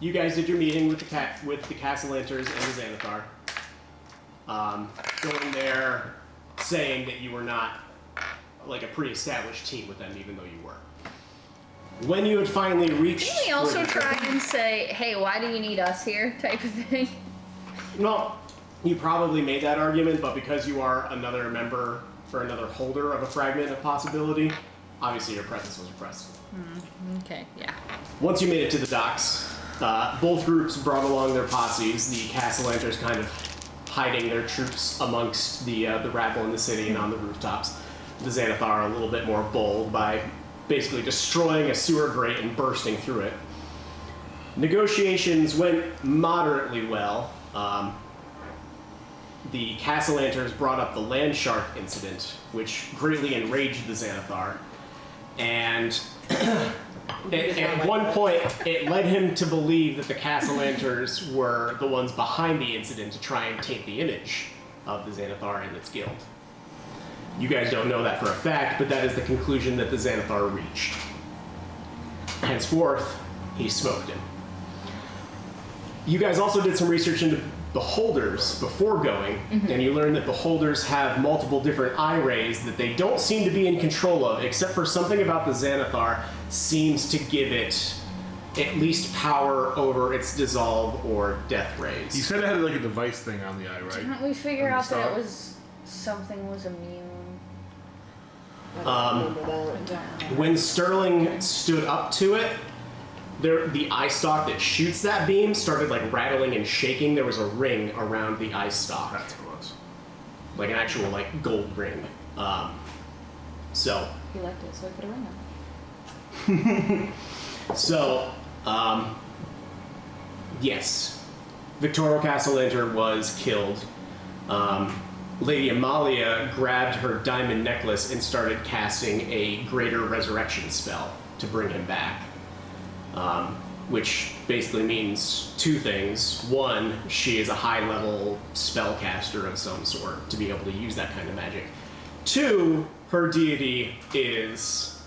you guys did your meeting with the Castellanters and the Xanathar. Going there, saying that you were not like a pre-established team with them, even though you were. When you had finally reached... Can we also try and say, hey, why do you need us here, type of thing? Well, you probably made that argument, but because you are another member or another holder of a fragment of possibility, obviously your presence was repressed. Okay, yeah. Once you made it to the docks, both groups brought along their posses, the Castellanters kind of hiding their troops amongst the rabble in the city and on the rooftops. The Xanathar a little bit more bold by basically destroying a sewer grate and bursting through it. Negotiations went moderately well. The Castellanters brought up the land shark incident, which greatly enraged the Xanathar. And at one point, it led him to believe that the Castellanters were the ones behind the incident to try and taint the image of the Xanathar and its guild. You guys don't know that for a fact, but that is the conclusion that the Xanathar reached. Henceforth, he smoked him. You guys also did some research into beholders before going, and you learned that beholders have multiple different eye rays that they don't seem to be in control of, except for something about the Xanathar seems to give it at least power over its dissolve or death rays. You said it had like a device thing on the eye, right? Didn't we figure out that it was something was immune? When Sterling stood up to it, the eye stalk that shoots that beam started like rattling and shaking. There was a ring around the eye stalk. That's what it was. Like an actual like gold ring. So. He liked it, so he put a ring on it. So, yes, Victoria Castellanter was killed. Lady Amalia grabbed her diamond necklace and started casting a greater resurrection spell to bring him back. Which basically means two things. One, she is a high-level spellcaster of some sort to be able to use that kind of magic. Two, her deity is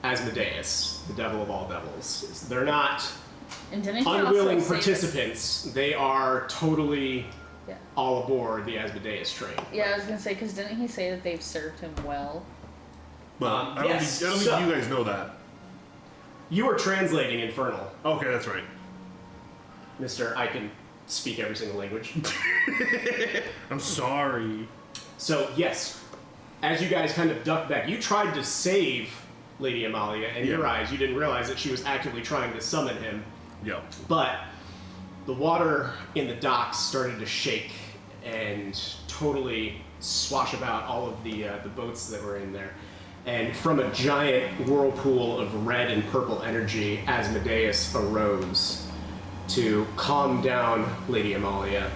Asmodeus, the devil of all devils. They're not unwilling participants. They are totally all aboard the Asmodeus train. Yeah, I was going to say, because didn't he say that they've served him well? Well, I don't think you guys know that. You are translating Infernal. Okay, that's right. Mister, I can speak every single language. I'm sorry. So, yes, as you guys kind of ducked back, you tried to save Lady Amalia. In your eyes, you didn't realize that she was actively trying to summon him. Yep. But the water in the docks started to shake and totally swash about all of the boats that were in there. And from a giant whirlpool of red and purple energy, Asmodeus arose to calm down Lady Amalia,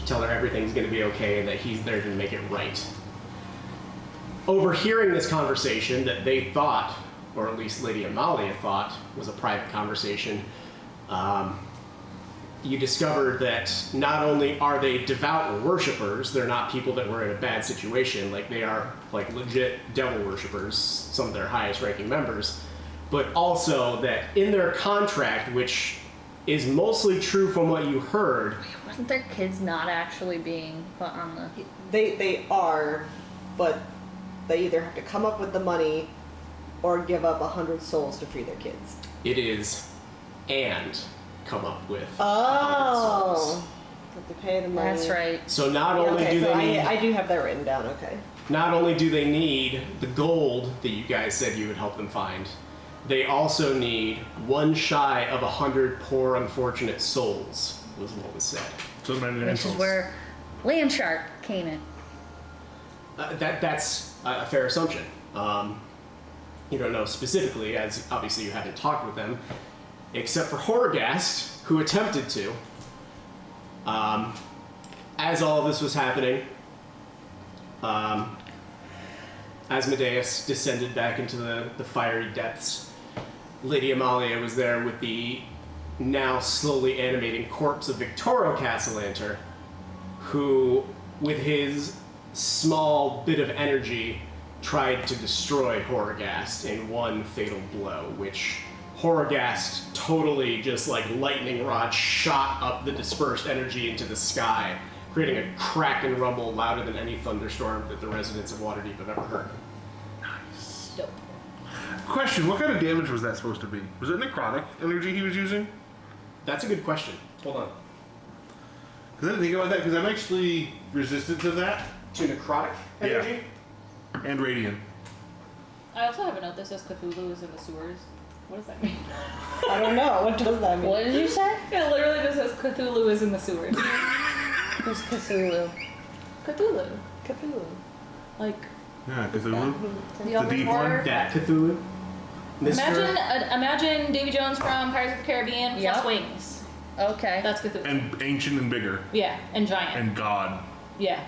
tell her everything's going to be okay and that he's there to make it right. Overhearing this conversation that they thought, or at least Lady Amalia thought, was a private conversation, you discovered that not only are they devout worshippers, they're not people that were in a bad situation, like they are like legit devil worshippers, some of their highest ranking members, but also that in their contract, which is mostly true from what you heard. Wasn't their kids not actually being put on the... They are, but they either have to come up with the money or give up 100 souls to free their kids. It is, and come up with. Oh, have to pay the money. That's right. So not only do they need, I do have that written down. Okay. Not only do they need the gold that you guys said you would help them find, they also need one shy of 100 poor unfortunate souls. Was what was said. So which is where Land Shark came in. That's a fair assumption. You don't know specifically, as obviously you haven't talked with them. Except for Horgast, who attempted to. As all of this was happening, Asmodeus descended back into the fiery depths. Lady Amalia was there with the now slowly animating corpse of Victorio Castellanter, who, with his small bit of energy, tried to destroy Horgast in one fatal blow, which Horrorghast totally just like lightning rod shot up the dispersed energy into the sky, creating a crack and rumble louder than any thunderstorm that the residents of Waterdeep have ever heard. Dope. Question: what kind of damage was that supposed to be? Was it necrotic energy he was using? That's a good question. Hold on. Because I didn't think about that. Because I'm actually resistant to that. To necrotic energy? And radiant. I also have a note that says Cthulhu is in the sewers. What does that mean? I don't know. What does that mean? What did you say? It literally just says Cthulhu is in the sewers. Who's Cthulhu? Cthulhu. Cthulhu. Like, Yeah, Cthulhu. the The deep underwater. one? That Cthulhu? Imagine Davy Jones from Pirates of the Caribbean plus Yep. wings. Okay. That's Cthulhu. And ancient and bigger. Yeah, and giant. And God. Yeah.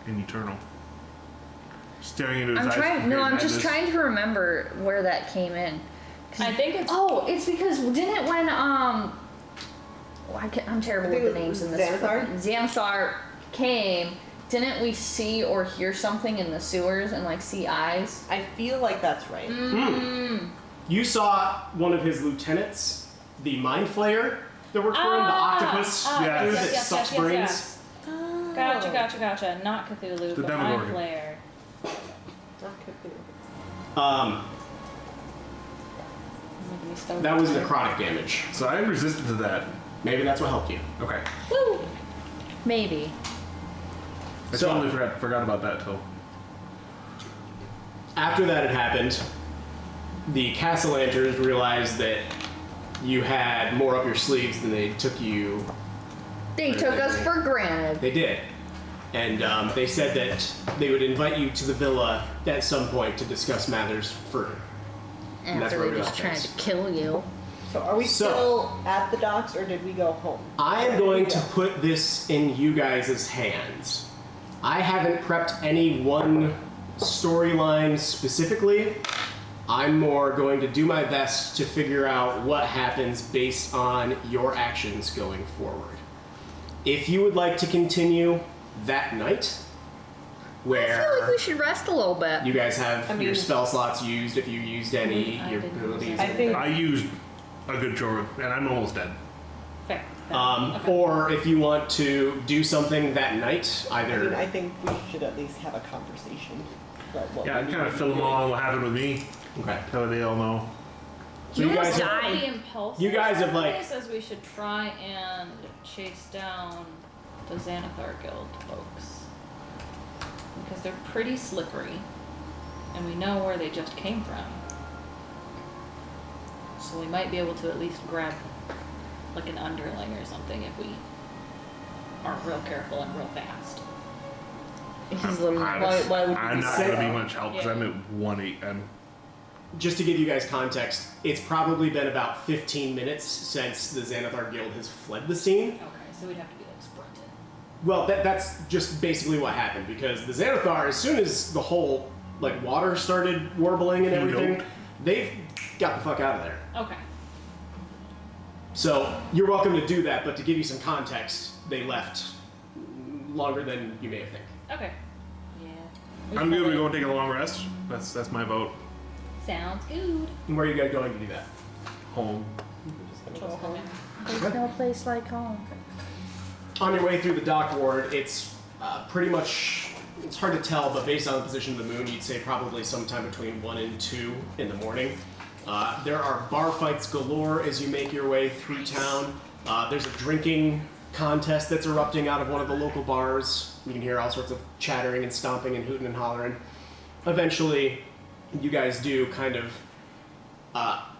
And eternal. Staring into his I'm eyes. trying. No, I'm compared just to trying to remember where that came in. I think it's. Oh, it's because didn't it when I'm terrible I think with the it names was in this. Xanathar? Xanathar came. Didn't we see or hear something in the sewers and like see eyes? I feel like that's right. You saw one of his lieutenants, the Mind Flayer that worked for him, the octopus Yeah. dude Yes, that sucks brains. Gotcha. Not Cthulhu, The but Mind Demogorgon. Flayer. Not Cthulhu. Making me so That was tired. necrotic damage. So I'm resistant to that. Maybe that's what helped you. Okay. Woo! Maybe. I So- totally forgot about that till. After that had happened, the Castellanters realized that you had more up your sleeves than they took you. They took us for granted. They did. And they said that they would invite you to the villa at some point to discuss matters further. that's After where they we just left tried things. to kill you. So are we So- still at the docks or did we go home? I am going to put this in you guys' hands. I haven't prepped any one storyline specifically. I'm more going to do my best to figure out what happens based on your actions going forward. If you would like to continue that night, I feel like where we should rest a little bit. you guys have I your mean- spell slots used, if you used any, I your didn't use abilities. I think I used a good chore, and I'm almost dead. Fair. Okay. Or if you want to do something that night, either I think we should at least have a conversation about what Yeah, I we kind of fill them all on what happened with me. okay. How they all know. So you guys have, died. The impulsive You guys have, part of like- this says we should try and chase down the Xanathar Guild folks because they're pretty slippery, and we know where they just came from. So we might be able to at least grab like an underling or something if we aren't real careful and real fast. He's literally. I'm, Why would I'm we not say going to be that? much help because Yeah. I'm at 1-8. just to give you guys context, it's probably been about 15 minutes since the Xanathar Guild has fled the scene. Okay, so we'd have to be like sprinted. Well, that's just basically what happened because the Xanathar, as soon as the whole like water started warbling and everything, Nope. they've got the fuck out of there. Okay. So you're welcome to do that, but to give you some context, they left longer than you may have think. Okay. Yeah. I'm good. We're going to take a long rest. That's my vote. Sounds good. And where are you guys going to do that? Home. Just gonna go home. There's no place like home. On your way through the dock ward, it's pretty much, it's hard to tell, but based on the position of the moon, you'd say probably sometime between 1 and 2 in the morning. There are bar fights galore as you make your way through town. There's a drinking contest that's erupting out of one of the local bars. You can hear all sorts of chattering and stomping and hooting and hollering. Eventually, you guys do kind of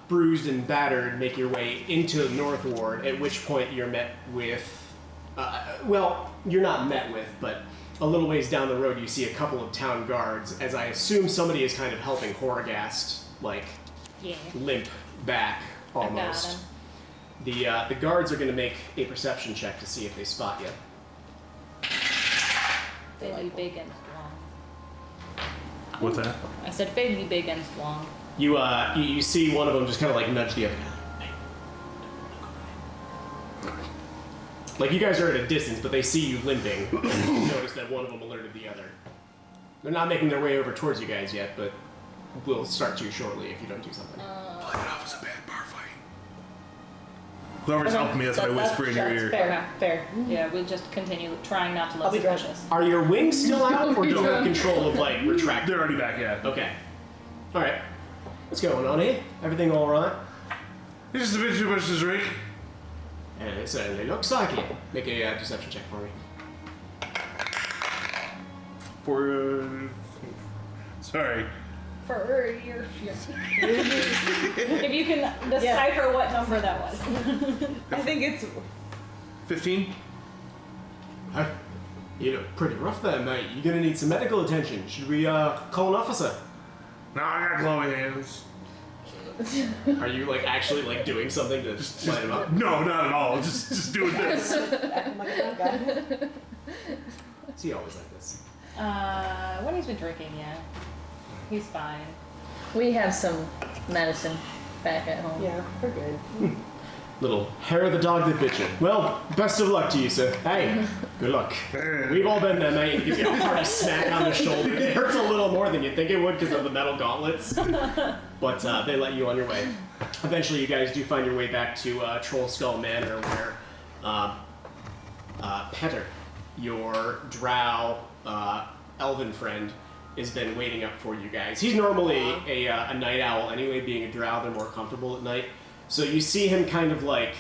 bruised and battered make your way into the North Ward, at which point you're met with, well, you're not met with, but a little ways down the road you see a couple of town guards, as I assume somebody is kind of helping Horrorghast, like, Yeah. limp back almost. The guards are going to make a perception check to see if they spot you. They'd be big and strong. What's that? I said they'd be big and strong. You see one of them just kind of like nudge the other guy. Hey. Like you guys are at a distance, but they see you limping. And you notice that one of them alerted the other. They're not making their way over towards you guys yet, but will start to shortly if you don't do something. pull it off as a bad bar fight. Whoever's helping me, that's what I whisper in your that's ear. Fair. Fair. Yeah, we'll just continue trying not to look I'll be drunk. suspicious. Are your wings still out, or do you have control of like retracting? They're already back, yeah. Okay. All right. What's going on here? Everything all right? It's just a bit too much to drink. And it certainly looks like it. Make a deception check for me. For, sorry. For your if you can decipher what number that was. I think it's 15? Huh? You look pretty rough there, mate. You're gonna need some medical attention. Should we call an officer? No, I got glowing hands. Are you like actually like doing something to light him up? No, not at all. Just doing this. acting like a drunk guy. Is he always like this? When he's been drinking, yeah. He's fine. We have some medicine back at home. Yeah, we're good. Little hair of the dog that bit you. Well, best of luck to you, sir. Hey, good luck. We've all been there, mate. He gives you a hearty smack on the shoulder. It hurts a little more than you'd think it would because of the metal gauntlets. But they let you on your way. Eventually, you guys do find your way back to Troll Skull Manor, where Petter, your drow elven friend, has been waiting up for you guys. He's normally a night owl anyway, being a drow, they're more comfortable at night. So you see him kind of like,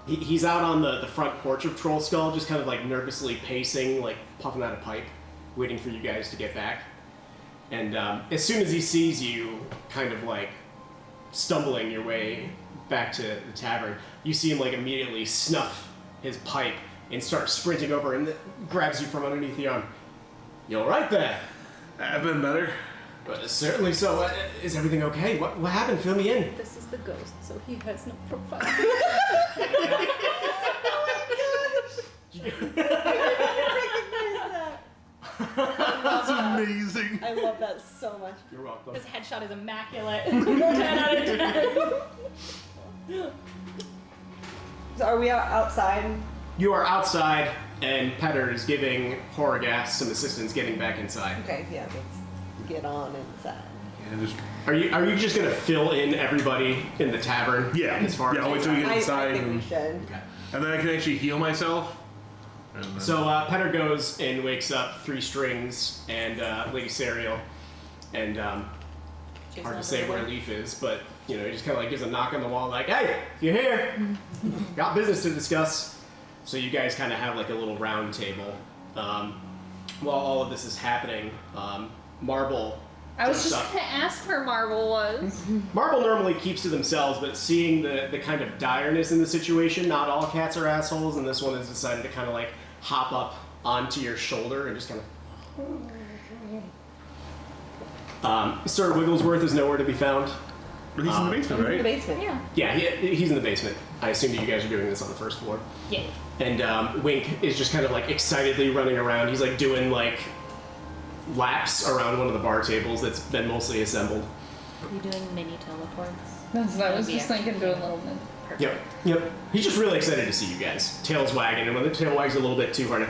he's out on the front porch of Troll Skull, just kind of like nervously pacing, like puffing out a pipe, waiting for you guys to get back. And as soon as he sees you kind of like stumbling your way back to the tavern, you see him like immediately snuff his pipe and start sprinting over and grabs you from underneath the arm. You all right there? I've been better. Certainly so. Is everything okay? What happened? Fill me in. This is the ghost, so he has no profile. That's amazing. I love that so much. You're welcome. His headshot is immaculate. 10 out of 10. So are we outside? You are outside, and Petter is giving Horrorgas some assistance getting back inside. Okay, yeah, let's get on inside. Yeah, just Are you just gonna fill in everybody in the tavern? yeah. As far Yeah, as wait till we get I inside, think we and, should. Okay. and then I can actually heal myself. And then- So Petter goes and wakes up Three Strings and Lady Serial, and She's hard to not say very where well. Leaf is, but you know he just kind of like gives a knock on the wall, like, "Hey, if you're here, got business to discuss." So you guys kind of have like a little round table. While all of this is happening, Marble. I was jumps just up. gonna ask where Marble was. Marble normally keeps to themselves, but seeing the kind of direness in the situation, not all cats are assholes, and this one has decided to kind of like hop up onto your shoulder and just kind of. Sir Wigglesworth is nowhere to be found. But he's in the basement, In the right? basement. Yeah. Yeah, he's in the basement. I assume that you guys are doing this on the first floor. Yeah. And Wink is just kind of like excitedly running around. He's like doing like laps around one of the bar tables that's been mostly assembled. Are you doing mini teleports? That's what I was That'd be just thinking, actually doing a little bit. Perfect. Yep. He's just really excited to see you guys. Tail's wagging, and when the tail wags a little bit too hard,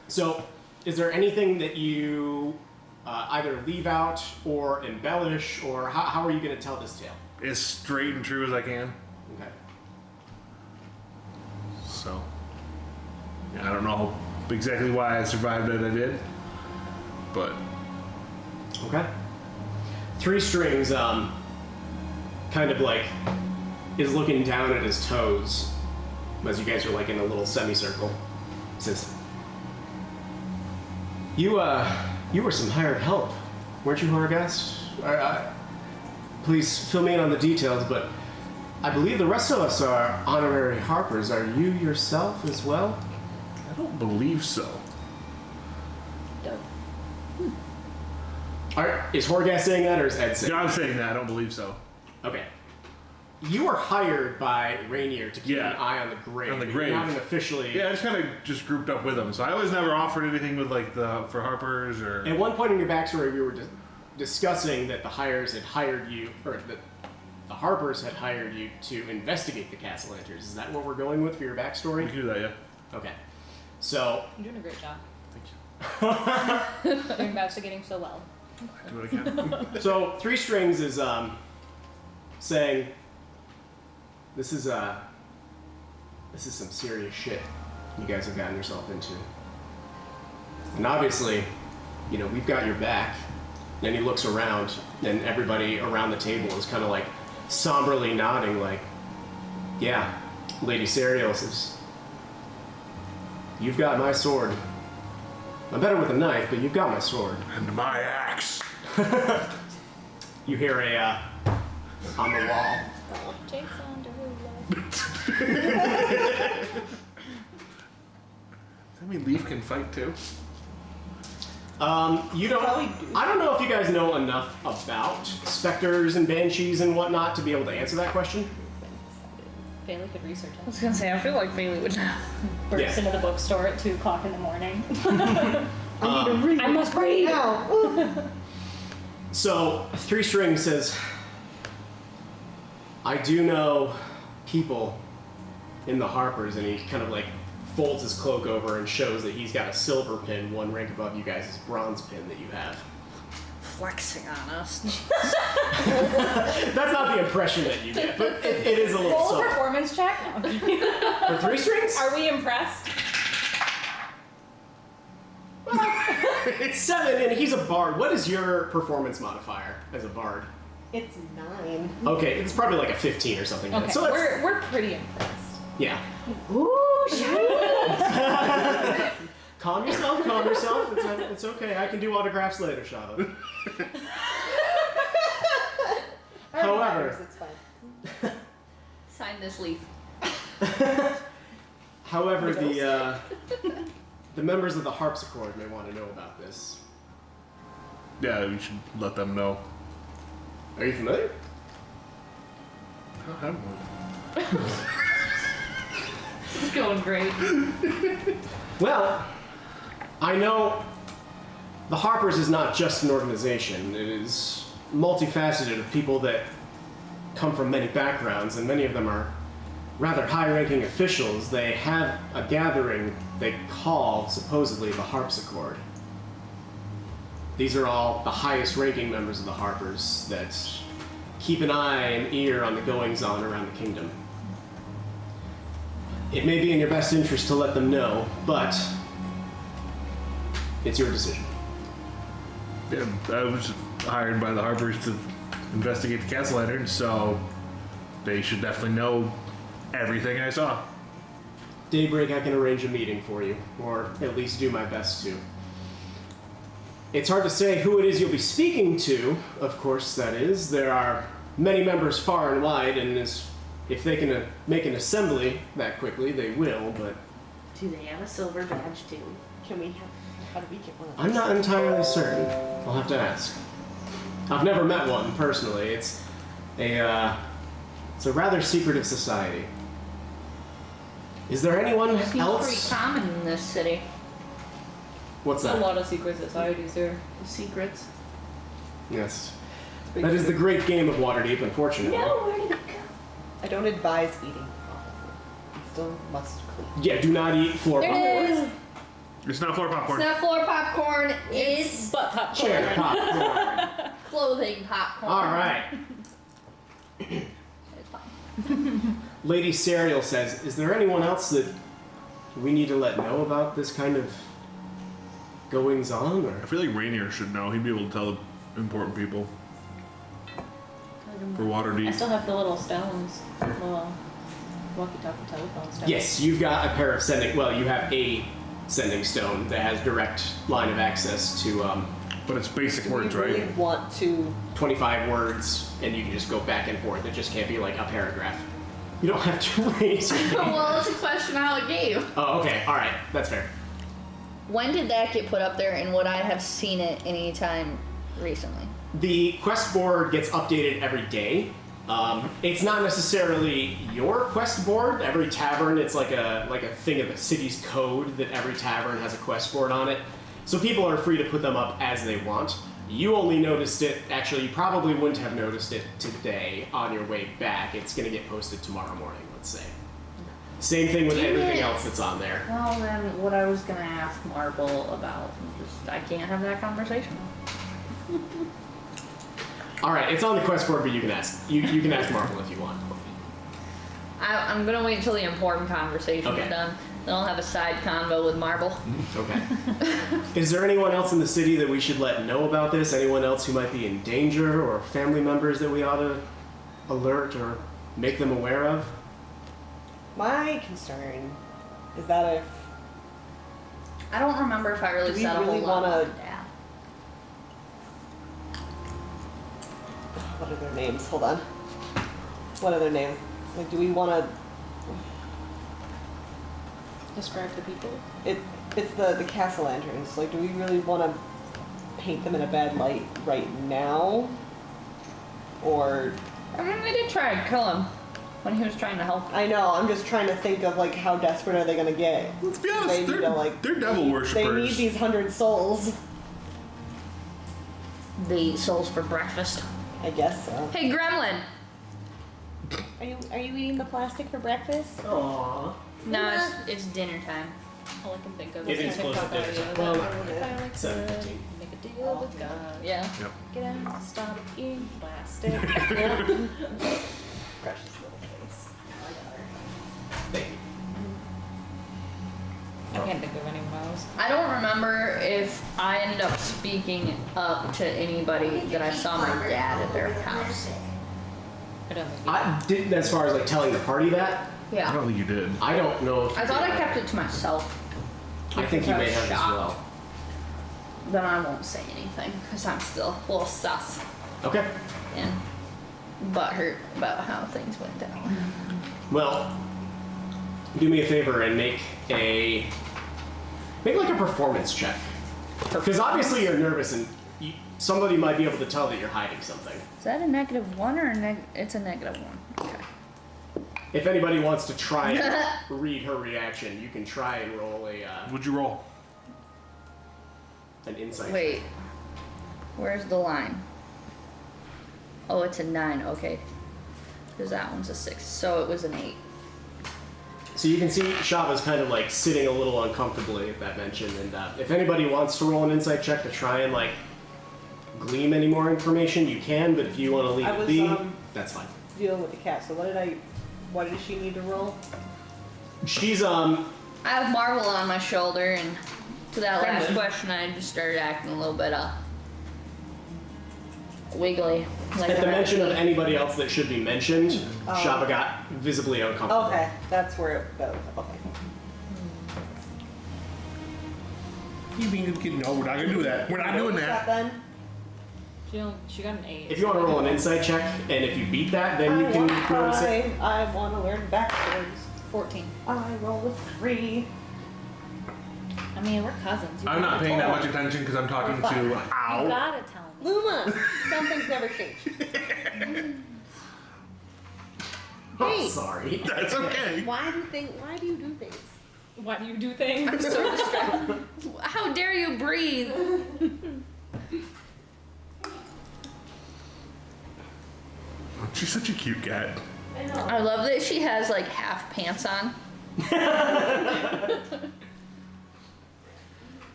So, is there anything that you either leave out or embellish, or how are you going to tell this tale? As straight and true as I can. Okay. So, yeah, I don't know exactly why I survived it. I did, but Okay. Three Strings, kind of like, is looking down at his toes as you guys are like in a little semicircle. Says, You were some hired help, weren't you, Horrorgas? Please fill me in on the details, but I believe the rest of us are honorary harpers. Are you yourself as well? I don't believe so. Dope. Is Horrorgas saying that, or is Ed saying Yeah, I'm saying that. I don't believe so. Okay. You were hired by Rainier to keep Yeah. an eye on the grave. On the but grave. You're not an officially. Yeah, I just kind of just grouped up with them. So I was never offered anything with like for Harper's or. At one point in your backstory, we were discussing that the hires had hired you, or that the Harpers had hired you to investigate the Castle Enters. Is that what we're going with for your We backstory? can do that, yeah. Okay. So, You're doing a great job. Thank you. You're investigating so well. Do it again. So Three Strings is saying, this is some serious shit you guys have gotten yourself into. And obviously, you know, we've got your back. And he looks around, and everybody around the table is kind of like somberly nodding, like, yeah, Lady Serial says, you've got my sword. I'm better with a knife, but you've got my sword. And my axe. You hear a, on the wall. Jason Derulo. Does that mean Leaf can fight too? You don't. Probably do. I don't know if you guys know enough about specters and banshees and whatnot to be able to answer that question. Bailey could research I it. was gonna say, I feel like Bailey would know. Burst Yeah. into the bookstore at 2 o'clock in the morning. I need to read. I must right read. now. So Three String says, I do know people in the Harpers, and he kind of like folds his cloak over and shows that he's got a silver pin, one rank above you guys' bronze pin that you have. Flexing on us. That's not the impression that you get, but it is a little Roll a subtle. performance check. For Three Strings? Are we impressed? It's 7, and he's a bard. What is your performance modifier as a bard? It's 9. Okay, it's probably like a 15 or something. Okay, So that's, we're pretty impressed. yeah. Ooh, shit. Calm yourself, calm yourself. It's okay. I can do autographs later, Shava. However, It's fine. Sign this leaf. however, the members of the harpsichord may want to know about this. Yeah, we should let them know. Are you familiar? I don't know. It's going great. Well, I know the Harpers is not just an organization. It is multifaceted of people that come from many backgrounds, and many of them are rather high-ranking officials. They have a gathering they call, supposedly, the Harpsichord. These are all the highest-ranking members of the Harpers that keep an eye and ear on the goings-on around the kingdom. It may be in your best interest to let them know, but it's your decision. Yeah, I was hired by the Harpers to investigate the castle lantern, so they should definitely know everything I saw. Daybreak, I can arrange a meeting for you, or at least do my best to. It's hard to say who it is you'll be speaking to, of course, that is. There are many members far and wide, and if they can make an assembly that quickly, they will, but Do they have a silver badge too? Can we have? How do we get one of I'm those? not entirely certain. I'll have to ask. I've never met one, personally. It's a rather secretive society. Is there anyone Seems pretty else? common in this city. What's A that? lot of secret societies here. The secrets? Yes. That is the great game of Waterdeep, unfortunately. where did it go? I don't advise eating awful food. You still must clean. Yeah, do not eat floor There popcorn. it is. It's not floor It's popcorn. not floor popcorn. It's Butt popcorn. Chair popcorn. clothing popcorn. All right. It's fine. Lady Serial says, is there anyone else that we need to let know about this kind of goings on? Or I feel like Rainier should know. He'd be able to tell the important people for I Waterdeep. still have the little stones. Little walkie-talkie telephone stones. Yes, you've got a pair of sending. Well, you have a sending stone that has direct line of access to But it's basic Do words, we really right? want to? 25 words, and you can just go back and forth. It just can't be like a paragraph. You don't have to raise your hand. Well, it's a question out of game. Oh, okay. All right. That's fair. When did that get put up there, and would I have seen it any time recently? The quest board gets updated every day. It's not necessarily your quest board. Every tavern, it's like a thing of the city's code that every tavern has a quest board on it. So people are free to put them up as they want. You only noticed it. Actually, you probably wouldn't have noticed it today on your way back. It's going to get posted tomorrow morning, let's say. Same thing with Damn everything it. else that's on there. Well, then what I was gonna ask Marble about, I can't have that conversation. All right, it's on the quest board, but you can ask. You can ask Marvel if you want. I'm gonna wait until the important conversation Okay. is done. Then I'll have a side convo with Marble. Okay. Is there anyone else in the city that we should let know about this? Anyone else who might be in danger, or family members that we ought to alert or make them aware of? My concern is that if I don't remember if I really Do we said a really whole lot wanna- about Dad. what are their names? Hold on. What are their names? Like, do we want to? Describe the people. It's the castle lanterns. Like, do we really want to paint them in a bad light right now? Or I mean, they did try to kill him when he was trying to help. I know. I'm just trying to think of like how desperate are they gonna get? Let's be They honest, need they're, to, like, they're devil They worshippers. need these 100 souls. They eat souls for breakfast. I guess so. Hey, Gremlin. Are you eating the plastic for breakfast? Aww. No, it's dinner time. All I can think of It is is a close to TikTok dinner audio. time. Well, that not I like 7:15. to make a deal with God. Yeah. Yep. Get out, stop eating plastic. Precious little face. Thank you. I can't think of anyone else. I don't remember if I ended up speaking up to anybody that I saw my dad at their house. I don't think. I didn't, as far as like telling the party that. I Yeah. don't think you did. I don't know if I you thought did. I kept it to myself. I think you may have as Shocked. well. Then I won't say anything because I'm still a little sus Okay. and butthurt about how things went down. Well, do me a favor and make like a performance check. Because obviously you're nervous and somebody might be able to tell that you're hiding something. Is that a -1 or it's a -1? Okay. If anybody wants to try and read her reaction, you can try and roll What'd you roll? an insight. Wait. Where's the line? Oh, it's a 9. Okay. Because that one's a 6. So it was an 8. So you can see Shava's kind of like sitting a little uncomfortably at that mention, and if anybody wants to roll an insight check to try and like glean any more information, you can. But if you want to leave I it was, be, that's fine. Dealing with the cat. So what did she need to roll? She's I have Marvel on my shoulder, and to that last Friendly. question, I just started acting a little bit wiggly. Like at the I mention of had- anybody else that should be mentioned, Shava got visibly uncomfortable. Okay, that's where it goes. Okay. You mean no, we're not gonna do that. We're not doing What's that. then? She got an 8. If you want to roll an insight check, and if you beat that, then you I can wanna notice it. try. I want to learn backwards. 14. I roll a 3. I mean, we're cousins. You I'm not gotta paying that tell much me. attention because I'm talking Fine. to You Ow. gotta tell me. Luma, something's never changed. Oh, Hey. sorry. That's okay. Why do you do things? Why do you do things? I'm so distracted. How dare you breathe? She's such a cute cat. I know. I love that she has like half pants on.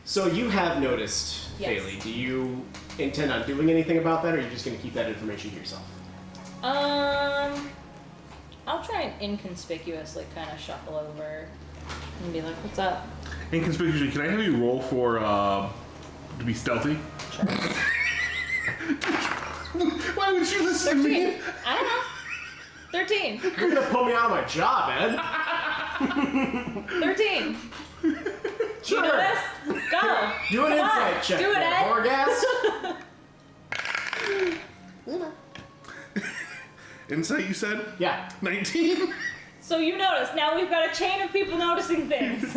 So you have noticed, Yes. Bailey. Do you intend on doing anything about that, or are you just going to keep that information to yourself? I'll try and inconspicuously kind of shuffle over and be like, "What's up?" Inconspicuously, can I have you roll for to be stealthy? Sure. Why would you listen to 13. me? I don't know. 13. You're going to pull me out of my job, Ed. 13. Sure. You know this? Go. Do an Come insight on. check. Do it, there, Ed. Horgast. Luma. Insight, you said? Yeah. 19? So you notice. Now we've got a chain of people noticing things.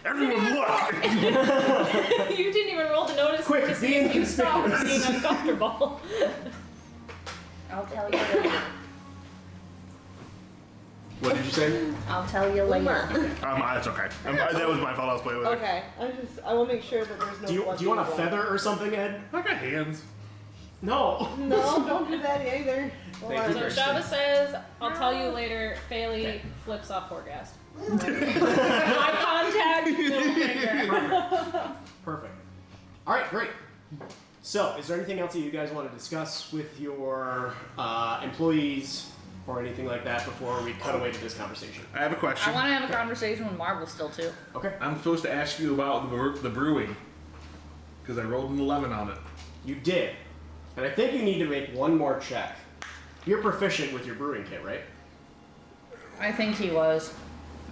Everyone look! You didn't even roll to notice. Quick, just be you stop inconspicuous. being uncomfortable. I'll tell you later. What did you say? I'll tell you later. That's okay. That was my fault. I was playing with it. Okay, I want to make sure that there's no. Do you want a blood feather or something, Ed? I got hands. No. No, don't do that either. Thank you So very Shava says, "I'll tell you later." Bailey Okay. flips off Horgast. Eye contact, little finger. Perfect. All right, great. So, is there anything else that you guys want to discuss with your employees or anything like that before we cut away to this conversation? I have a question. I want to have a conversation with Marble still too. Okay. I'm supposed to ask you about the brewing because I rolled an 11 on it. You did. And I think you need to make one more check. You're proficient with your brewing kit, right? I think he was.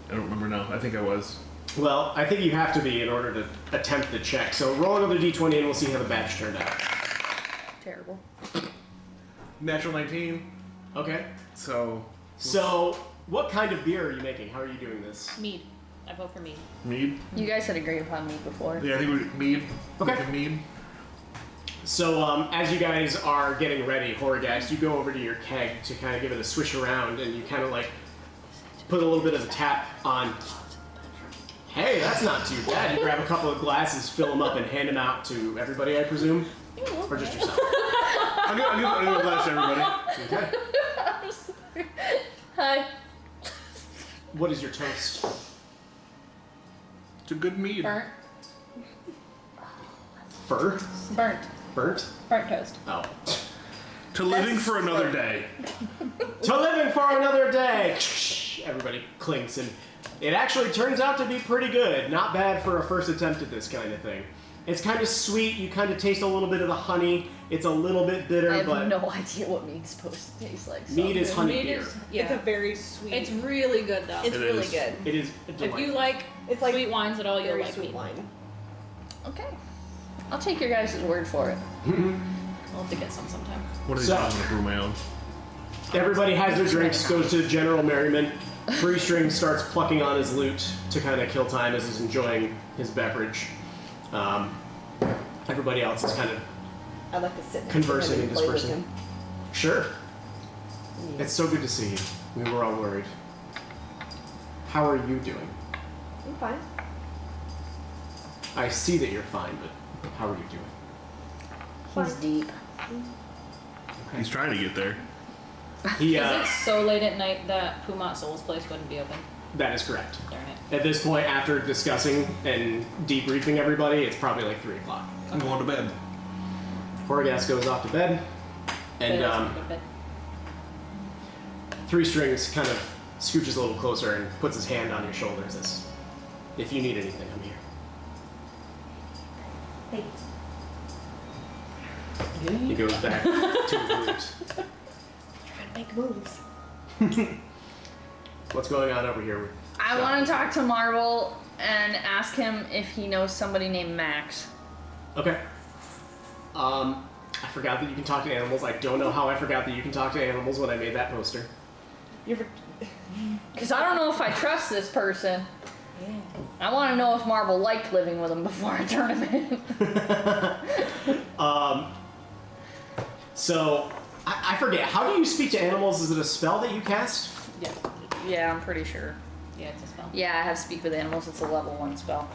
I don't remember now. I think I was. Well, I think you have to be in order to attempt the check. So roll another d20 and we'll see how the batch turned out. Terrible. Natural 19. Okay. So What kind of beer are you making? How are you doing this? Mead. I vote for mead. mead. You guys had agreed upon me before. Yeah, I think we mead. Okay. Making mead. So as you guys are getting ready, Horgast, you go over to your keg to kind of give it a swish around, and you kind of like put a little bit of a tap on. Hey, that's not too bad. You grab a couple of glasses, fill them up, and hand them out to everybody, I presume, or just yourself. I'll give a glass to everybody. Okay. Hi. What is your toast? It's a good mead. Burnt. Fur? Burnt. Burnt? Burnt toast. Oh. To living for another day. To living for another day! Everybody clinks, and it actually turns out to be pretty good. Not bad for a first attempt at this kind of thing. It's kind of sweet. You kind of taste a little bit of the honey. It's a little bit bitter, I have but no idea what mead's supposed to taste like. So. mead is honey Mead beer. is, It's a yeah. very sweet. It's really good though. it's It really is. good. It is If delightful. you like It's like sweet wines at all, you'll very like sweet mead. wine. Okay. I'll take your guys' word for it. We'll have to get some sometime. What is So- it? I'm gonna brew my own. Everybody has their drinks, goes to general merriment. Three String starts plucking on his lute to kind of kill time as he's enjoying his beverage. Everybody else is kind of I'd like to sit next Conversing to him and play with dispersing. him. sure. It's so good to see you. We were all worried. How are you doing? I'm fine. I see that you're fine, but how are you doing? He's deep. He's trying to get there. He, Is it so late at night that Pumat Soul's place wouldn't be open? that is correct. Darn it. At this point, after discussing and debriefing everybody, it's probably like 3 o'clock. I'm going to bed. Horgas goes off to bed, and But Three Strings kind of scooches a little closer and puts his hand on your shoulder and says, if you need anything, I'm here. Hey. He goes back to his roots. Trying to make moves. What's going on over here? I want to talk to Marble and ask him if he knows somebody named Max. Okay. I forgot that you can talk to animals. I don't know how I forgot that you can talk to animals when I made that poster. You ever? Because I don't know if I trust this person. I want to know if Marble liked living with him before I turn him in. So, I forget. How do you speak to animals? Is it a spell that you cast? yeah. Yeah, I'm pretty sure. Yeah, it's a spell. Yeah, I have Speak with Animals. It's a level 1 spell.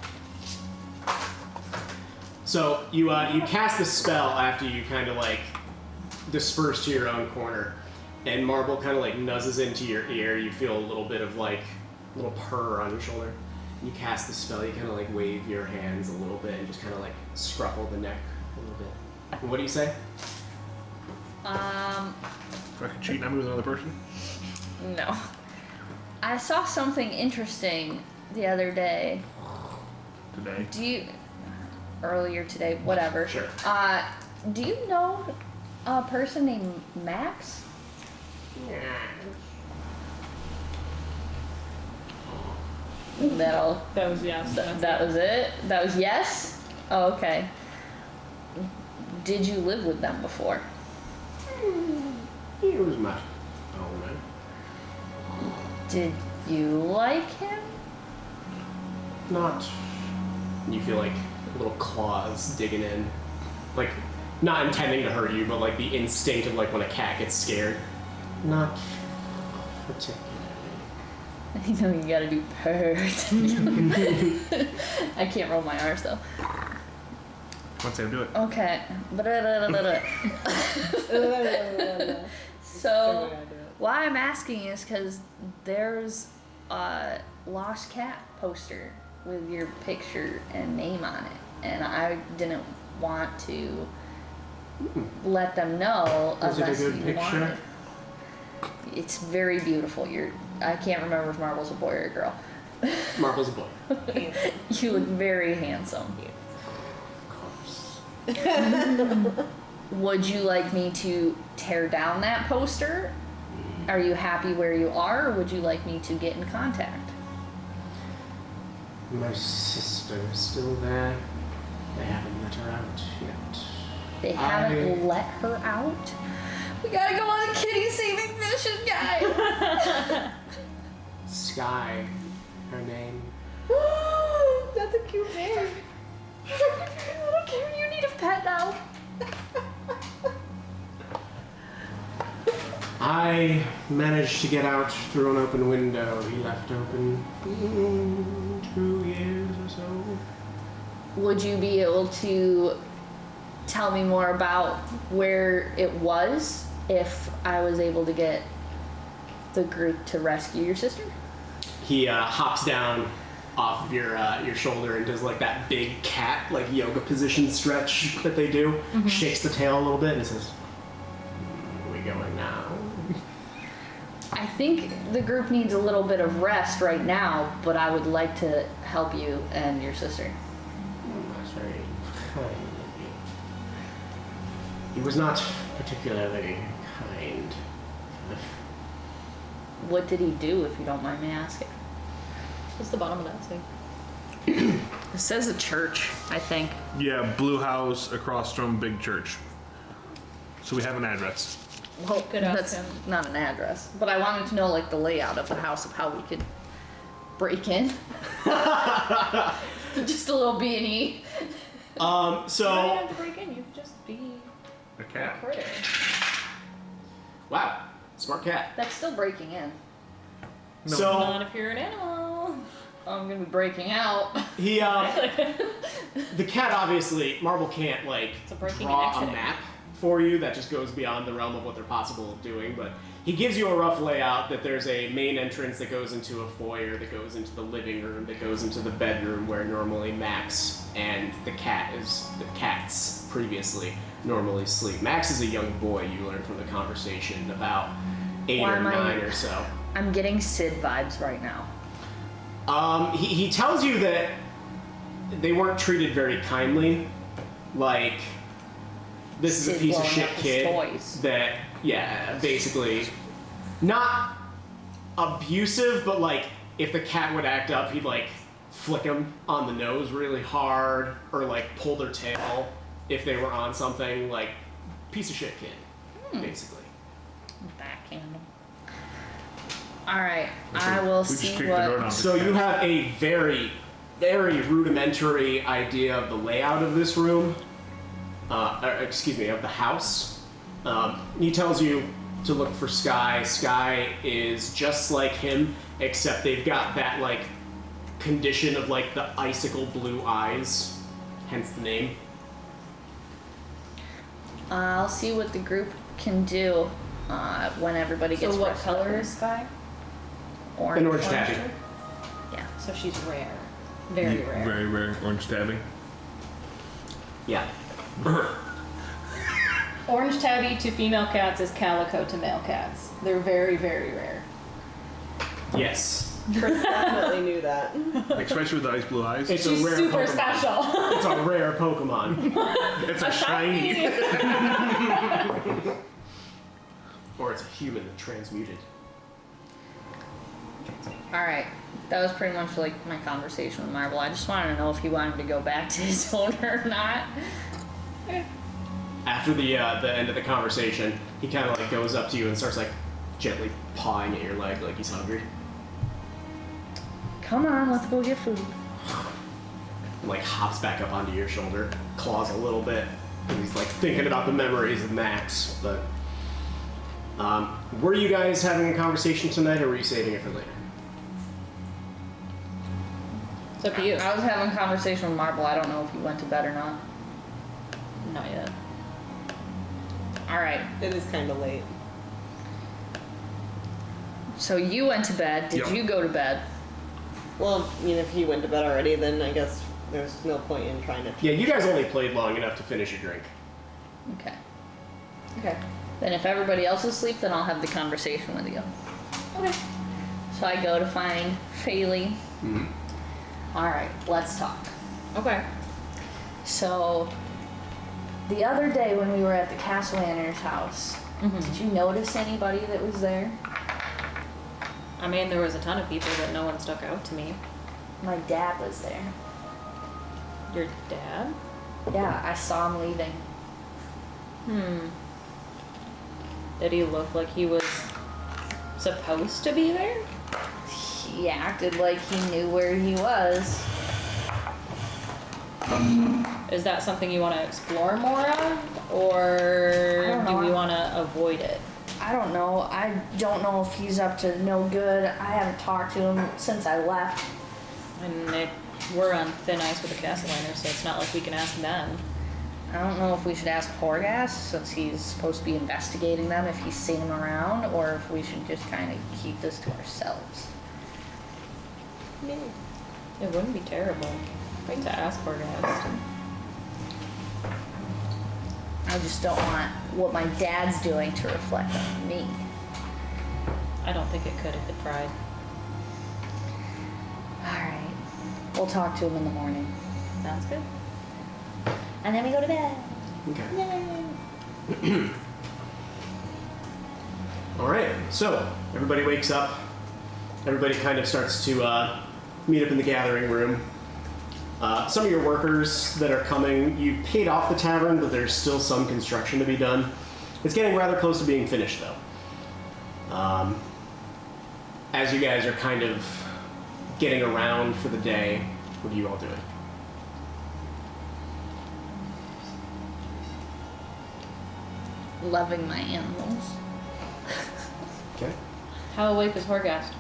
So you cast the spell after you kind of like disperse to your own corner, and Marble kind of like nuzzes into your ear. You feel a little bit of like a little purr on your shoulder. You cast the spell. You kind of like wave your hands a little bit and just kind of like scruffle the neck a little bit. And what do you say? If I could cheat, I'm with another person. No. I saw something interesting the other day. Today. Earlier today, whatever. Sure. Do you know a person named Max? That was yes. that was it? That was yes? Oh, okay. Did you live with them before? He was my own man. Did you like him? Not. You feel like little claws digging in, like not intending to hurt you, but like the instinct of like when a cat gets scared. Not particularly. I know you gotta do purrs. I can't roll my R's though. Once I do it. Okay. So, why I'm asking is because there's a lost cat poster with your picture and name on it, and I didn't want to let them know Is it a unless good you picture? want it. It's very beautiful. I can't remember if Marble's a boy or a girl. Marble's a boy. You look very handsome. Of course. Would you like me to tear down that poster? Are you happy where you are, or would you like me to get in contact? My sister is still there. They haven't let her out yet. They haven't let her out? We gotta go on a kitty saving mission, guys! Sky, her name. That's a cute name. I don't care, you need a pet now. I managed to get out through an open window he left open 2 years or so. Would you be able to tell me more about where it was if I was able to get the group to rescue your sister? He hops down off of your shoulder and does like that big cat like yoga position stretch that they do. Shakes the tail a little bit and says, "Where are we going now?" I think the group needs a little bit of rest right now, but I would like to help you and your sister. That's very kind of you. He was not particularly kind. What did he do, if you don't mind me asking? What's the bottom of that say? It says a church, I think. Yeah, blue house across from big church. So we have an address. Well, Could ask that's him. not an address, but I wanted to know like the layout of the house of how we could break in. Just a little B&E. You don't So have to break in. You could just be A a cat. critter. wow, smart cat. That's still breaking in. No. So Not if you're an animal. I'm gonna be breaking out. he the cat obviously Marble can't like It's a breaking and draw a exiting. map for you. That just goes beyond the realm of what they're possible of doing. But he gives you a rough layout that there's a main entrance that goes into a foyer, that goes into the living room, that goes into the bedroom where normally Max and the cats previously normally sleep. Max is a young boy, you learn from the conversation, about 8 Why or am I- 9 or so. I'm getting Sid vibes right now. He tells you that they weren't treated very kindly. Like, this is a Sid piece of blowing shit up his kid toys. that, yeah, basically, not abusive, but like, if the cat would act up, he'd like flick him on the nose really hard, or like pull their tail if they were on something. Like, piece of shit kid, basically. Backhand him. Alright, I will We just see kicked the door what. down. So you have a very, very rudimentary idea of the layout of this room. Of the house. He tells you to look for Sky. Sky is just like him, except they've got that like condition of like the icicle blue eyes, hence the name. I'll see what the group can do when everybody gets So what rested color up. is Sky? Orange. An orange tabby. Yeah. So she's rare. Very rare. Very rare. Orange tabby. Yeah. Orange tabby to female cats is calico to male cats. They're very, very rare. Yes. Chris definitely knew that. Especially with the ice blue eyes. It's She's a rare super Pokemon. special. It's a rare Pokemon. It's a shiny. Or it's a human that transmuted. Alright. That was pretty much like my conversation with Marvel. I just wanted to know if he wanted to go back to his owner or not. After the end of the conversation, he kind of like goes up to you and starts like gently pawing at your leg like he's hungry. Come on, let's go get food. And like hops back up onto your shoulder, claws a little bit, and he's like thinking about the memories of Max. But were you guys having a conversation tonight, or were you saving it for later? It's up to you. I was having a conversation with Marvel. I don't know if he went to bed or not. Not yet. Alright. It is kind of late. So you went to bed. Did Yep. you go to bed? Well, I mean, if he went to bed already, then I guess there's no point in trying to. Yeah, you guys only played long enough to finish your drink. Okay. Okay. Then if everybody else is asleep, then I'll have the conversation with you. Okay. So I go to find Faley. Mm-hmm. Alright, let's talk. Okay. So, the other day when we were at the Castellander's house, did you notice anybody that was there? I mean, there was a ton of people, but no one stuck out to me. My dad was there. Your dad? Yeah, I saw him leaving. Did he look like he was supposed to be there? He acted like he knew where he was. Is that something you want to explore more of, I or don't do know. we want to avoid it? I don't know. I don't know if he's up to no good. I haven't talked to him since I left. And we're on thin ice with the Castellaners, so it's not like we can ask them. I don't know if we should ask Horgas since he's supposed to be investigating them if he's seen them around, or if we should just kind of keep this to ourselves. It wouldn't be terrible. Like to ask Horgast. I just don't want what my dad's doing to reflect on me. I don't think it could if it tried. Alright. We'll talk to him in the morning. Sounds good. And then we go to bed. Okay. All right. So everybody wakes up. Everybody kind of starts to meet up in the gathering room. Some of your workers that are coming, you paid off the tavern, but there's still some construction to be done. It's getting rather close to being finished, though. As you guys are kind of getting around for the day, what are you all doing? Loving my animals. Okay. How awake is Horgast?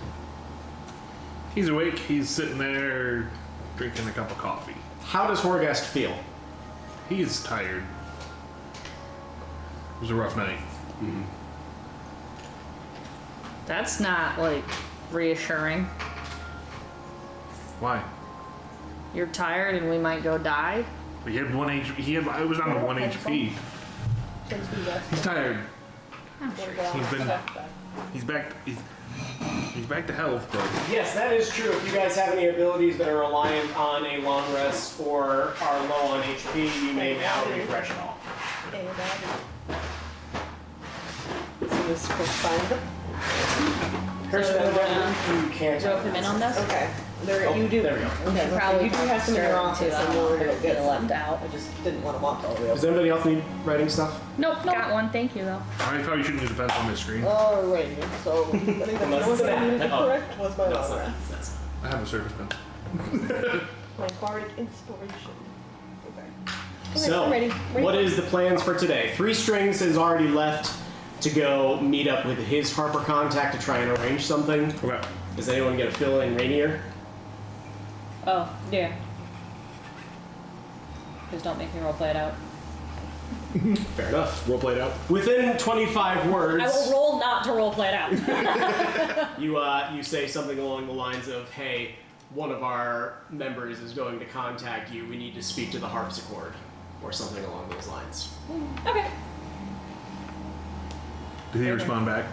He's awake. He's sitting there drinking a cup of coffee. How does Horgast feel? He's tired. It was a rough night. That's not, like, reassuring. Why? You're tired and we might go die? He had 1 HP. I was on 1 HP. He's tired. He's back. He's back to health, but Yes, that is true. If you guys have any abilities that are reliant on a long rest or are low on HP, you may now refresh it all. So this quick find. You can't. Rope him in on this? Okay. There, Oh, you do. there we go. Okay. Probably you do have some in your office, and we'll go get feel some. left out. I just didn't want to walk all the way Does over. anybody else need writing stuff? Nope, got one, thank you though. I probably shouldn't use the pencil on my screen. Alrighty, so I think that's Unless the it's one that I that. needed to Oh. correct was my No, long it's not. rest. That's I have a service pen. My bardic inspiration. Okay. Okay, So, I'm ready. what is the plans for today? 3 Strings has already left to go meet up with his Harper contact to try and arrange something. Okay. Does anyone get a fill in Rainier? Oh, yeah. Just don't make me roleplay it out. Fair enough. Role played out. Within 25 words, I will roll not to roleplay it out. you say something along the lines of, "Hey, one of our members is going to contact you. We need to speak to the harpsichord," or something along those lines. Okay. Did he respond back?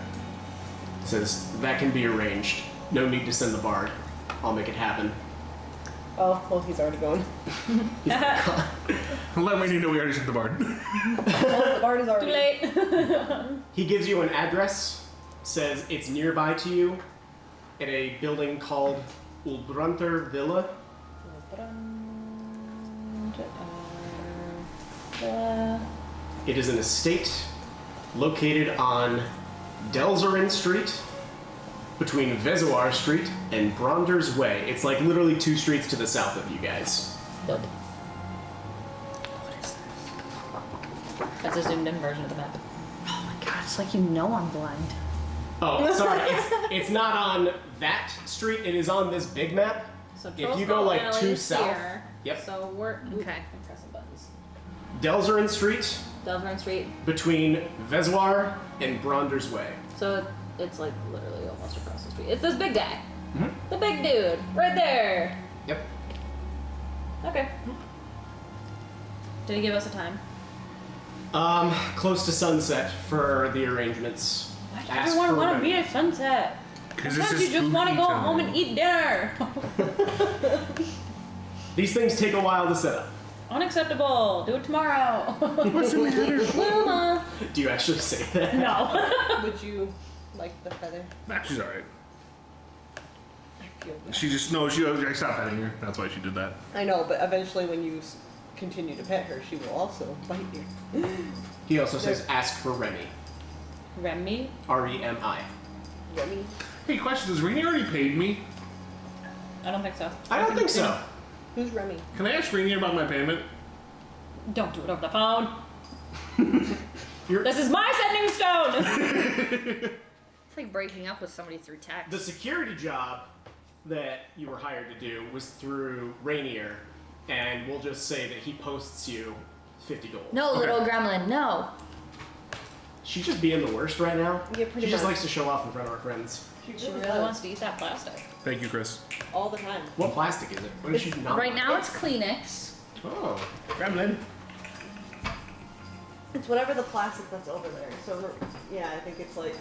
Says that can be arranged. No need to send the bard. I'll make it happen. Oh, well, he's already going. Let me know we already sent the bard. Well, the bard is Too already. late. He gives you an address. Says it's nearby to you, at a building called Ulbrunter Villa. It is an estate located on Delzerin Street, between Vezoar Street and Bronders Way. It's like literally 2 streets to the south of you guys. What is this? That's a zoomed in version of the map. Oh my god, it's like you know I'm blind. Oh, sorry, it's not on that street. It is on this big map. So If you go like Alley 2 is south, here. yep. So we're Okay. I'm pressing buttons. Delzerin Street Delvern Street. between Vezoar and Bronders Way. So it's like literally almost across the street. It's this big guy. Mhm. The big dude. Right there. Yep. Okay. Did he give us a time? Close to sunset for the arrangements. Why does Ask everyone for want to Remy. be at sunset? Because Sometimes you just want to go home and eat dinner. These things take a while to set up. Unacceptable. Do it tomorrow. What's the matter? Mama. Do you actually say that? No. Would you like the feather? Nah, she's alright. I feel bad. She just knows I stopped petting her. That's why she did that. I know, but eventually when you continue to pet her, she will also bite you. He also says, ask for Remy. Remy? R-E-M-I. Remy? Hey, question, has Rainy already paid me? I don't think so. I don't think so. Who's Remy? Can I ask Rainy about my payment? Don't do it over the phone. You're, This is my sending stone. It's like breaking up with somebody through text. the security job that you were hired to do was through Rainier, and we'll just say that he posts you 50 gold. No, Okay. little gremlin, no. She's just being the worst right now. Yeah, pretty She just much. likes to show off in front of our friends. She really does. wants to eat that plastic. Thank you, Chris. All the time. What plastic is it? What is she not? Right now it's Kleenex. Oh, Gremlin. It's whatever the plastic that's over there. So yeah, I think it's like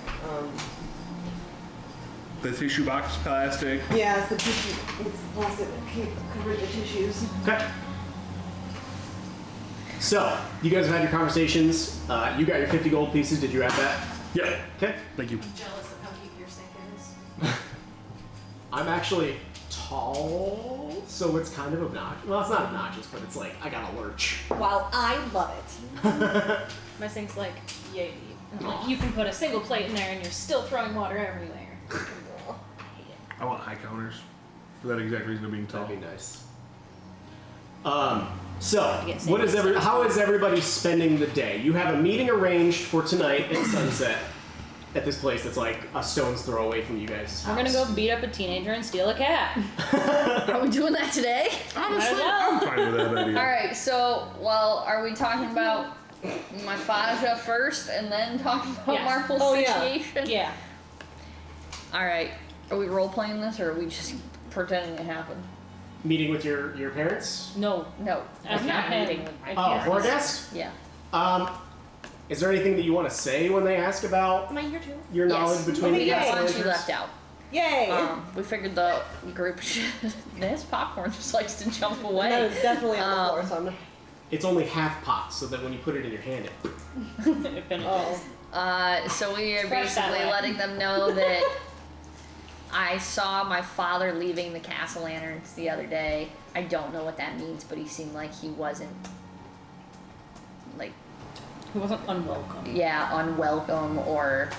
The tissue box plastic. yeah, it's the tissue. It's the plastic that covered the tissues. Okay. So, you guys have had your conversations. You got your 50 gold pieces. Did you have that? Yeah. Okay. Thank you. Jealous of how deep your sink is. I'm actually tall, so it's kind of obnoxious. Well, it's not obnoxious, but it's like, I gotta lurch. While I love it. My sink's like yay deep. And I'm like, you can put a single plate in there and you're still throwing water everywhere. I want high counters for that exact reason of being tall. That'd be nice. So, Yes, what is yes. how is everybody spending the day? You have a meeting arranged for tonight at sunset at this place that's like a stone's throw away from you guys' house. We're gonna go beat up a teenager and steal a cat. Are we doing that today? Honestly, Might as well. I'm fine with that idea. Alright, so, well, are we talking about my Faja first and then talking about Yes. Marple's Oh, yeah. situation? Yeah. Alright, are we role playing this or are we just pretending it happened? Meeting with your parents? No. No. I'm we're not meeting meeting. with my Oh, parents. Horgast? Yeah. Is there anything that you want to say when they ask about Am I here too? your knowledge Yes. between Okay, the yay. gas Once you lanterns? left out. Yay! We figured the group should. This popcorn just likes to jump No, away. it's definitely on the floor, so I'm not. It's only half pot, so that when you put it in your hand, it. It finishes. Oh. So we are Fresh that basically way. letting them know that I saw my father leaving the castle lanterns the other day. I don't know what that means, but he seemed like he wasn't like He wasn't unwelcome. unwelcome or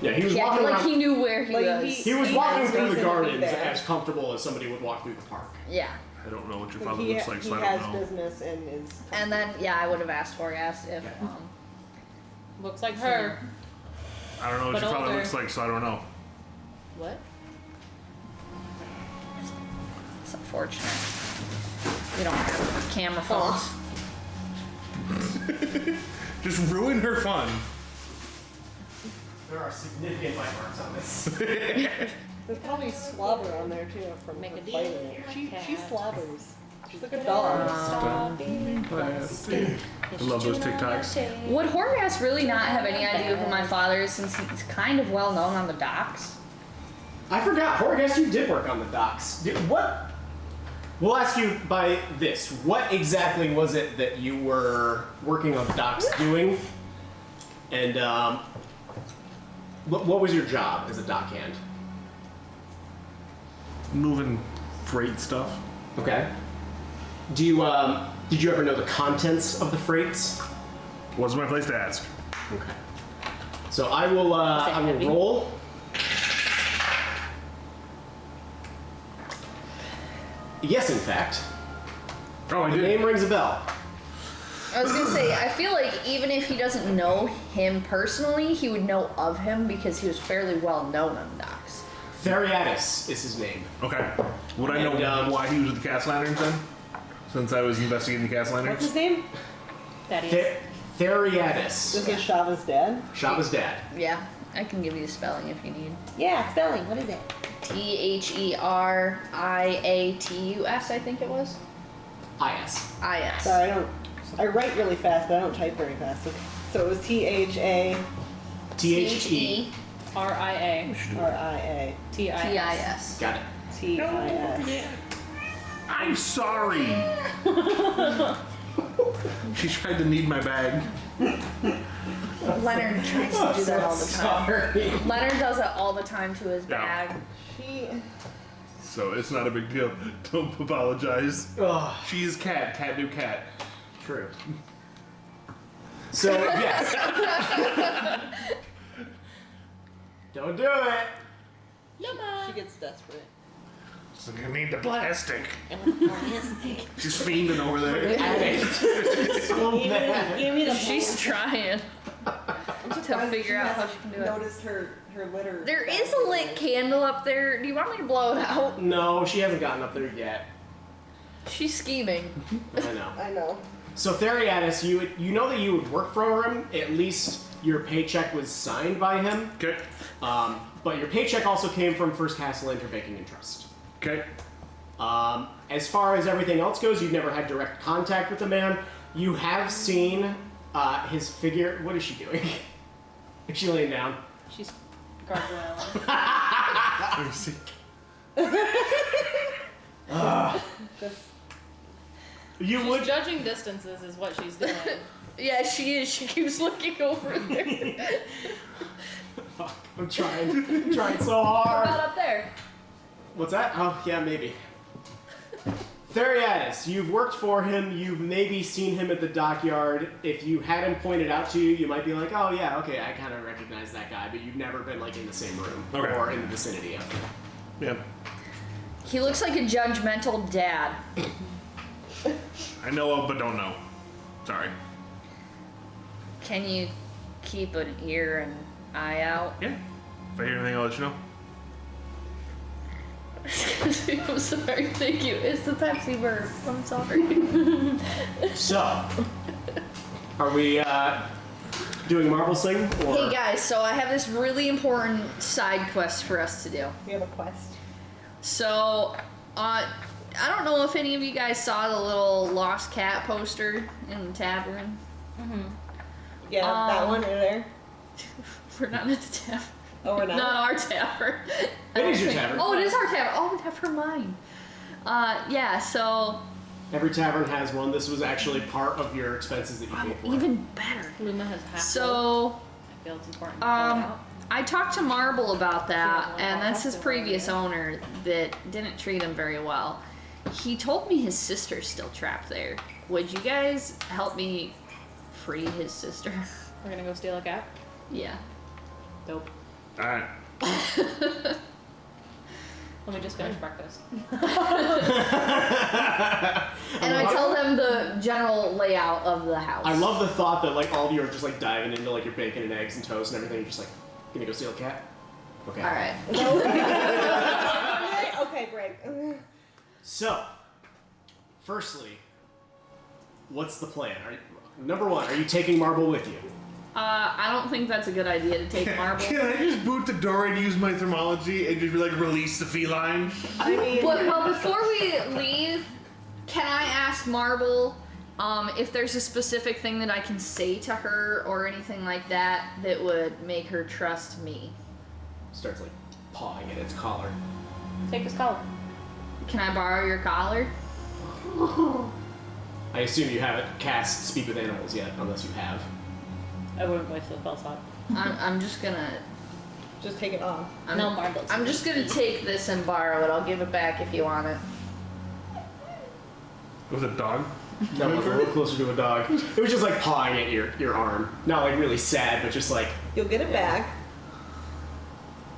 Yeah, he was walking like around. he knew where he Like, was. He was He walking has through reason the to be gardens there. as comfortable as somebody would walk through the park. Yeah. I don't know what your Like, father he looks like, he so I has don't know. business and is. And then I would have asked Horgas if Looks like her. I don't know what But your father older. looks like, so I don't know. What? it's unfortunate. We don't have camera phones. Just ruin her fun. There are significant bite marks on this. There's probably slobber on there too from Make her a deal biting with it. your She cat. slobbers. She's like a dog. Stop being plastic. I love those TikToks. Would Horgas really not have any idea who my father is since he's kind of well known on the docks? I forgot, Horgast, you did work on the docks. What? We'll ask you by this. What exactly was it that you were working on the docks doing? And what was your job as a dockhand? Moving freight stuff. Okay. Do you did you ever know the contents of the freights? Wasn't my place to ask. Okay. So I will I will heavy? roll. Yes, in fact. Oh, I The did. name rings a bell. I was gonna say, I feel like even if he doesn't know him personally, he would know of him because he was fairly well known on the docks. Theriatus is his name. Okay. Would I know And, why he was with the cast lanterns then? Since I was investigating the cast What's lanterns? his name? That is. Theriatus. This is Shava's dad. Shava's dad. Yeah, I can give you the spelling if you need. Yeah, spelling. What is it? Theriatus, I think it was. IS. IS. Sorry, I write really fast, but I don't type very fast. Okay. So it was THA THE. RIA. RIA TIS. TIS. Got it. TIS. I'm sorry. She tried to knead my bag. Leonard tries to do that all the time. Sorry. Leonard does it all the time to his Yeah. bag. She. So it's not a big deal. Don't apologize. Ugh, She is cat. Cat do cat. true. So, yes. Don't do it. She gets desperate. So you need the plastic. She's fiending over there. So bad. Give me the. She's trying to figure out how she can do it. Noticed her litter. There is a lit candle up there. Do you want me to blow it out? No, she hasn't gotten up there yet. She's scheming. I know. I know. So Theriatis, you know that you would work for him. At least your paycheck was signed by him. Okay. But your paycheck also came from First Castle Interbanking and Trust. Okay. As far as everything else goes, you've never had direct contact with the man. You have seen his figure. What is she doing? Is she laying down? She's gargoyle. Let me see. You She's would. judging distances is what she's doing. Yeah, she is. She keeps looking over there. Fuck, I'm trying so What hard. about up there? What's that? Oh, yeah, maybe. Theriatis, you've worked for him. You've maybe seen him at the dockyard. If you had him pointed out to you, you might be like, oh, yeah, okay, I kind of recognize that guy, but you've never been, like, in the same room Okay. or in the vicinity of him. Yeah. He looks like a judgmental dad. I know of, but don't know. Sorry. Can you keep an ear and eye out? Yeah. If I hear anything, I'll let you know. I'm sorry, thank you. It's the Pepsi burp. I'm sorry. So, are we doing Marble Sing? Or... Hey guys, so I have this really important side quest for us to do. We have a quest. So, I don't know if any of you guys saw the little lost cat poster in the tavern. Yeah, that Um, one in there. We're not at the tavern. Oh, we're not. Not our tavern. It is your tavern. Oh, it is our tavern. Oh, never mind. Yeah, so Every tavern has one. This was actually part of your expenses that you paid for. even better. Luna has half. So, I feel it's important to call it out. I talked to Marble about that, Yeah, and that's his well, previous yeah. owner that didn't treat him very well. He told me his sister's still trapped there. Would you guys help me free his sister? We're gonna go steal a cat. Yeah. Dope. Alright. Let me just finish breakfast. And I tell them the general layout of the house. I love the thought that like all of you are just like diving into like your bacon and eggs and toast and everything. You're just like, gonna go steal a cat? Okay. All right. Okay, break. So, firstly, what's the plan? Number one, are you taking Marble with you? I don't think that's a good idea to take Marble. Can I just boot the door and use my thermology and just be like, release the feline? I mean, Well, before we leave, can I ask Marble if there's a specific thing that I can say to her or anything like that that would make her trust me? Starts like pawing at its collar. Take his collar. Can I borrow your collar? I assume you haven't cast Speak with Animals yet, unless you have. I wouldn't waste the spell slot. I'm just gonna. just take it off. No marbles. I'm just gonna take this and borrow it. I'll give it back if you want it. Was it a dog? That was a little closer to a dog. It was just like pawing at your arm. Not like really sad, but just like, You'll get it back.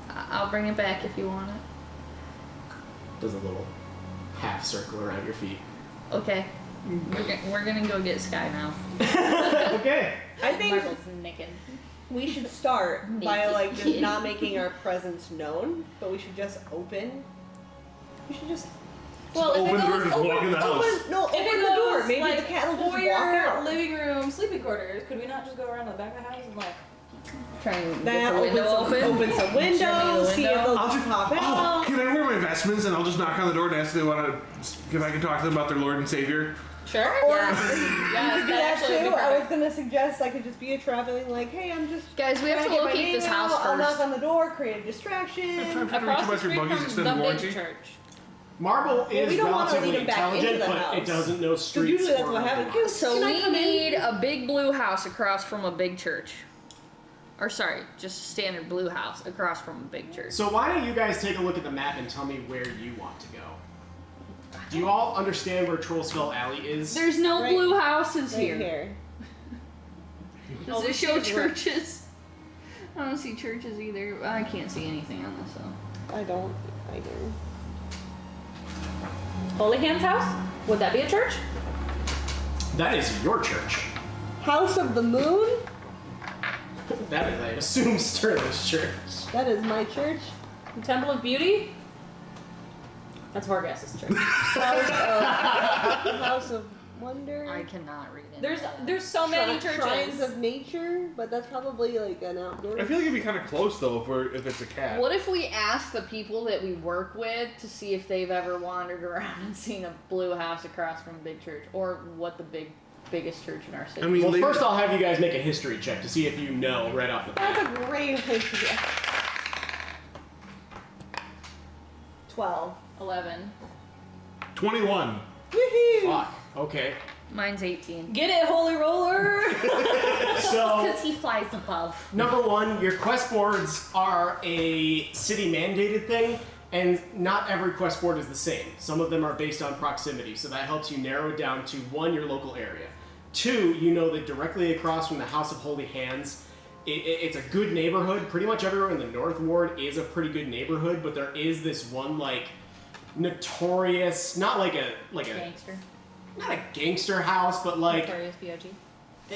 I'll bring it back if you want it. does a little half circle around your feet. Okay. We're gonna go get Sky now. Okay. I think Marbles naked. we should start by Naked like just kid. not making our presence known, but we should just open. We should just Well, Open if it the door, goes, just walk in the house. open. No, if open it the door. goes, Maybe like, the cat will just walk foyer, out. living room, sleeping quarters, could we not just go around to the back of the house and like Trying to get Then the window open. open some windows, Jimmy, the see if window. they'll I'll just pop Oh, out. can I wear my vestments and I'll just knock on the door and ask if they want to, if I can talk to them about their Lord and Savior? Sure. Or Yes, you could do that that actually would too. be I was perfect. gonna suggest I could just be a traveling, like, hey, I'm just. Guys, we have trying to get my locate this name house out. I'll knock first. on the door, create a distraction. Trying to reach Across about the your street buggy's from extended the warranty. big church. Marble is we don't wanna lead relatively him back into intelligent, the but it house. doesn't know Because streets. usually that's or what happens. roadblocks. So Can I we come in? need a big blue house across from a big church. Or sorry, just a standard blue house across from a big church. So why don't you guys take a look at the map and tell me where you want to go? Do you all understand where Trollskull Alley is? There's no Right- blue houses Right here. here. Does Oh, it show here's where- churches? I don't see churches either. I can't see anything on this, so. I don't either. Holy Hands house? Would that be a church? That is your church. House of the Moon? That is, I assume, Sterling's church. That is my church. The Temple of Beauty? That's Vargas's church. House of Wonder. I cannot read it. There's so many churches. Shrines of Nature, but that's probably like an outdoor. I feel like it'd be kind of close though if it's a cat. What if we ask the people that we work with to see if they've ever wandered around and seen a blue house across from a big church, or what the biggest church in our city? I mean, Well, they- first I'll have you guys make a history check to see if you know right off the bat. That's a great idea. 12. 11. 21. Woohoo! Fuck. Okay. Mine's 18. Get it, Holy Roller! So, Because he flies above. number one, your quest boards are a city mandated thing, and not every quest board is the same. Some of them are based on proximity, so that helps you narrow it down to one, your local area. Two, you know that directly across from the House of Holy Hands, it's a good neighborhood. Pretty much everywhere in the North Ward is a pretty good neighborhood, but there is this one like notorious, not like a Gangster. not a gangster house, but like Notorious B.I.G.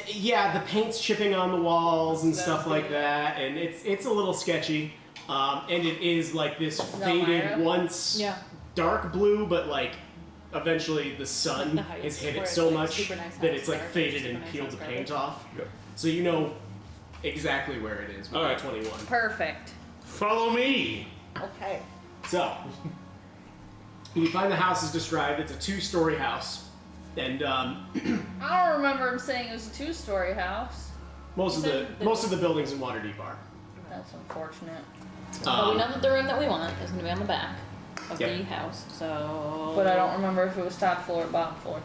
yeah, the paint's chipping on the walls and stuff like that, and it's a little sketchy. And it is like this faded Elmira? once Yeah. dark blue, but like eventually the sun The Heist, has hit where it it's, so like, much super nice that house, it's like garbage, faded super and nice peeled house, the paint garbage. off. Yep. So you know exactly where it is with All right. 21. Perfect. Follow me. Okay. So you find the house is described. It's a 2-story house, and I don't remember him saying it was a 2-story house. most of the buildings in Waterdeep are. That's unfortunate. But we know that the room that we want is going to be on the back of Yep. the house, so... But I don't remember if it was top floor or bottom floor.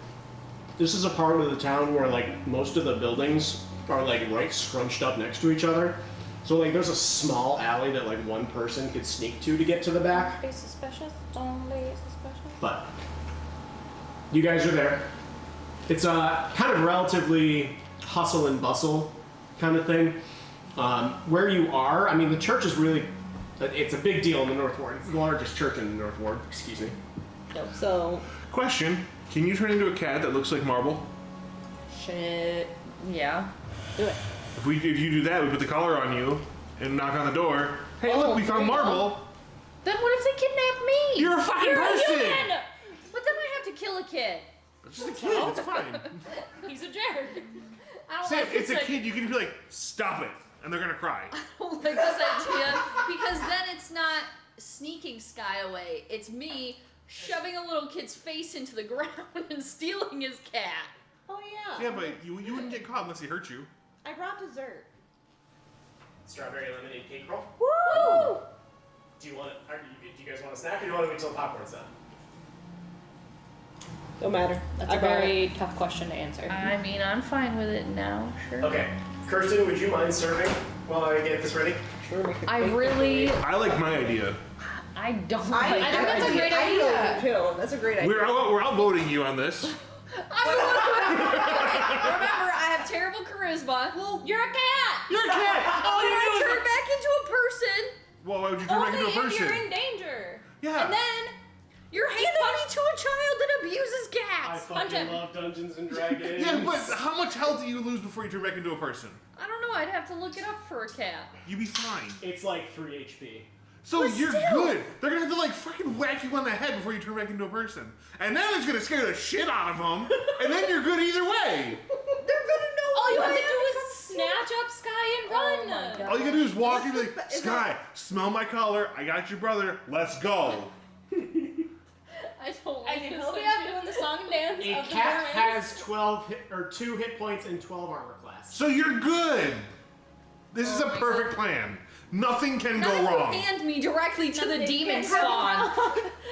This is a part of the town where like most of the buildings are like right scrunched up next to each other. So like there's a small alley that like one person could sneak to get to the back. Be suspicious, don't be suspicious. But you guys are there. It's a kind of relatively hustle and bustle kind of thing. Where you are, I mean, the church is really, it's a big deal in the North Ward. It's the largest church in the North Ward, excuse me. So, Question: can you turn into a cat that looks like marble? Shit. Yeah. Do it. If you do that, we put the collar on you and knock on the door. Hey, Oh, look, we there found you go. marble. Then what if they kidnap me? You're a fucking You're a person. human! But then I have to kill a kid. It's just a kid. It's fine. He's a jerk. I don't Sam, like it's this a kid. You can be like, stop it, and they're gonna cry. I don't like this idea because then it's not sneaking Sky away. It's me shoving a little kid's face into the ground and stealing his cat. oh yeah. Yeah, but you wouldn't get caught unless he hurt you. I brought dessert. Strawberry lemonade cake roll. Woo! Do you guys want a snack or do you want to wait till the popcorn's done? Don't matter. That's I a brought it. very tough question to answer. I mean, I'm fine with it now, sure. Okay. Kirsten, would you mind serving while I get this ready? Sure, we could I fake really, I like my idea. I don't I like think that that's a great I idea. know too. That's a great idea. We're outvoting you on this. Remember, I have terrible charisma. Well, You're a cat! You're a cat. All when you I do turn is. back into a person, Well, why would you turn back Only into a if person? you're in danger. Yeah. And then you're handing me to a child that abuses I cats. Punch fucking him. love Dungeons and Dragons. Yeah, but how much health do you lose before you turn back into a person? I don't know. I'd have to look it up for a cat. You'd be fine. It's like 3 HP. So But you're still. good. They're gonna have to like fucking whack you on the head before you turn back into a person, and then it's gonna scare the shit out of them, and then you're good either way. They're gonna know. all you who I have to am do if is snatch up Sky and run. Oh my All you gotta do is walk and be like, Sky, smell my collar. I got your brother. Let's go. I don't like And this he'll be idea. out doing the song and dance A of the cat Burns. has 2 hit points and 12 armor class. So you're good. This is a Oh my perfect plan. Nothing can Not go if you wrong. hand me directly to the Nothing demon can go spawn.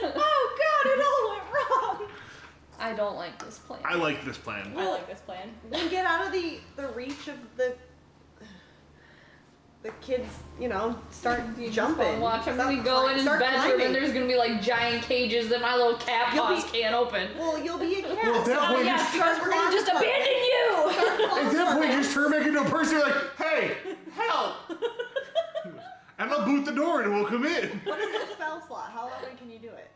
Oh god, it all went wrong. I don't like this plan. I like this plan. I like this plan. Then get out of the reach of the kids, you know, start jumping. Watch him Start we go in his start bedroom climbing. and there's gonna be like giant cages that my little cat You'll paws be- can't open. Well, you'll be a cat. Well, at that so point, yeah, just Because we're gonna just abandon you! At that point, you just turn back into a person. You're like, hey, help! And I'll boot the door and we'll come in. What is the spell slot? How often can you do it?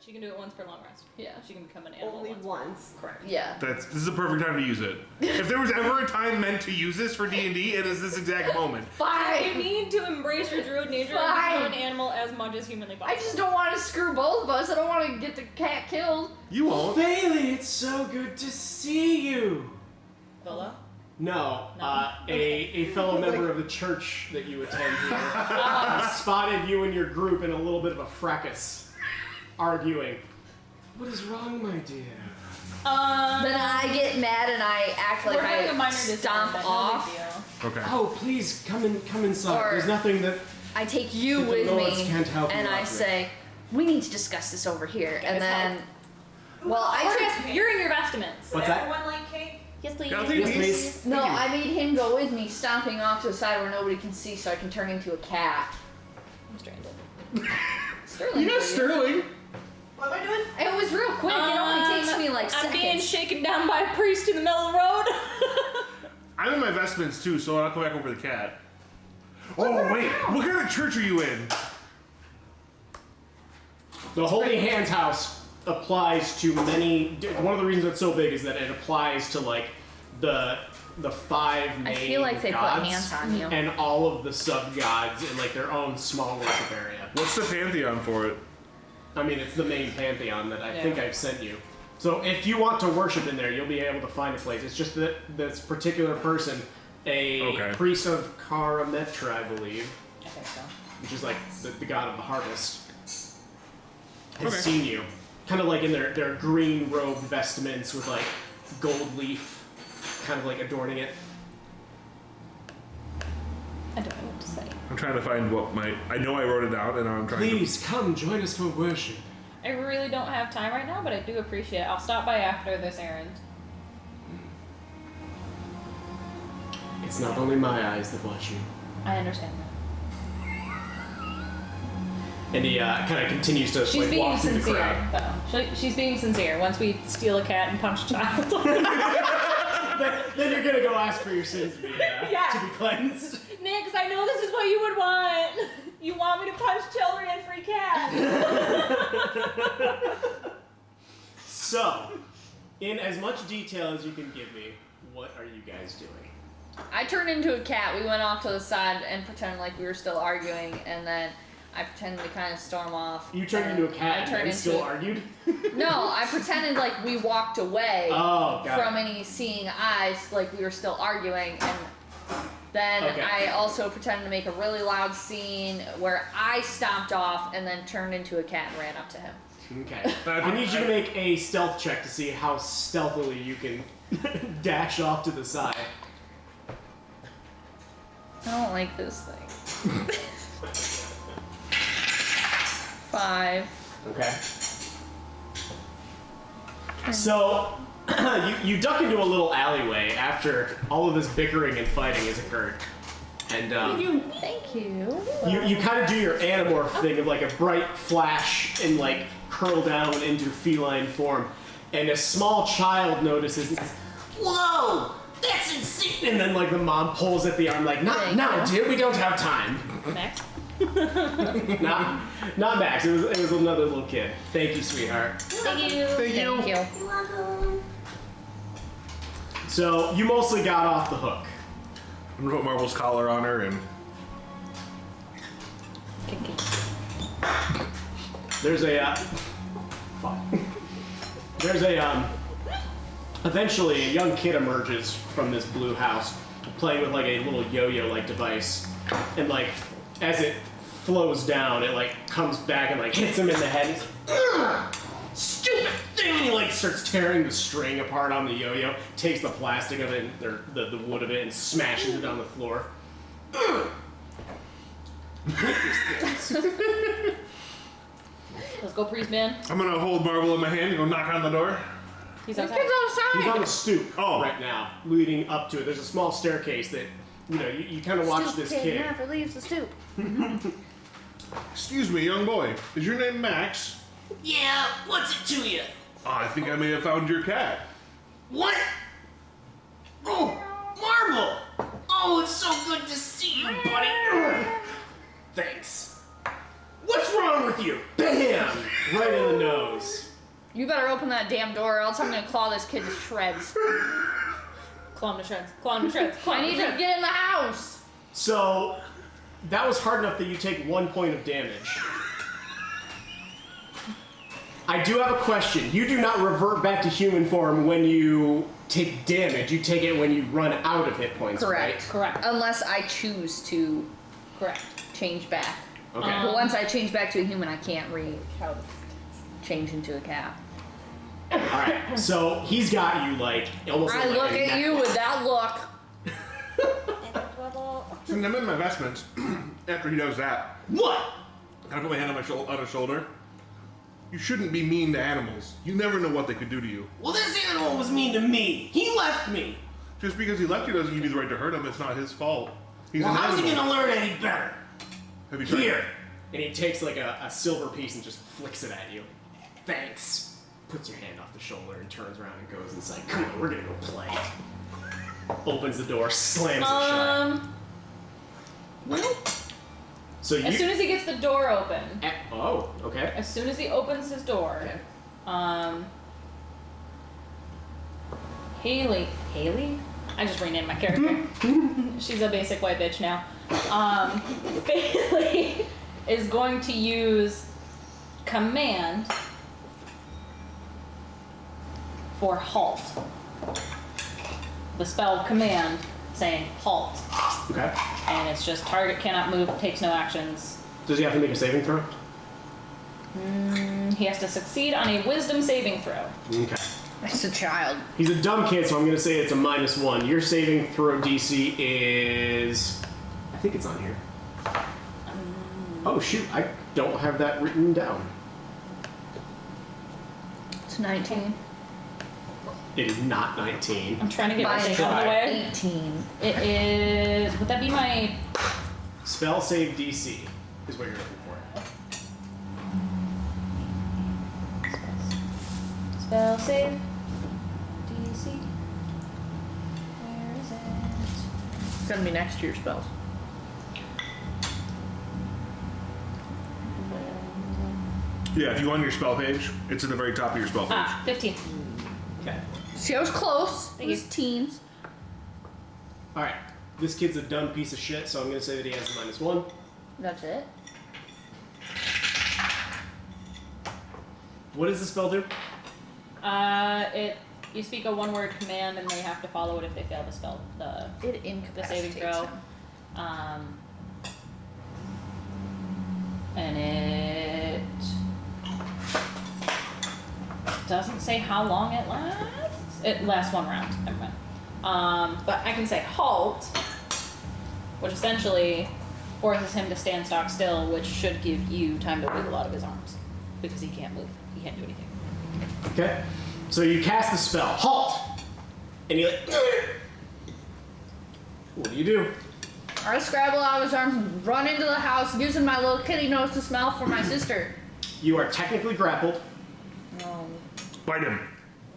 She can do it once per long rest. Yeah. She can become an animal Only once. once. Correct. Yeah. This is a perfect time to use it. If there was ever a time meant to use this for D&D, it is this exact moment. You Fine. need to embrace your druid nature and Fine. become an animal as much as humanly possible. I just don't want to screw both of us. I don't want to get the cat killed. You won't. Bailey, it's so good to see you. Villa? No, No? a fellow member of the church that you attend here spotted you and your group in a little bit of a fracas, arguing. What is wrong, my dear? Then I get mad and I act like we're having a I minor stomp disagreement, off. No big deal. Okay. Oh, please come inside. Or- There's nothing that. I take you The with Lords me can't help and you I out say, we need to discuss this over here. And us then, well, I took, You're in your vestments. What's that? Everyone like cake? Yes, please. Yeah, I'll take Yes, these. please. no, Thank you. I made him go with me, stomping off to the side where nobody can see, so I can turn into a cat. I'm stranded. Sterling. You got Sterling. What am I doing? It was real quick. It only takes me like I'm being seconds. shaken down by a priest in the middle of the road. I'm in my vestments too, so I'll come back over the cat. Oh, wait. What kind of church are you in? The Holy Hands House applies to many. One of the reasons it's so big is that it applies to like the 5 main I feel like they put gods hands on you. and all of the sub gods in like their own small worship area. What's the pantheon for it? I mean, it's the main pantheon that I Yeah. think I've sent you. So if you want to worship in there, you'll be able to find a place. It's just that this particular person, a Okay. priest of Karametra, I believe, I think so. which is like the god of the harvest, has Okay. seen you. Kind of like in their green robed vestments with like gold leaf, kind of like adorning it. I don't know what to say. I'm trying to find what my. I know I wrote it down, and I'm trying Please come join us for worship. I really don't have time right now, but I do appreciate it. I'll stop by after this errand. It's not only my eyes that watch you. I understand that. And he kind of continues to She's like being walk through the sincere, crowd. though. She's being sincere. Once we steal a cat and punch a child. Then you're gonna go ask for your sins to be Yeah. to be cleansed. Nix, I know this is what you would want. You want me to punch children and free cats. So, in as much detail as you can give me, what are you guys doing? I turned into a cat. We went off to the side and pretended like we were still arguing, and then I pretended to kind of storm off. You turned and into a cat I and turned then into still argued? No, I pretended like we walked away Oh, got from it. any seeing eyes, like we were still arguing, and then Okay. I also pretended to make a really loud scene where I stomped off and then turned into a cat and ran up to him. Okay. I need you to make a stealth check to see how stealthily you can dash off to the side. I don't like this thing. 5. Okay. So, you duck into a little alleyway after all of this bickering and fighting has occurred. And Thank you. you kind of do your anamorph thing of like a bright flash and like curl down into feline form. And a small child notices and says, "Whoa! That's insane!" And then like the mom pulls at the arm like, "Not Thank now, you. dear, we don't have time." Max? Not Max, it was another little kid. Thank you, sweetheart. Thank you. Thank you. Thank you. You're welcome. So you mostly got off the hook. I'm gonna put Marble's collar on her and. There's a fuck. There's a eventually a young kid emerges from this blue house, playing with like a little yo-yo like device, and like as it flows down, it like comes back and like hits him in the head. He's like, "Ugh, stupid thing!" And he like starts tearing the string apart on the yo-yo, takes the plastic of it, and, or the wood of it, and smashes it on the floor. Ugh. Let's go, priest man. I'm gonna hold Marvel in my hand and go knock on the door. He's Get outside. He's outside! on the stoop Oh. right now, leading up to it. There's a small staircase that, you know, you kind of watch Stoop this kid kid. never leaves the stoop. Excuse me, young boy. Is your name Max? Yeah, what's it to you? Oh, I think I may have found your cat. What? Oh, Marble! Oh, it's so good to see you, buddy. Ugh. Thanks. What's wrong with you? Bam! Right in the nose. You better open that damn door, or else I'm gonna claw this kid to shreds. Claw him to shreds. Claw him to shreds. Claw I him need to to shreds. get in the house. So, that was hard enough that you take 1 point of damage. I do have a question. You do not revert back to human form when you take damage. You take it when you run out of hit points, Correct. Correct. Unless I choose to Correct. change back. right? Okay. But once I change back to a human, I can't change into a cat. Alright, so he's got you like almost I like look a at you with that look. Since I'm in my vestments, after he does that, What? I put my hand on on his shoulder. You shouldn't be mean to animals. You never know what they could do to you. Well, this animal was mean to me. He left me. Just because he left you doesn't give you the right to hurt him. It's not his fault. He's Well, an how's he animal. gonna learn any better? Have you tried? Here. And he takes like a silver piece and just flicks it at you. Thanks. Puts your hand off the shoulder and turns around and goes inside. Come on, we're gonna go play. Opens the door, slams it shut. So you. As soon as he gets the door open, Oh, okay. as soon as he opens his door, Okay. Haley? I just renamed my character. She's a basic white bitch now. Haley is going to use command for halt. The spell command saying halt. Okay. And it's just target cannot move, takes no actions. Does he have to make a saving throw? He has to succeed on a wisdom saving throw. Okay. It's a child. He's a dumb kid, so I'm gonna say it's a -1. Your saving throw DC is. I think it's on here. Oh shoot, I don't have that written down. It's 19. It is not 19. I'm trying to get By everything out of the way. 18. It is. Would that be my? Spell save DC is what you're looking for. Spell save. DC. Where is it? It's gonna be next to your spells. Yeah, if you go on your spell page, it's at the very top of your spell page. 15. Okay. See, I was close. Thank It was you. teens. All right. This kid's a dumb piece of shit, so I'm gonna say that he has a -1. That's it. What does the spell do? You speak a one-word command, and they have to follow it if they fail the spell. It The incapacitates saving throw. him. And it doesn't say how long it lasts. It lasts 1 round. Never mind. But I can say halt, which essentially forces him to stand stock still, which should give you time to wiggle out of his arms because he can't move. He can't do anything. Okay. So you cast the spell, halt, and you like. What do you do? I scrabble out of his arms and run into the house using my little kitty nose to smell for my sister. You are technically grappled, Bite him.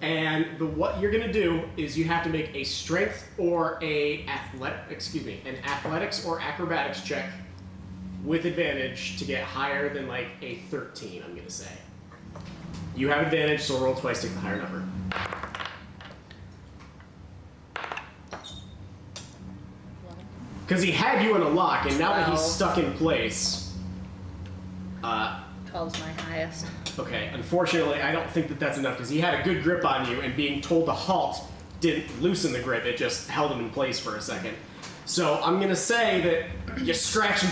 and what you're gonna do is you have to make a strength or an athletics or acrobatics check with advantage to get higher than like a 13. I'm gonna say. You have advantage, so roll twice, take the higher number. Because he had you in a lock, and now that he's 12. stuck in place. 12's my highest. Okay, unfortunately, I don't think that that's enough because he had a good grip on you, and being told to halt didn't loosen the grip, it just held him in place for a second. So I'm gonna say that you scratched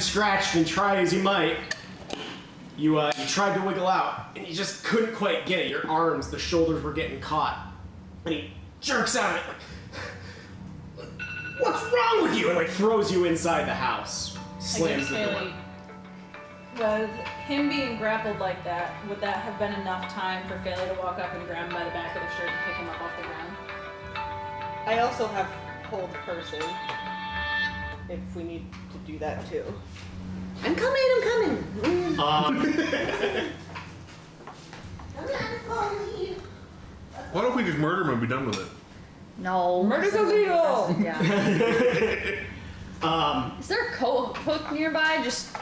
and try as you might. You tried to wiggle out, and you just couldn't quite get it. Your arms, the shoulders were getting caught. And he jerks out at it like, what's wrong with you? And like throws you inside the house. Slams the door. With him being grappled like that, would that have been enough time for Failure to walk up and grab him by the back of the shirt and pick him up off the ground? I also have hold person. If we need to do that too. I'm coming. Why don't we just murder him and be done with it? No. Murder's illegal! Yeah. Is there a cook nearby? Just.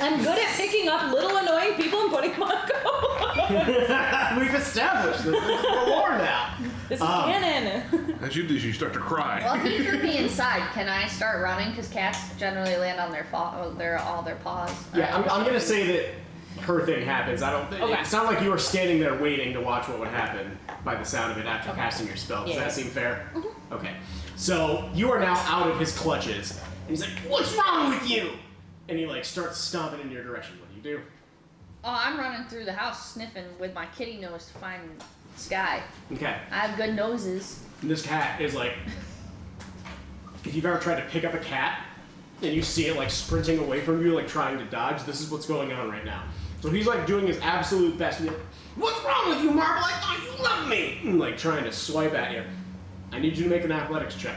I'm good at picking up little annoying people and putting them on go. We've established this. This is the lore now. This is canon. As you do, you start to cry. Well, he threw me inside. Can I start running? Because cats generally land on their all their paws. Yeah, I'm gonna say that her thing happens. I don't think Okay. it sounded like you were standing there waiting to watch what would happen by the sound of it after casting your spell. Does Yeah. that seem fair? Okay. So you are now out of his clutches. And he's like, what's wrong with you? And he like starts stomping in your direction. What do you do? Oh, I'm running through the house sniffing with my kitty nose to find Sky. Okay. I have good noses. And this cat is like, if you've ever tried to pick up a cat and you see it like sprinting away from you, like trying to dodge, this is what's going on right now. So he's like doing his absolute best. And you're like, what's wrong with you, Marble? I thought you loved me. And like trying to swipe at you. I need you to make an athletics check.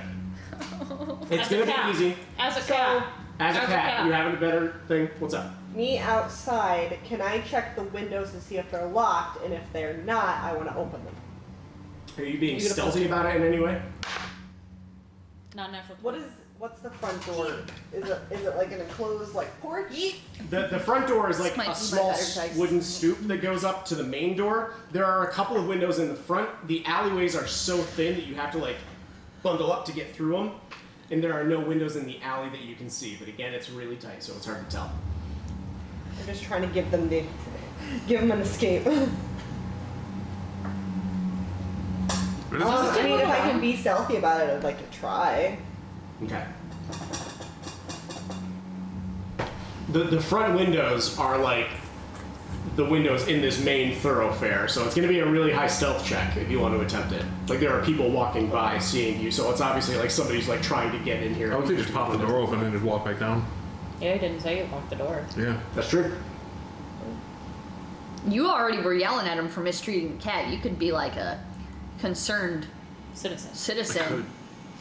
It's As a gonna cat. be easy. As a cat. As a cat, you having a better thing? What's up? Me outside, can I check the windows to see if they're locked? And if they're not, I want to open them. Are you being Beautiful. stealthy about it in any way? Not natural. What's the front door? Is it like an enclosed like porch? The front door is like This might a be small my better choice. wooden stoop that goes up to the main door. There are a couple of windows in the front. The alleyways are so thin that you have to like bundle up to get through them. And there are no windows in the alley that you can see. But again, it's really tight, so it's hard to tell. I'm just trying to give them an escape. But it's- I mean, if I can be stealthy about it, I'd like to try. Okay. The front windows are like the windows in this main thoroughfare, so it's going to be a really high stealth check if you want to attempt it. Like there are people walking by seeing you, so it's obviously like somebody's like trying to get in here. I would say just pop the door open and just walk back down. Yeah, he didn't say you locked the door. Yeah. That's true. You already were yelling at him for mistreating the cat. You could be like a concerned Citizen. I citizen. could.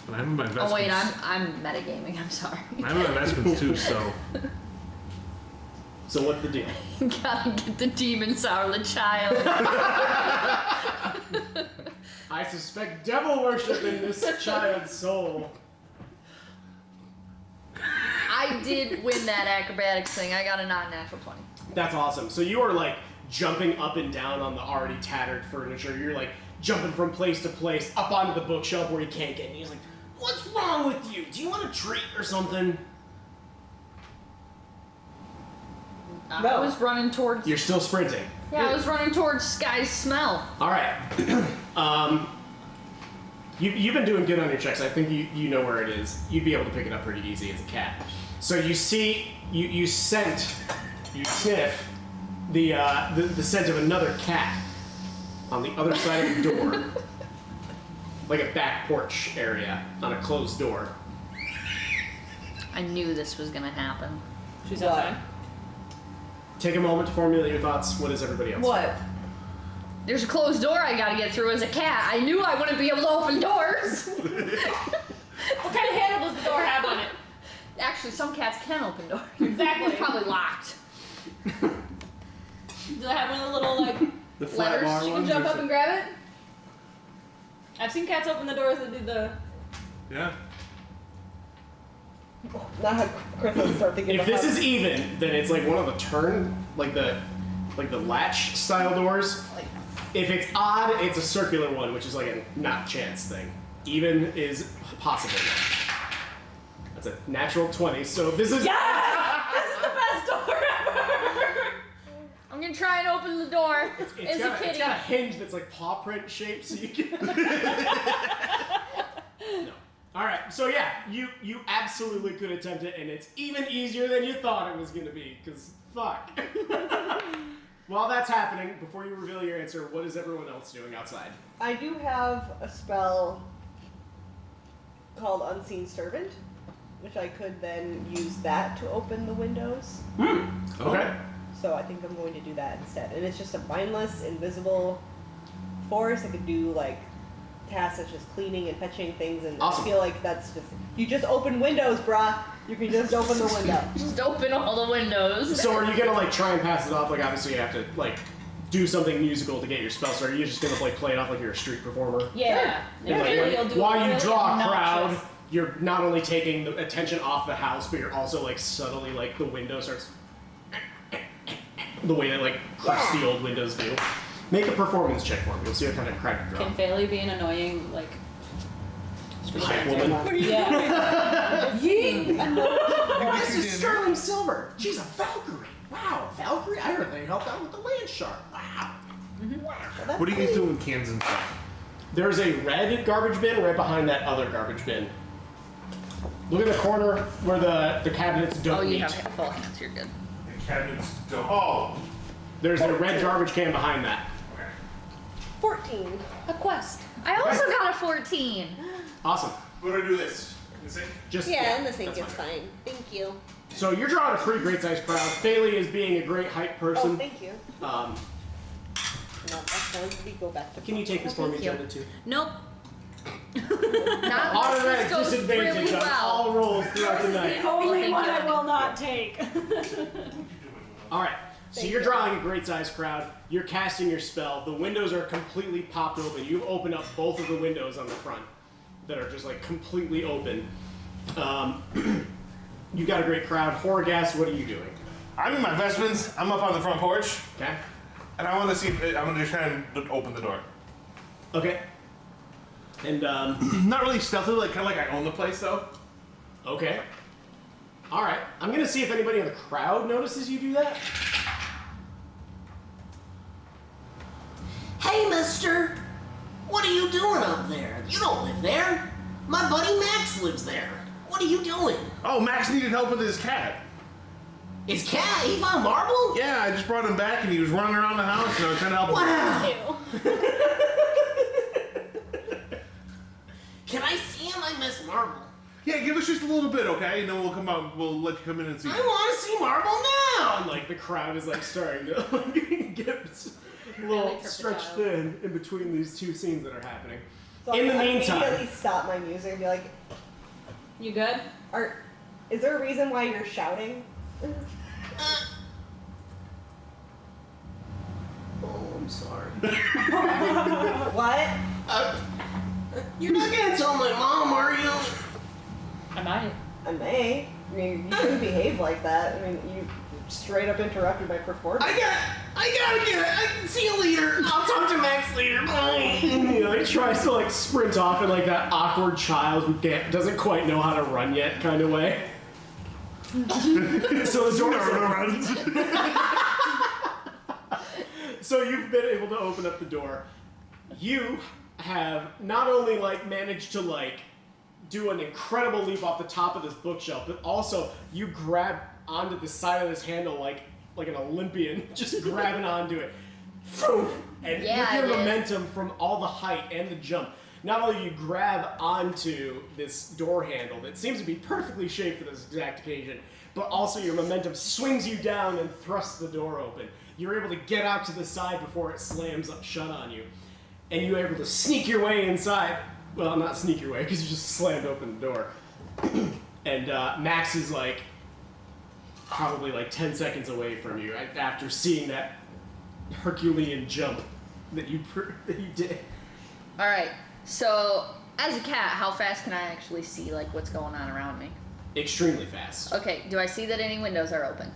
But I have my investments. Oh wait, I'm metagaming. I'm sorry. I have my investments too, so. So what's the deal? Gotta get the demons out of the child. I suspect devil worship in this child's soul. I did win that acrobatics thing. I got a non-natural 20. That's awesome. So you are like jumping up and down on the already tattered furniture. You're like jumping from place to place, up onto the bookshelf where he can't get. And he's like, "What's wrong with you? Do you want a treat or something?" I No. was running towards. You're still sprinting. Yeah, I was running towards Sky's smell. All right. You've been doing good on your checks. I think you know where it is. You'd be able to pick it up pretty easy as a cat. So you see, you sniff the scent of another cat on the other side of the door, like a back porch area on a closed door. I knew this was gonna happen. She's What? outside. Take a moment to formulate your thoughts. What is everybody else? What? There's a closed door I gotta get through as a cat. I knew I wouldn't be able to open doors. What kind of handle does the door have on it? Actually, some cats can open doors. Exactly. It's probably locked. Do I have one of the little like? The flat Letters, bar You can ones jump or up and grab it. I've seen cats open the doors that do the. Yeah. Now how Chris will start thinking If about this how- is even, then it's like one of the turn, like the latch style doors. If it's odd, it's a circular one, which is like a not chance thing. Even is possible. That's a natural 20. So this is Yes! This is the best door ever. I'm gonna try and open the door it's as a got kitty. a hinge that's like paw print shaped, so you can. No. All right, so yeah, you absolutely could attempt it, and it's even easier than you thought it was going to be, because fuck. While that's happening, before you reveal your answer, what is everyone else doing outside? I do have a spell called Unseen Servant, which I could then use that to open the windows. Okay. So I think I'm going to do that instead. And it's just a mindless, invisible force. I could do like tasks such as cleaning and fetching things, and Awesome. I feel like that's just, you just open windows, bruh. You can just open the window. Just open all the windows. So are you gonna like try and pass it off? Like obviously you have to like do something musical to get your spell. So are you just gonna like play it off like you're a street performer? Yeah. And, like, Really, you'll do while you really draw a crowd, obnoxious- you're not only taking the attention off the house, but you're also like subtly like the window starts the way that like crusty old windows do. Make a performance check for me. You'll see what kind of crowd you draw. Can Failey be an annoying, like, street Hype dancer? woman. Yeah. Oh, this is Sterling Silver. She's a Valkyrie. Wow, Valkyrie. I heard they helped out with the land shark. Wow. What are you guys doing with cans and stuff? There's a red garbage bin right behind that other garbage bin. Look at the corner where the cabinets don't Oh, you meet. have full hands. You're good. The cabinets don't. Oh! There's a red garbage can behind that. 14. A quest. I also got a 14. Awesome. What do I do this? In the sink? Just Yeah, and the sink that's is fine. Thank you. So you're drawing a pretty great sized crowd. Faley is being a great hype Oh, person. thank you. Um, No, that's fine. We go back to. can you take this for me, Thank you. Agenda 2? Nope. Not unless Automatic this goes disadvantage really on well. all rolls throughout the night. Only Thank one you. I will not take. All right. So Thank you're you. drawing a great sized crowd. You're casting your spell. The windows are completely popped open. You've opened up both of the windows on the front that are just like completely open. You got a great crowd. Horgas, what are you doing? I'm in my vestments. I'm up on the front porch, Okay. and I want to see if I'm going to just kind of open the door. Okay. And Not really stealthily, like kind of like I own the place though. okay. All right. I'm gonna see if anybody in the crowd notices you do that. Hey, mister! What are you doing up there? You don't live there. My buddy Max lives there. What are you doing? Oh, Max needed help with his cat. His cat? He found Marble? Yeah, I just brought him back, and he was running around the house, and I was trying to help him. Wow! Ew. Can I see him? I miss Marble. Yeah, give us just a little bit, okay? And then we'll come out. We'll let you come in and see. I want to see Marble now! And like the crowd is like starting to like, get a little tripped stretched out. thin in between these two scenes that are happening. So In the I meantime- immediately stop my music and be like, You good? is there a reason why you're shouting? Oh, I'm sorry. What? You're not gonna tell my mom, are you? I might. I may. I mean, you shouldn't behave like that. I mean, you straight up interrupted my performance. I gotta get it. See you later. I'll talk to Max later. Bye. And he like tries to like sprint off in like that awkward child who doesn't quite know how to run yet kind of way. So the door's So you've been able to open up the door. You have not only like managed to like do an incredible leap off the top of this bookshelf, but also you grab onto the side of this handle like an Olympian, just grabbing onto it. And Yeah, with your I did. momentum from all the height and the jump, not only do you grab onto this door handle that seems to be perfectly shaped for this exact occasion, but also your momentum swings you down and thrusts the door open. You're able to get out to the side before it slams up shut on you. And you're able to sneak your way inside. Well, not sneak your way, because you just slammed open the door. And Max is like probably like 10 seconds away from you after seeing that Herculean jump that you did. All right. So, as a cat, how fast can I actually see like what's going on around me? Extremely fast. Okay. Do I see that any windows are open?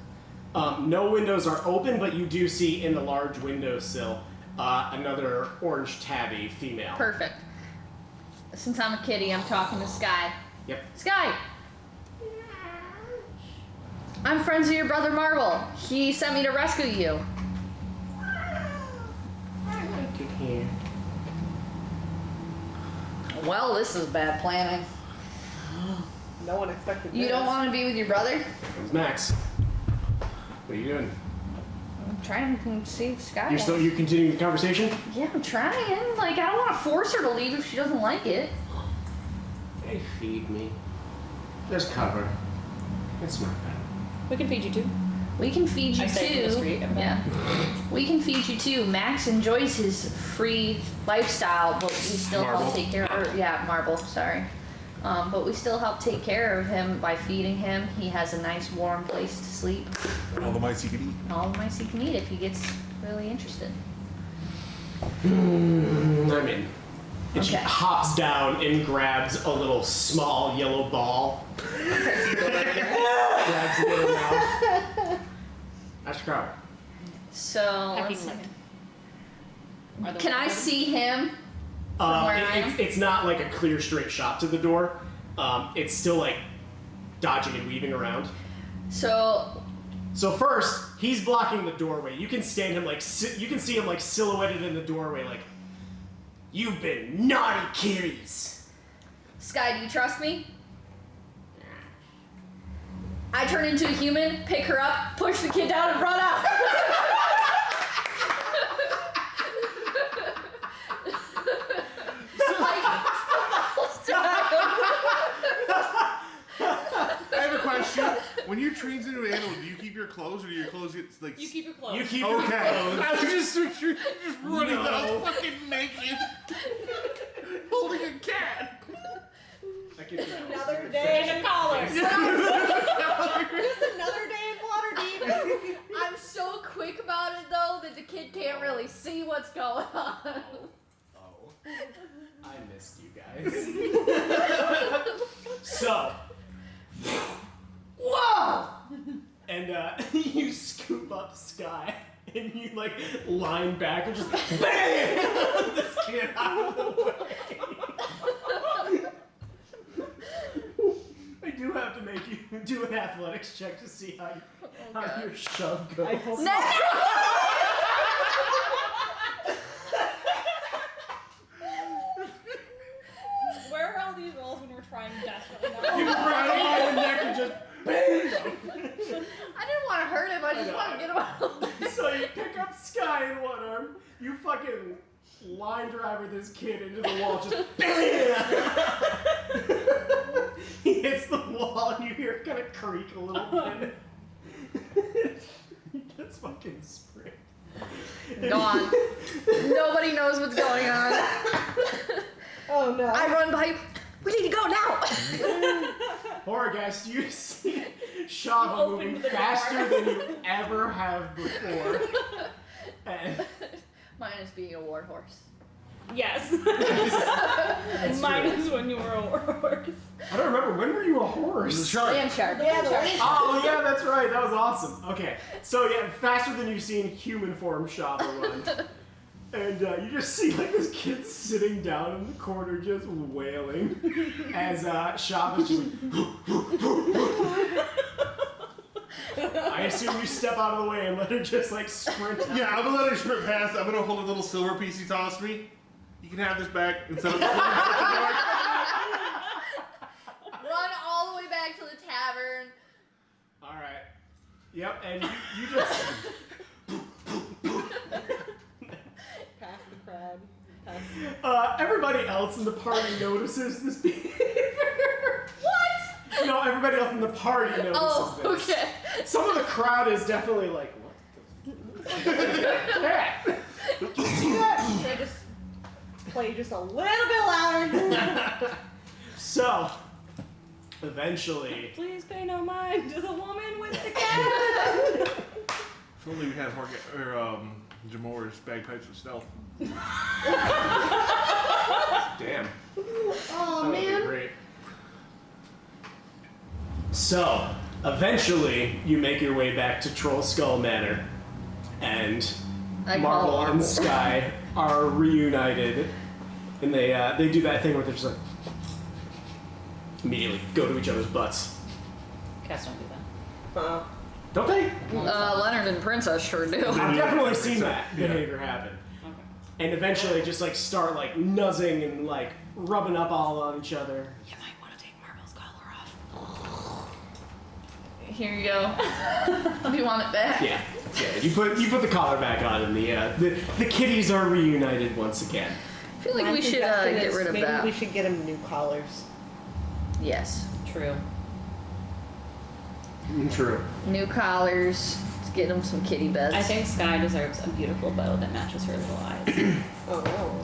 No windows are open, but you do see in the large windowsill another orange tabby female. Perfect. Since I'm a kitty, I'm talking to Sky. Yep. Sky! I'm friends with your brother Marvel. He sent me to rescue you. Well, this is bad planning. No one expected You this. don't want to be with your brother? It's Max. What are you doing? I'm trying to see if Sky You continuing the conversation? Yeah, I'm trying. Like, I don't want to force her to leave if she doesn't like it. They feed me. There's cover. It's not bad. We can feed you too. We can feed you I say from the too. street, Yeah. We can feed you too. Max enjoys his free lifestyle, but we still Marble. help take care of her. Yeah, Marble, sorry. But we still help take care of him by feeding him. He has a nice warm place to sleep. All the mice you could eat. All the mice he can eat if he gets really interested. I'm in. And she Okay. hops down and grabs a little small yellow ball. Grabs it in her mouth. That's the crowd. So, Pecking let's see. lemon. Are those Can I lemon? see him from where I am? It's not like a clear straight shot to the door. It's still like dodging and weaving around. So, So first, he's blocking the doorway. You can stand him like you can see him like silhouetted in the doorway, like you've been naughty kitties. Sky, do you trust me? I turn into a human, pick her up, push the kid down, and run out. I have a question. When you change into an animal, do you keep your clothes or do your clothes get like? You keep your clothes. You keep your Okay. clothes. I was just you're just running No. out fucking naked, holding a cat. I can feel it. Another day. And a collar. Just another day in Waterdeep. I'm so quick about it though that the kid can't really see what's going on. Oh, I missed you guys. So, whoa! And you scoop up Sky and you like line back and just bang this kid out of the way. I do have to make you do an athletics check to see how your shove goes. I hope Where are all these rolls when we're trying desperately You not? grab him by the neck and just bang! I didn't want to hurt him, I just want to get him out. So you pick up Sky in one arm, you fucking line driver this kid into the wall, just BAM! He hits the wall and you hear it kind of creak a little bit. He gets fucking sprayed. Gone. Nobody knows what's going on. Oh no. I run by. We need to go now. Horrorgeist, you see Shava You moving opened the door. faster than you ever have before. And Minus being a war horse. Yes. That's Minus when you were a horse. I don't remember, when were you a horse? Shark. Land shark. Yeah, Land the shark. land Oh yeah, that's right. That was awesome. Okay, so yeah, faster than you've seen human form Shava run, and you just see like this kid sitting down in the corner just wailing, as Shava's just like. I assume you step out of the way and let her just like sprint. Out. Yeah, I'm gonna let her sprint past. I'm gonna hold a little silver piece he tossed me. You can have this back instead of the Run all the way back to the tavern. All right. Yep, and you just. Past the crowd. Past. Everybody else in the party notices this behavior. What? No, everybody else in the party notices Oh, this. okay. Some of the crowd is definitely like, what the cat? Did you see that? Should I just play just a little bit louder? So, eventually, Please pay no mind to the woman with the cat. If only we had Jamor's bagpipes with stealth. damn, Oh that would be man. great. So, eventually, you make your way back to Troll Skull Manor, and I call Marble Marble. and Sky are reunited, and they do that thing where they're just like immediately go to each other's butts. Cats don't do that. Don't they? Leonard and Princess sure do. I've definitely seen that Yeah. behavior happen. Okay. And eventually just like start like nuzzing and like rubbing up all on each other. You might want to take Marble's collar off. Here you go. Do you want it back? Yeah. You put the collar back on, and the kitties are reunited once again. I feel like My we should suggestion get is rid of maybe that. we should get him new collars. Yes. True. True. New collars. Let's get him some kitty beds. I think Sky deserves a beautiful bow that matches her little eyes. Oh.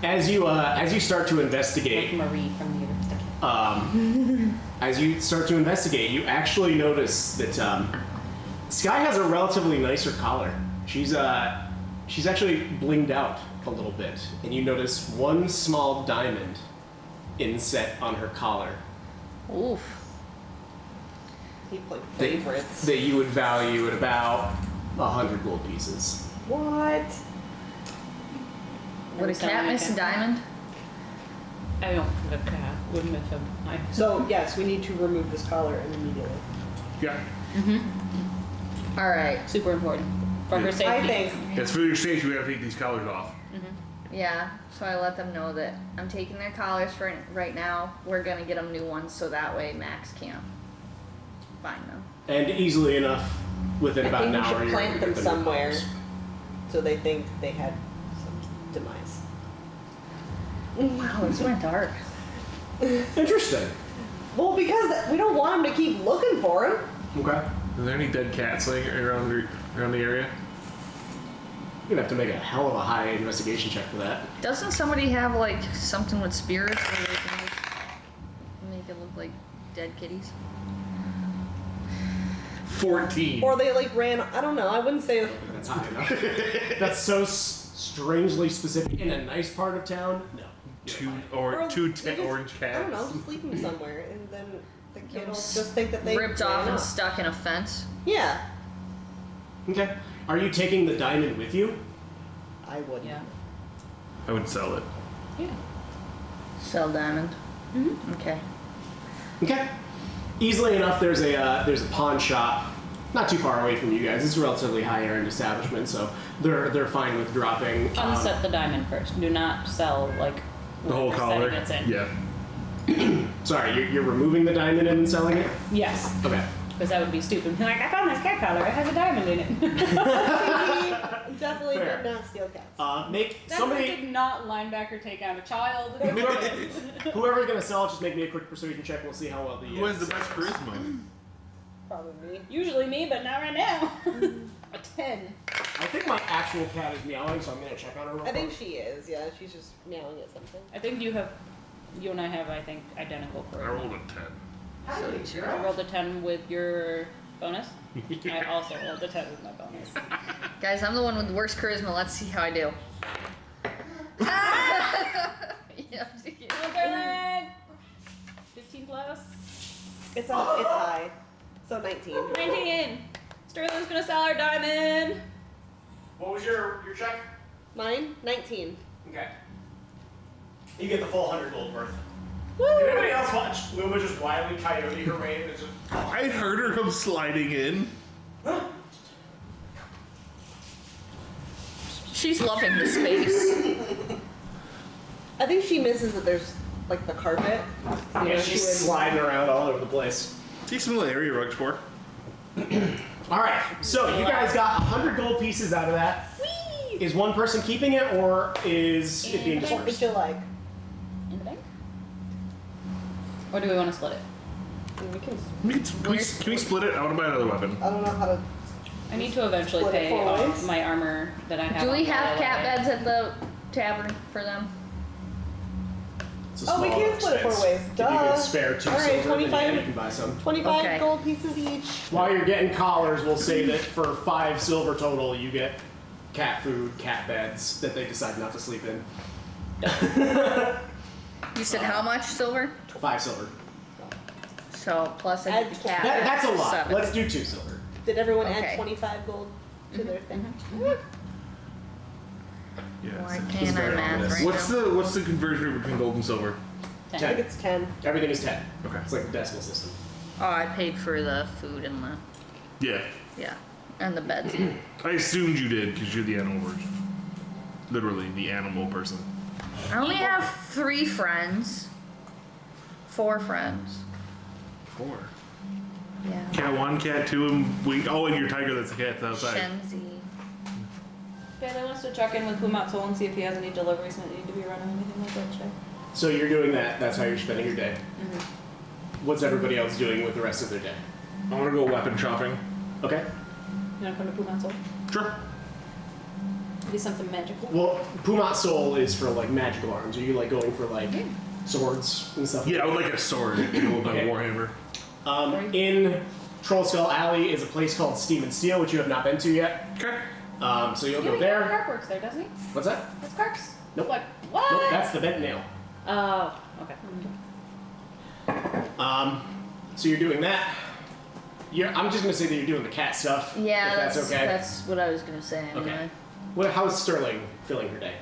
As you start to Like investigate, Marie from the Aristocrat. as you start to investigate, you actually notice that Sky has a relatively nicer collar. She's actually blinged out a little bit, and you notice one small diamond inset on her collar Oof. He played that, favorites. that you would value at about 100 gold pieces. What? Would a cat miss a diamond? I don't think a cat would miss him. So yes, we need to remove this collar immediately. Yeah. All right. Super important for her safety. I think. Yes, for your safety, we have to take these collars off. Yeah. So I let them know that I'm taking their collars for right now. We're gonna get them new ones so that way Max can't find them. And easily enough, within I about think an we hour, should you're plant gonna them get the new somewhere, collars. so they think they had some demise. Wow, this went dark. Interesting. Well, because we don't want them to keep looking for him. Okay. Are there any dead cats laying around the area? You're gonna have to make a hell of a high investigation check for that. Doesn't somebody have like something with spirits where they can just make it look like dead kitties? 14. Or they like ran. I don't know. I wouldn't say. That's high enough. That's so strangely specific in a nice part of town. No. Two Or two they just- orange cats. I don't know. Just leave them somewhere, and then the kid will s- just think that they Ripped ran off and off. stuck in a fence. Yeah, Okay. Are you taking the diamond with you? I wouldn't. Yeah. I would sell it. Yeah. Sell diamond. Okay. Okay. Easily enough, there's a pawn shop not too far away from you guys. It's a relatively higher end establishment, so they're fine with dropping. Unset the diamond first. Do not sell like The whole whatever collar. setting it's in. Yeah. Sorry, you're removing the diamond and then selling it. Yes, Okay. because that would be stupid. Like I found this cat collar. It has a diamond in it. He definitely Fair. did not steal cats. Make That somebody did not linebacker take out a child. whoever's gonna sell it, just make me a quick persuasion check. We'll see how well the Who has the best charisma? Probably me. Usually me, but not right now. A 10. I think my actual cat is meowing, so I'm gonna check on her. Real I think quick. she is. Yeah, she's just meowing at something. I think you and I have, I think, identical I charisma. rolled a 10. I rolled a 10 with your bonus. I also rolled a 10 with my bonus. Guys, I'm the one with the worst charisma. Let's see how I do. Yep. Come on, darling! 15 plus. It's high. So 19. 19! Sterling's gonna sell our diamond! What was your check? Mine 19. Okay. You get the full 100 gold worth. Woo! Did anybody else watch Luma just wildly coyote her way into just... I heard her come sliding in. She's loving the space. I think she misses that there's like the carpet. You know, Yeah, she she's would- sliding around all over the place. Take some little area rugs for. All right, so you guys got 100 gold pieces out of that. Is one person keeping it, or is it being And What would dispersed? you like? In the bank? Or do we want to split it? We can. Can we split it? I want to buy another weapon. I don't know how to. I need to eventually Split it pay 4 off ways? my armor that I have. Do we on have my cat way. beds at the tavern for them? It's a Oh, we small can split it 4 expense. ways. If Duh. you could spare 2 All right, silver, then 25. yeah, you can buy some. 25 Okay. gold pieces each. While you're getting collars, we'll say that for 5 silver total, you get cat food, cat beds that they decide not to sleep in. You said how much silver? 5 silver. So plus I Add get the cat. That's a lot. 7. Let's do 2 silver. Did everyone Okay. add 25 gold to their thing? Yeah. Why It's can't I very math ominous. right What's now? what's the conversion rate between gold and silver? I 10. think it's 10. Everything is 10. Okay. It's like the decimal system. Oh, I paid for the food and the Yeah. and the beds. I assumed you did because you're the animal person. Literally the animal person. I only have 3 friends. 4 friends. 4. Yeah. Cat 1, Cat 2, and we. Oh, and your tiger that's a cat outside. Shenzi. Bailey wants to check in with Pumatsul and see if he has any deliveries that need to be run or anything like that. Check. So you're doing that. That's how you're spending your day. What's everybody else doing with the rest of their day? I want to go weapon shopping. Okay. You want to come to Pumatsul? Sure. Be something magical. Well, Pumat Soul is for like magical arms. Are you like going for like swords and stuff? Yeah, I would like a sword. A little bit of Warhammer. In Troll Skull Alley is a place called Steam and Steel, which you have not been to yet. Okay. So you'll Yeah, go there. Carp works there, doesn't he? What's that? That's Carp's. Nope. Like, what? Nope, that's the bent nail. Oh, okay. So you're doing that. I'm just gonna say that you're doing the cat stuff. Yeah, if that's okay. that's what I was gonna say anyway. Okay. How's Sterling filling her day?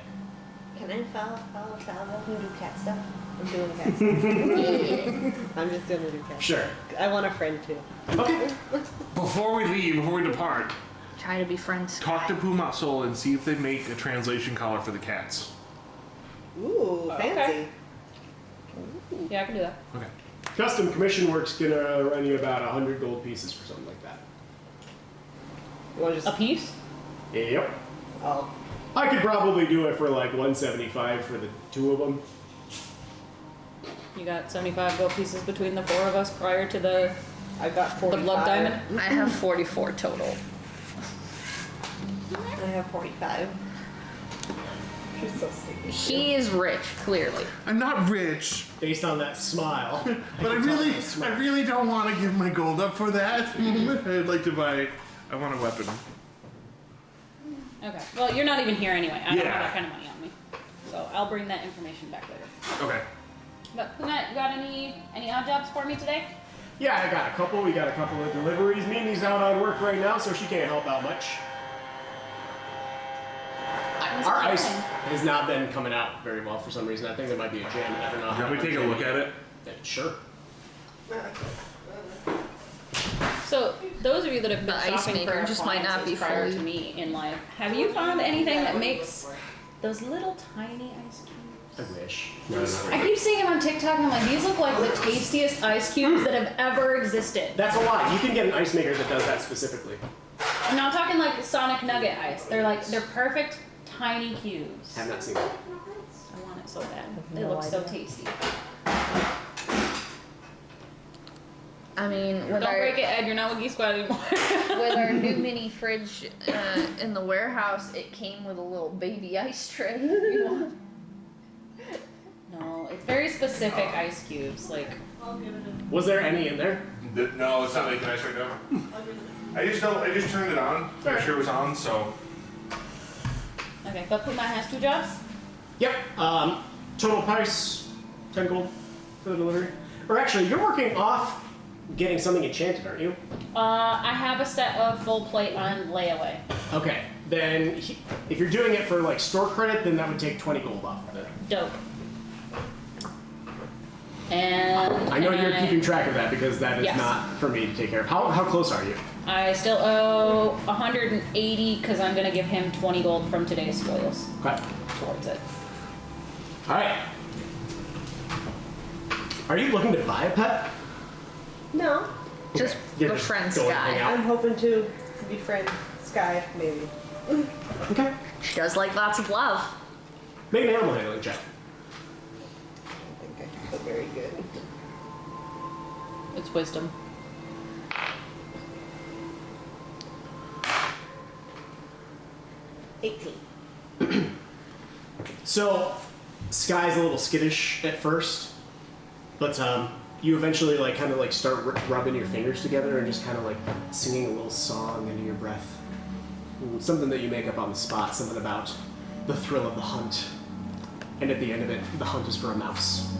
Can I follow and do cat stuff? I'm doing cat stuff. I'm just gonna do cat stuff. Sure. I want a friend too. Okay. Before we depart, Try to be friends. talk to Pumatsul and see if they make a translation collar for the cats. Ooh, fancy. Yeah, I can do that. Okay. Custom commission work's gonna run you about 100 gold pieces for something like that. You want to A just? piece? Yep. Oh, I could probably do it for like 175 for the two of them. You got 75 gold pieces between the four of us prior to the I got 45. blood diamond? I have 44 total. I have 45. She's so sticky. He is rich, clearly. I'm not rich, Based on that smile. but I really don't want to give my gold up for that. I'd like to buy. I want a weapon. Okay. Well, you're not even here anyway. I don't Yeah. have that kind of money on me. So I'll bring that information back later. Okay. But Pumat, you got any odd jobs for me today? Yeah, I got a couple. We got a couple of deliveries. Mimi's out on work right now, so she can't help out much. Our ice has not been coming out very well for some reason. I think there might be a jam. I don't know. Can we take a look at it? Sure. So those of you that have been The ice shopping maker for just might not be appliances prior fully- to me in life, have you found anything that makes those little tiny ice cubes? I wish. I keep seeing them on TikTok and I'm like, these look like the tastiest ice cubes that have ever existed. That's a lot. You can get an ice maker that does that specifically. I'm not talking like Sonic Nugget ice. They're perfect tiny cubes. Have not seen it. I want it so bad. They no look so idea. tasty. I mean, with Don't break it, Ed. You're not with Geek Squad anymore. with our new mini fridge in the warehouse, it came with a little baby ice tray. If you want. No, it's very specific ice cubes. Like, Was there any in there? No, it's not making ice right now. I just turned it on. Make sure it was on. So. okay, but Puma has 2 jobs. Yep. Total price 10 gold for the delivery. Or actually, you're working off getting something enchanted, aren't you? I have a set of full plate on layaway. Okay. Then if you're doing it for like store credit, then that would take 20 gold off of it. Dope. And I know you're keeping track of that because that is Yes. not for me to take care of. How close are you? I still owe 180 because I'm gonna give him 20 gold from today's spoils Okay. towards it. All right. Are you looking to buy a pet? No, Just You're just befriend going to hang Sky. out. I'm hoping to befriend Sky, maybe. Okay. She does like lots of love. Make an animal handling check. I think I feel very good. It's wisdom. So, Sky's a little skittish at first, but you eventually like kind of like start rubbing your fingers together and just kind of like singing a little song under your breath. Something that you make up on the spot, something about the thrill of the hunt. And at the end of it, the hunt is for a mouse.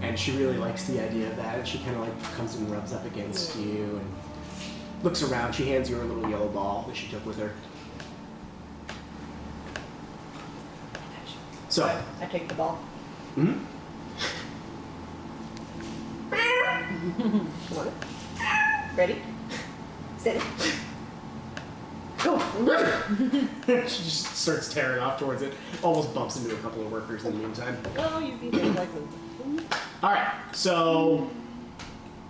And she really likes the idea of that, and she kind of like comes and rubs up against you and looks around. She hands you her little yellow ball that she took with her. So, I take the ball. mhm. Come on. Ready? Steady. Go. She just starts tearing off towards it, almost bumps into a couple of workers in the meantime. Oh, you beat me like me. All right, so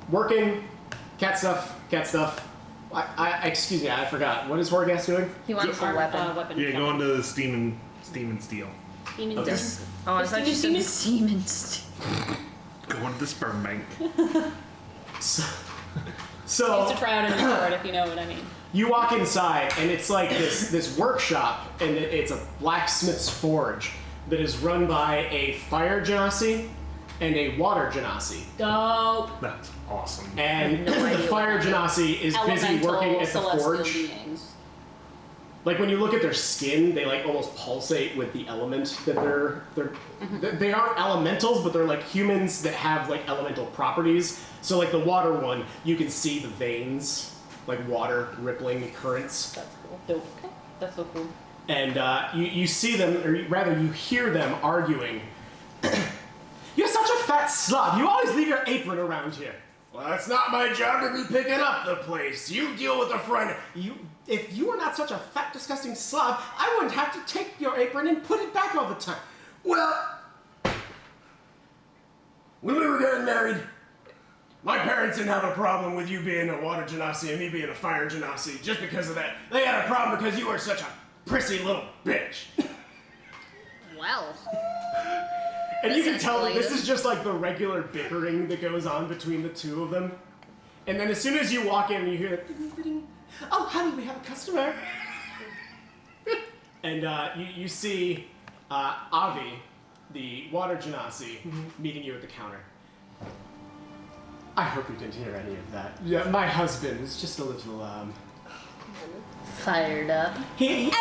working, Cat stuff. Excuse me, I forgot. What is Horgas doing? He wants a weapon. Weapon. Yeah, go into the steam and steel. Demon Okay. Steel. Oh, I thought you said Demon- Siemens. Go into the sperm bank. So, Used to try out a new sword, if you know what I mean. you walk inside, and it's like this workshop, and it's a blacksmith's forge that is run by a fire genasi and a water genasi. Dope. That's awesome. And I have no the idea fire what that genasi is busy Elemental working at the celestial forge. beings. Like when you look at their skin, they like almost pulsate with the element that they aren't elementals, but they're like humans that have like elemental properties. So like the water one, you can see the veins, like water rippling currents, That's cool. Dope. Okay. That's so cool. and you see them, or rather you hear them arguing. You're such a fat slob. You always leave your apron around here. Well, it's not my job to be picking up the place. You deal with a friend. If you were not such a fat, disgusting slob, I wouldn't have to take your apron and put it back all the time. Well, when we were getting married, my parents didn't have a problem with you being a water genasi and me being a fire genasi just because of that. They had a problem because you were such a prissy little bitch. Well, And you This can tell that this escalated. is just like the regular bickering that goes on between the two of them. And then as soon as you walk in, you hear the ding, ding, ding. Oh, honey, we have a customer. And you see Avi, the water genasi, meeting you at the counter. I hope you didn't hear any of that. Yeah, my husband is just a little fired up. he gets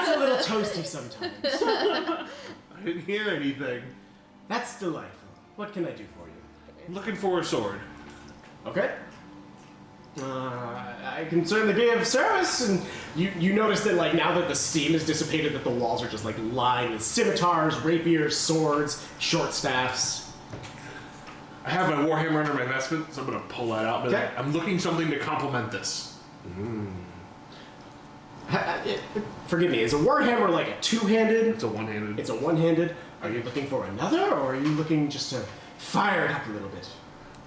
a little toasty sometimes. I didn't hear anything. That's delightful. What can I do for you? I'm looking for a sword. Okay. I can certainly be of service, and you notice that like now that the steam has dissipated, that the walls are just like lined with scimitars, rapiers, swords, short staffs. I have my warhammer under my vestment, so I'm gonna pull that out. But Okay. I'm looking something to complement this. Forgive me, is a warhammer like a two-handed? It's a one-handed. It's a one-handed. Are you looking for another, or are you looking just to fire it up a little bit?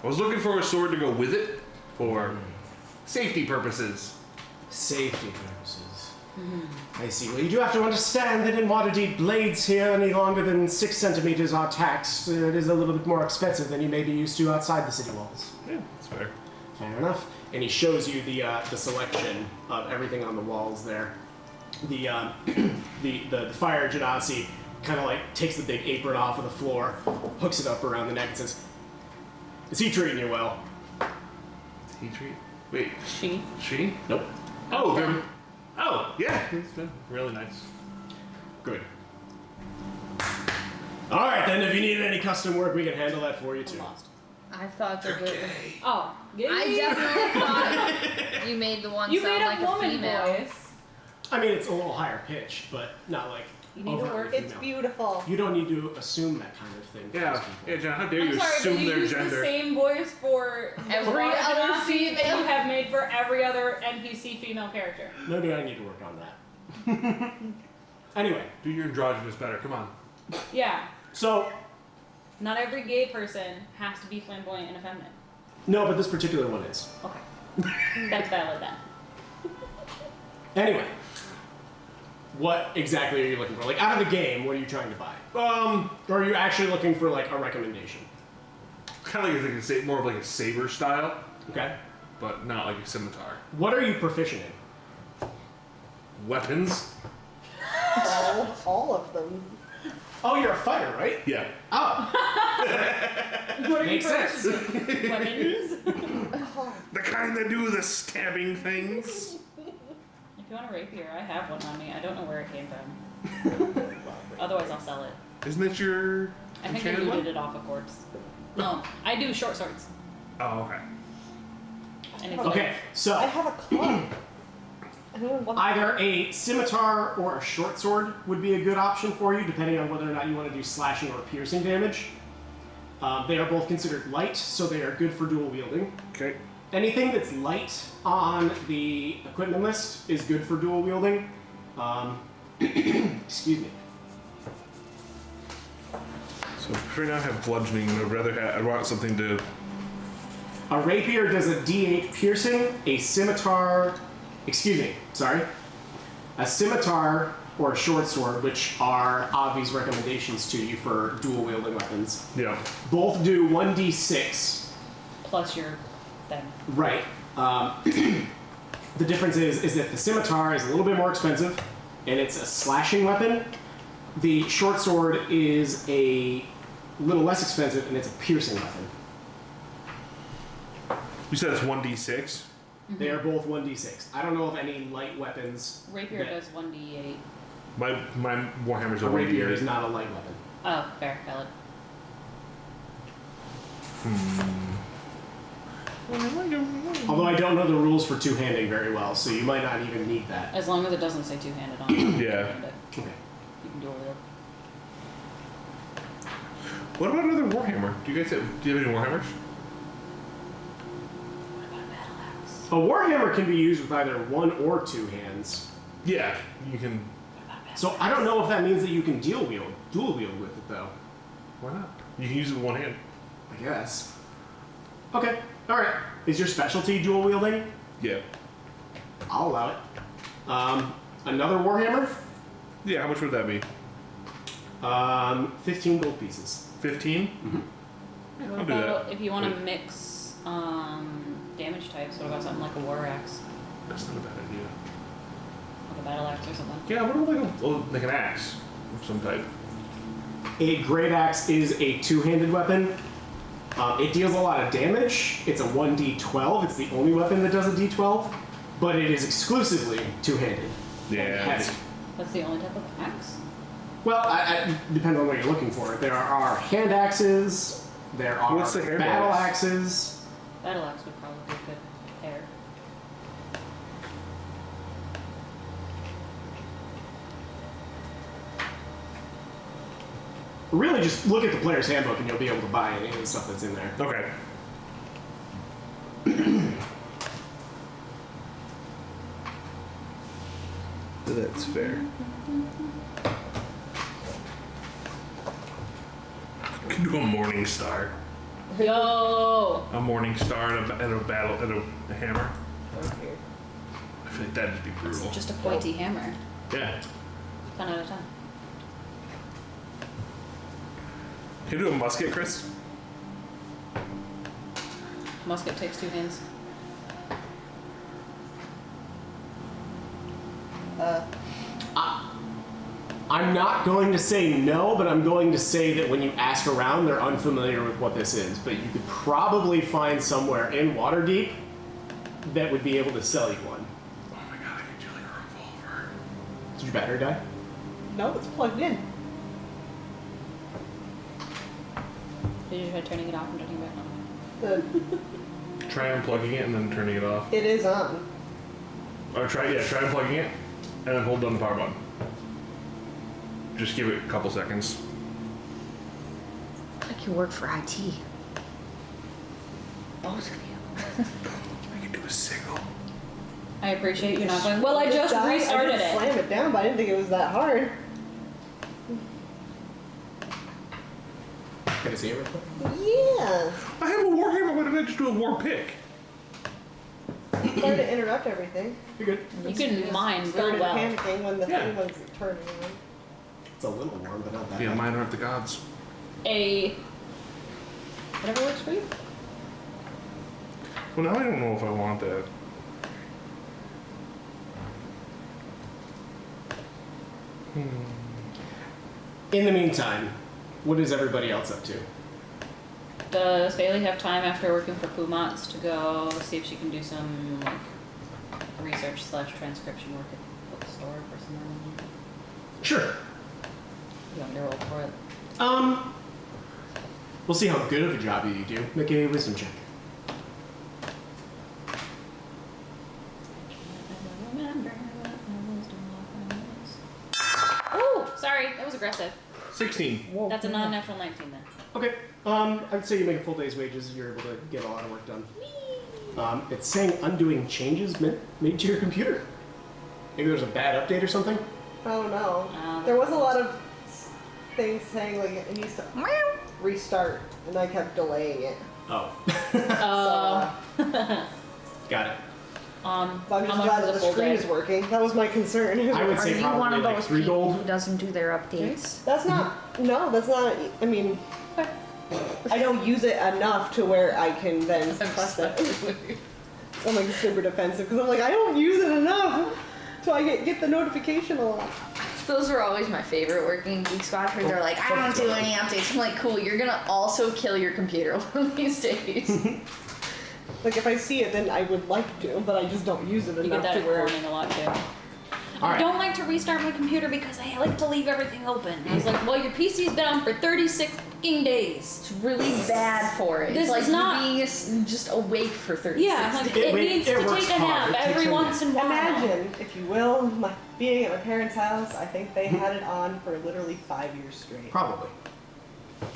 I was looking for a sword to go with it for safety purposes. Safety purposes. I see. Well, you do have to understand that in Waterdeep, blades here any longer than 6 centimeters are taxed. It is a little bit more expensive than you may be used to outside the city walls. Yeah, that's fair. Fair enough. And he shows you the selection of everything on the walls there. The fire genasi kind of like takes the big apron off of the floor, hooks it up around the neck, and says, "Is he treating you well?" Did he treat? Wait, She. she? Nope. Oh, him. Oh, yeah. It's been really nice. Good. All right, then. If you need any custom work, we can handle that for you too. Lost. I thought that Oh. I definitely thought you made the one You sound made a like a woman female. voice. I mean, it's a little higher pitched, but not like You need to overtly work- It's female. beautiful. You don't need to assume that kind of thing. for Yeah, these people. yeah, John. How dare I'm you sorry, but assume you their use gender? the same voice for Every Water other Genasi that female. you have made for every other NPC female character. Maybe I need to work on that. Anyway, Do your androgynous better. Come on. Yeah. so Not every gay person has to be flamboyant and effeminate. no, but this particular one is. Okay. That's valid then. Anyway, what exactly are you looking for? Like out of the game, what are you trying to buy? Or are you actually looking for like a recommendation? Kind of like more of like a saber style, Okay. but not like a scimitar. What are you proficient in? Weapons. All of them. Oh, you're a fighter, right? Yeah. Oh, What are makes you sense. purchasing? Weapons? The kind that do the stabbing things. If you want a rapier, I have one on me. I don't know where it came from. Otherwise, I'll sell it. Isn't that your I think I enchanted looted one? it off a corpse. No, I do short swords. Oh, okay. And Okay, I so have a club. Anyone want either a scimitar or a short sword would be a good option for you, depending on whether or not you want to do slashing or piercing damage. They are both considered light, so they are good for dual wielding. Okay. Anything that's light on the equipment list is good for dual wielding. Excuse me. So for now, I have bludgeoning. I'd rather I want something to A rapier does a D8 piercing. A scimitar, a scimitar or a short sword, which are Avi's recommendations to you for dual wielding weapons. Yeah. Both do 1d6. Plus your thing. Right. The difference is that the scimitar is a little bit more expensive, and it's a slashing weapon. The short sword is a little less expensive, and it's a piercing weapon. You said it's 1d6? They are both 1d6. I don't know of any light weapons. Rapier that- does 1d8. My Warhammer's a A rapier 1d8. is not a light weapon. Oh, fair, valid. Although I don't know the rules for two-handing very well, so you might not even need that. As long as it doesn't say two-handed on it. Yeah. Okay. You can dual wield. What about another Warhammer? Do you have any Warhammers? What about a battle axe? A warhammer can be used with either one or two hands. Yeah, you can. What about a battle So I don't know if that means that you can dual wield with it though. Why not? You can use it with one hand. I guess. Okay. All right. Is your specialty dual wielding? Yeah. I'll allow it. Another warhammer. Yeah, how much would that be? 15 gold pieces. 15? What I'll do about that. if you want to mix damage types? What about something like a war axe, That's not a bad idea. like a battle axe or something? Yeah, what about like an axe of some type? A great axe is a two-handed weapon. It deals a lot of damage. It's a 1d12. It's the only weapon that does a d12, but it is exclusively two-handed. Yeah, and it's- heavy. That's the only type of axe. Well, depends on what you're looking for. There are hand axes. There are What's the hand battle axe? axes. Battle axe would probably be a good pair. Really, just look at the player's handbook and you'll be able to buy any of the stuff that's in there. Okay. That's fair. You can do a morning star. Yo! A morning star and a battle and a hammer. Okay. I feel like that'd just be brutal. Just a pointy hammer. Yeah. 10 out of 10. Can you do a musket, Chris? Musket takes two hands. I'm not going to say no, but I'm going to say that when you ask around, they're unfamiliar with what this is. But you could probably find somewhere in Waterdeep that would be able to sell you one. Oh my god, I could do like a revolver. Is your battery die? No, it's plugged in. Did you try turning it off and turning it back on? The, Try unplugging it and then turning it off. it is on. Or try unplugging it and then hold down the power button. Just give it a couple seconds. Like you work for IT. Both of you. I can do a single. I appreciate you not going, well, I just I restarted did slam it. it down, but I didn't think it was that hard. Can I see it real quick? Yeah. I have a warhammer. Why didn't I just do a war pick? Sorry to interrupt everything. You're good. You can mine real Started well. panicking when the Yeah. thing was turning on. It's a little warm, but not that Yeah, bad. mine are the gods. Whatever works for you. Well, now I don't know if I want that. In the meantime, what is everybody else up to? Does Bailey have time after working for Pumat's to go see if she can do some like research / transcription work at the bookstore for some reason? Sure. You want me to roll for it? We'll see how good of a job you do. Make a wisdom check. Oh, sorry, that was aggressive. 16. That's a non-natural 19 then. Okay. I'd say you make a full day's wages. You're able to get a lot of work done. It's saying undoing changes made to your computer. Maybe there's a bad update or something. Oh no. There was a lot of things saying like it needs to restart, and I kept delaying it. Oh, got it. I'm how just much glad is that a the full screen day? is working. That was my concern. I would Are say you one probably of like those 3 people gold. who doesn't do their updates? That's not. No, that's not. I mean, I don't use it enough to where I can then suppress it. I'm like super defensive because I'm like I don't use it enough, so I get the notification a lot. Those were always my favorite working Geek Squad because they're like, I don't do any updates. I'm like, cool, you're gonna also kill your computer one of these days. Like if I see it, then I would like to, but I just don't use it You get enough that to at where. Corning a lot too. All I right. don't like to restart my computer because I like to leave everything open. I was like, well, your PC's been on for 36 fucking days. It's really bad for it. This it's like is not- you being just awake for 30 Yeah, like It it, wait- needs it to works take a hard. nap It takes every a once in a while. Imagine, if you will, being at my parents' house. I think they had it on for literally 5 years straight. Probably.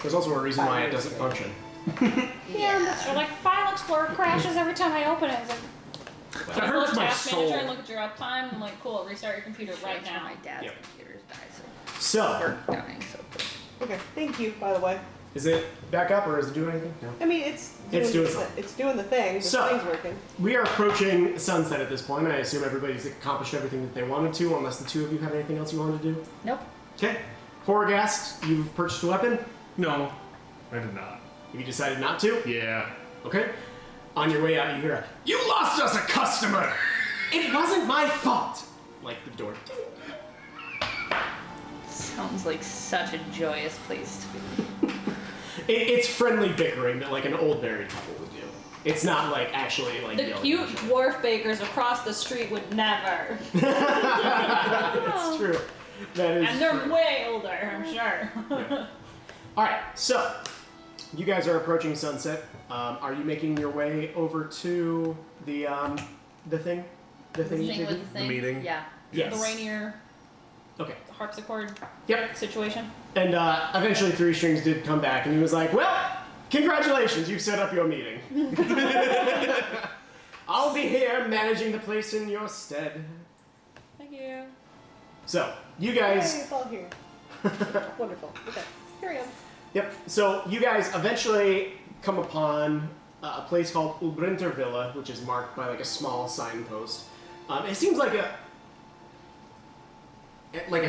There's also a reason why it doesn't function. Or like File Explorer crashes every time I open it. It's like, That hurts my Task soul. Manager and look at your uptime. I'm like, cool, restart your computer right That's when now. my dad's Yep. computers died, So, so dying. So Okay, thank you, by the way. is it back up or is it doing anything? No. I mean, it's It's doing the, something. it's doing the thing. The So- thing's working. We are approaching sunset at this point. I assume everybody's accomplished everything that they wanted to, unless the two of you have anything else you wanted to do. nope. Okay. Horrorghast, you've purchased a weapon. No, I did not. You decided not to. Yeah. Okay. On your way out, you hear a, "You lost us a customer! It wasn't my fault!" Like the door. Sounds like such a joyous place to be. It's friendly bickering that like an old married couple would do. It's not like actually like The yelling cute at each other. dwarf bakers across the street would never. It's true. That is And they're true. way older, I'm sure. Yeah. All right, so you guys are approaching sunset. Are you making your way over to the thing? The thing The you thing should with do? the thing? meeting? Yeah. Yes. The Rainier Okay. harpsichord Yep. situation. And eventually, Three Strings did come back, and he was like, "Well, congratulations, you've set up your meeting. I'll be here managing the place in your stead." Thank you. So you Hey, guys. it's all here. Wonderful. Okay, carry on. Yep. So you guys eventually come upon a place called Ulbrinter Villa, which is marked by like a small signpost. It seems like a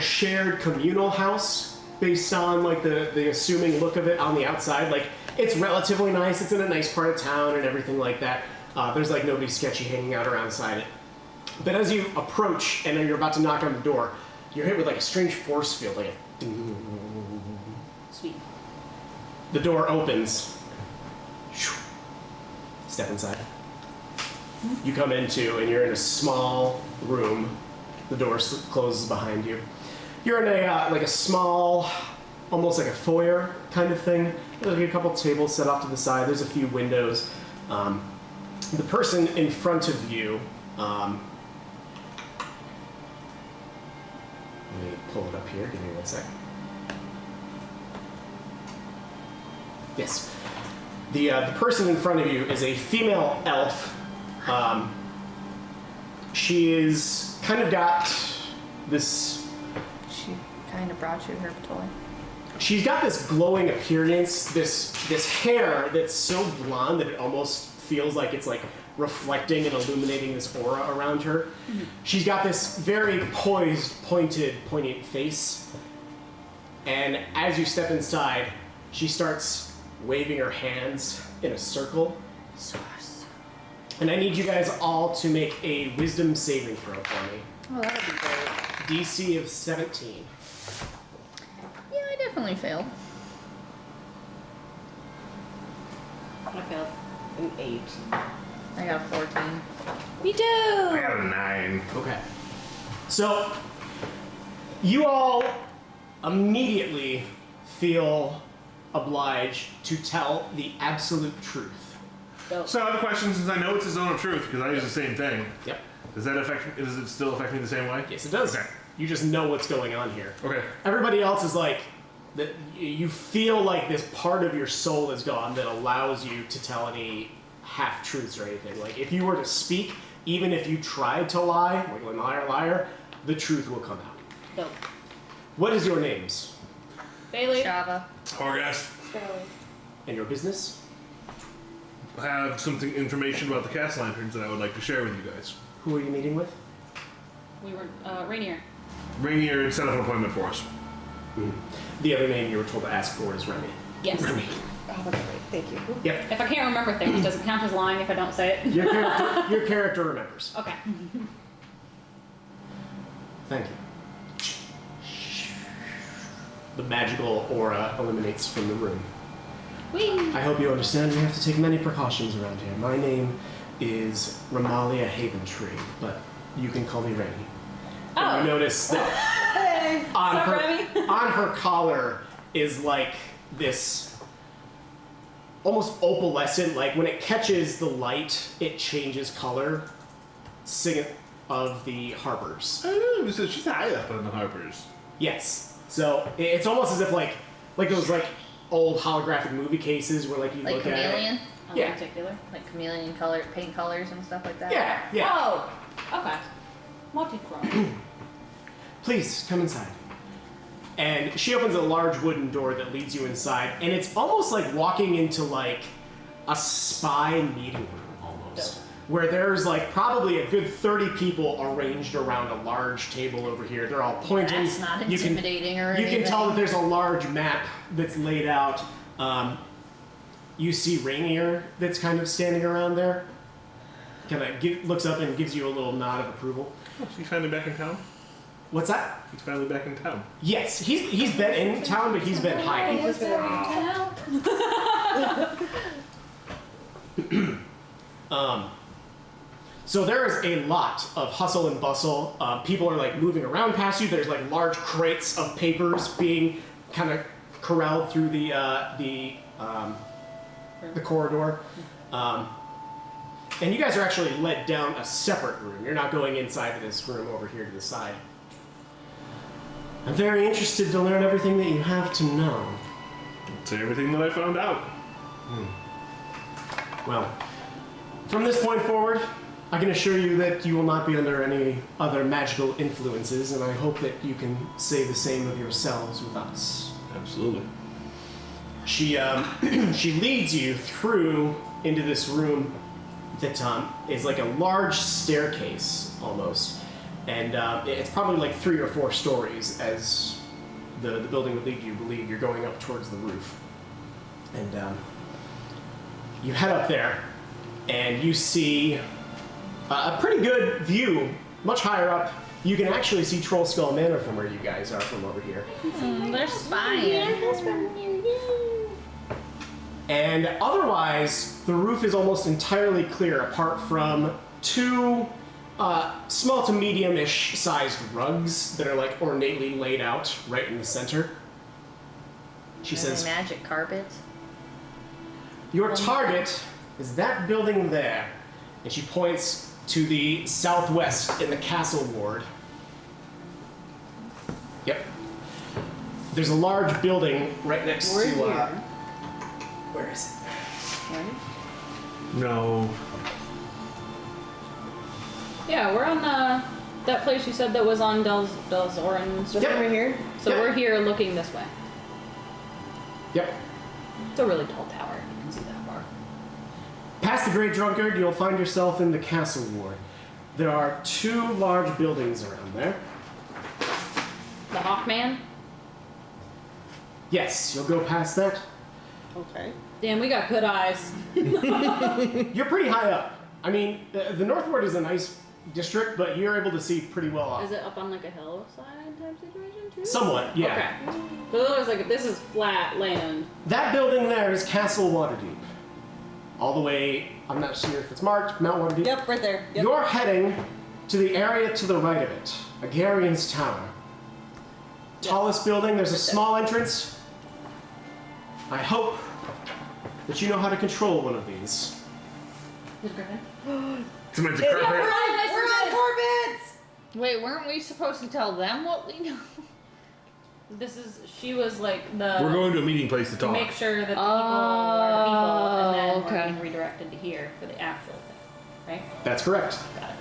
shared communal house based on like the assuming look of it on the outside. Like it's relatively nice. It's in a nice part of town and everything like that. There's like nobody sketchy hanging out around inside it. But as you approach and you're about to knock on the door, you're hit with like a strange force field, like a Sweet. The door opens. Step inside. You come into, and you're in a small room. The door closes behind you. You're in a like a small, almost like a foyer kind of thing. There's like a couple tables set off to the side. There's a few windows. The person in front of you. Let me pull it up here. Give me one sec. Yes. The person in front of you is a female elf. She is kind of got this. She kind of brought you her toy. She's got this glowing appearance. This hair that's so blonde that it almost feels like it's like reflecting and illuminating this aura around her. Mm-hmm. She's got this very poised, poignant face. And as you step inside, she starts waving her hands in a circle. And I need you guys all to make a wisdom saving throw for me. Oh, that would be great. DC of 17. Yeah, I definitely failed. I failed. An 8. I got 14. Me too! I got a 9. Okay. So, you all immediately feel obliged to tell the absolute truth. So I have a question, since I know it's a zone of truth, because I use the same thing. Yep. Does it still affect me the same way? Yes, it does. Okay. You just know what's going on here. Okay. Everybody else is like, that. You feel like this part of your soul is gone that allows you to tell any half truths or anything. Like if you were to speak, even if you tried to lie, like liar, the truth will come out. Dope. What is your names Bailey. Java. Horgast. and your business? have something information about the cast lanterns that I would like to share with you guys. Who are you meeting with? We were Rainier. Rainier set up an appointment for us. The other name you were told to ask for is Remy. Yes. Remy. Oh, okay, great. Thank you. Yep. If I can't remember things, does it count as lying if I don't say it? Your character remembers. Okay. Thank you. The magical aura eliminates from the room. Whee! I hope you understand we have to take many precautions around here. My name is Ramalia Haventree, but you can call me Remy. And Oh. you notice that Hey. on What's up, her, Remy? on her collar is like this almost opalescent, like when it catches the light, it changes color. Sign of the Harpers. Oh, so she's high up on the Harpers. Yes. So it's almost as if like those like old holographic movie cases where like you Like look chameleon? at it. In Yeah. particular. Like chameleon color, paint colors and stuff like that? Yeah, yeah. Oh. Okay. Multi-chrome. Please come inside. And she opens a large wooden door that leads you inside, and it's almost like walking into like a spy meeting room almost. Dope. Where there's like probably a good 30 people arranged around a large table over here. They're all pointing. That's not You can- intimidating or You anything. can tell that there's a large map that's laid out. You see Rainier that's kind of standing around there. Kind of looks up and gives you a little nod of approval. Oh, he's finally back in town? What's that? He's finally back in town. Yes, he's been in town, but he's been hiding. So there is a lot of hustle and bustle. People are like moving around past you. There's like large crates of papers being kind of corralled through the corridor. And you guys are actually led down a separate room. You're not going inside of this room over here to the side. I'm very interested to learn everything that you have to know. Say everything that I found out. Well, from this point forward, I can assure you that you will not be under any other magical influences, and I hope that you can say the same of yourselves with us. Absolutely. She she leads you through into this room that is like a large staircase almost, and it's probably like 3 or 4 stories as the building would lead you. Believe you're going up towards the roof, and you head up there, and you see a pretty good view, much higher up. You can actually see Troll Skull Manor from where you guys are from over here. They're spying. And otherwise, the roof is almost entirely clear apart from 2 small to medium-ish sized rugs that are like ornately laid out right in the center. She says, magic carpets. your target is that building there. And she points to the southwest in the castle ward. Yep. There's a large building right next to, where is it? No. Yeah, we're on that place you said that was on Del's Orange. Yep. Over here. So Yep. we're here looking this way. Yep. It's a really tall tower. You can see that far. Past the Great Drunkard, you'll find yourself in the castle ward. There are 2 large buildings around there. The Hawkman. Yes, you'll go past that. Okay. Damn, we got good eyes. You're pretty high up. I mean, the North Ward is a nice district, but you're able to see pretty well off. Is it up on like a hillside type situation too? Somewhat, yeah. Okay. So it looks like this is flat land. That building there is Castle Waterdeep. All the way, I'm not sure if it's marked, Mount Waterdeep. Yep, right there. Yep. You're heading to the area to the right of it, Agarian's Tower. Tallest building, there's a small entrance. I hope that you know how to control one of these. Who's Griffin? It's a magic Yeah, carpet. we're on Corbett's! Wait, weren't we supposed to tell them what we know? She was like the. We're going to a meeting place to to talk. make sure that the people are people, and then okay. we're being redirected to here for the actual thing, right? That's correct. Got it.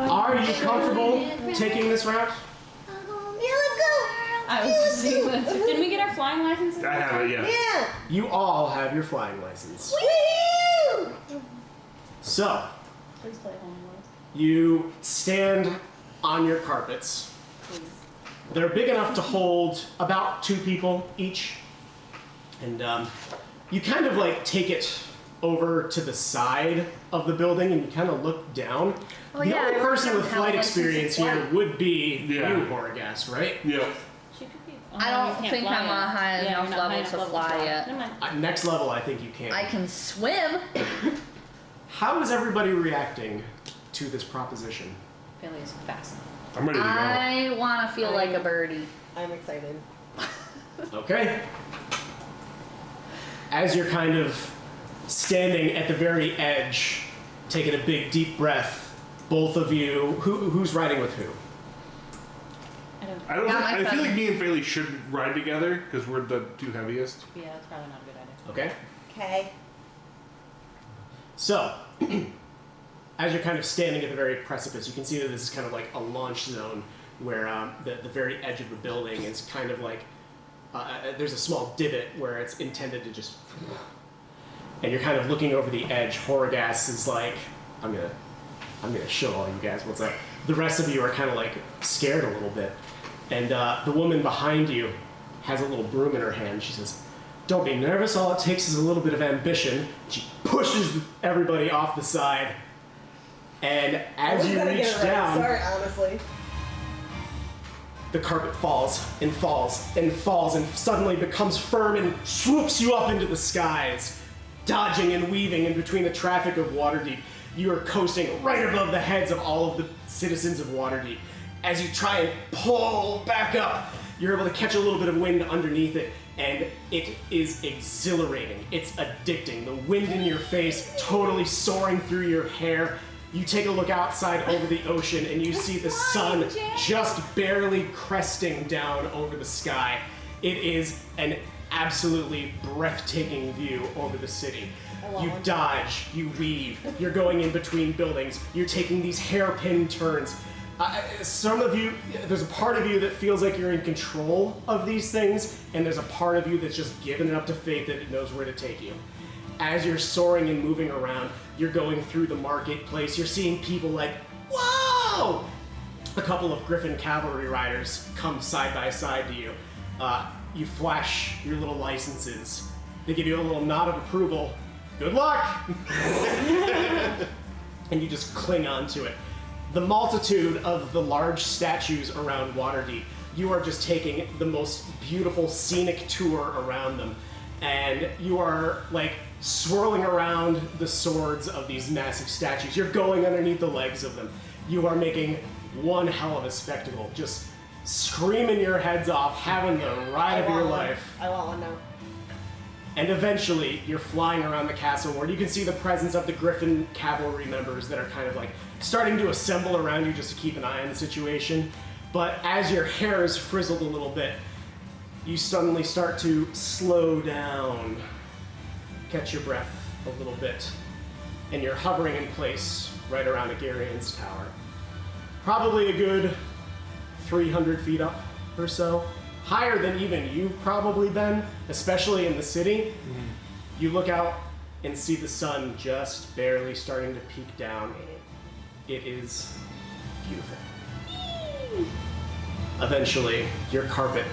Are you comfortable taking this route? Yeah, let's go. I was just seeing that. Did we get our flying licenses? I have it, yeah. Yeah. You all have your flying license. Woo! So, Please play Home World. you stand on your carpets. Please. They're big enough to hold about 2 people each. And you kind of like take it over to the side of the building and you kind of look down. Oh, the yeah, only I person with don't have flight a license to experience fly. here would be Yeah. you, Horgas, right? Yep. She could be. I you don't can't think fly I'm yet. a high Yeah, enough you're not high level enough to fly yet. Never mind. Next level, I think you can. I can swim. How is everybody reacting to this proposition? Philly is fascinating. I'm ready to go. I want to feel like a birdie. I'm excited. Okay. As you're kind of standing at the very edge, taking a big deep breath, both of you, who's riding with who? I don't. Yeah, Think, my I feel friend. like me and Faley should ride together because we're the 2 heaviest. Yeah, that's probably not a good idea. Okay. Okay. So, as you're kind of standing at the very precipice, you can see that this is kind of like a launch zone where the very edge of the building is kind of like, there's a small divot where it's intended to just, and you're kind of looking over the edge. Horgas is like, I'm gonna show all you guys what's up. The rest of you are kind of like scared a little bit. And the woman behind you has a little broom in her hand. She says, "Don't be nervous, all it takes is a little bit of ambition." She pushes everybody off the side. And as you reach down, Sorry, honestly. the carpet falls and falls and falls and suddenly becomes firm and swoops you up into the skies, dodging and weaving in between the traffic of Waterdeep. You are coasting right above the heads of all of the citizens of Waterdeep. As you try and pull back up, you're able to catch a little bit of wind underneath it, and it is exhilarating. It's addicting. The wind in your face, totally soaring through your hair. You take a look outside over the ocean, and you see the sun just barely cresting down over the sky. It is an absolutely breathtaking view over the city. You dodge, you weave, you're going in between buildings, you're taking these hairpin turns. Some of you, there's a part of you that feels like you're in control of these things, and there's a part of you that's just given it up to fate that it knows where to take you. As you're soaring and moving around, you're going through the marketplace, you're seeing people like, whoa! A couple of Griffin cavalry riders come side by side to you. You flash your little licenses. They give you a little nod of approval. Good luck! And you just cling on to it. The multitude of the large statues around Waterdeep, you are just taking the most beautiful scenic tour around them. And you are like swirling around the swords of these massive statues. You're going underneath the legs of them. You are making one hell of a spectacle. Just screaming your heads off, having the ride of your life. I want one now. And eventually, you're flying around the castle where you can see the presence of the Griffin cavalry members that are kind of like starting to assemble around you just to keep an eye on the situation. But as your hair is frizzled a little bit, you suddenly start to slow down, catch your breath a little bit, and you're hovering in place right around Agarian's tower. Probably a good 300 feet up or so. Higher than even you've probably been, especially in the city. You look out and see the sun just barely starting to peek down. It is beautiful. Eventually, your carpet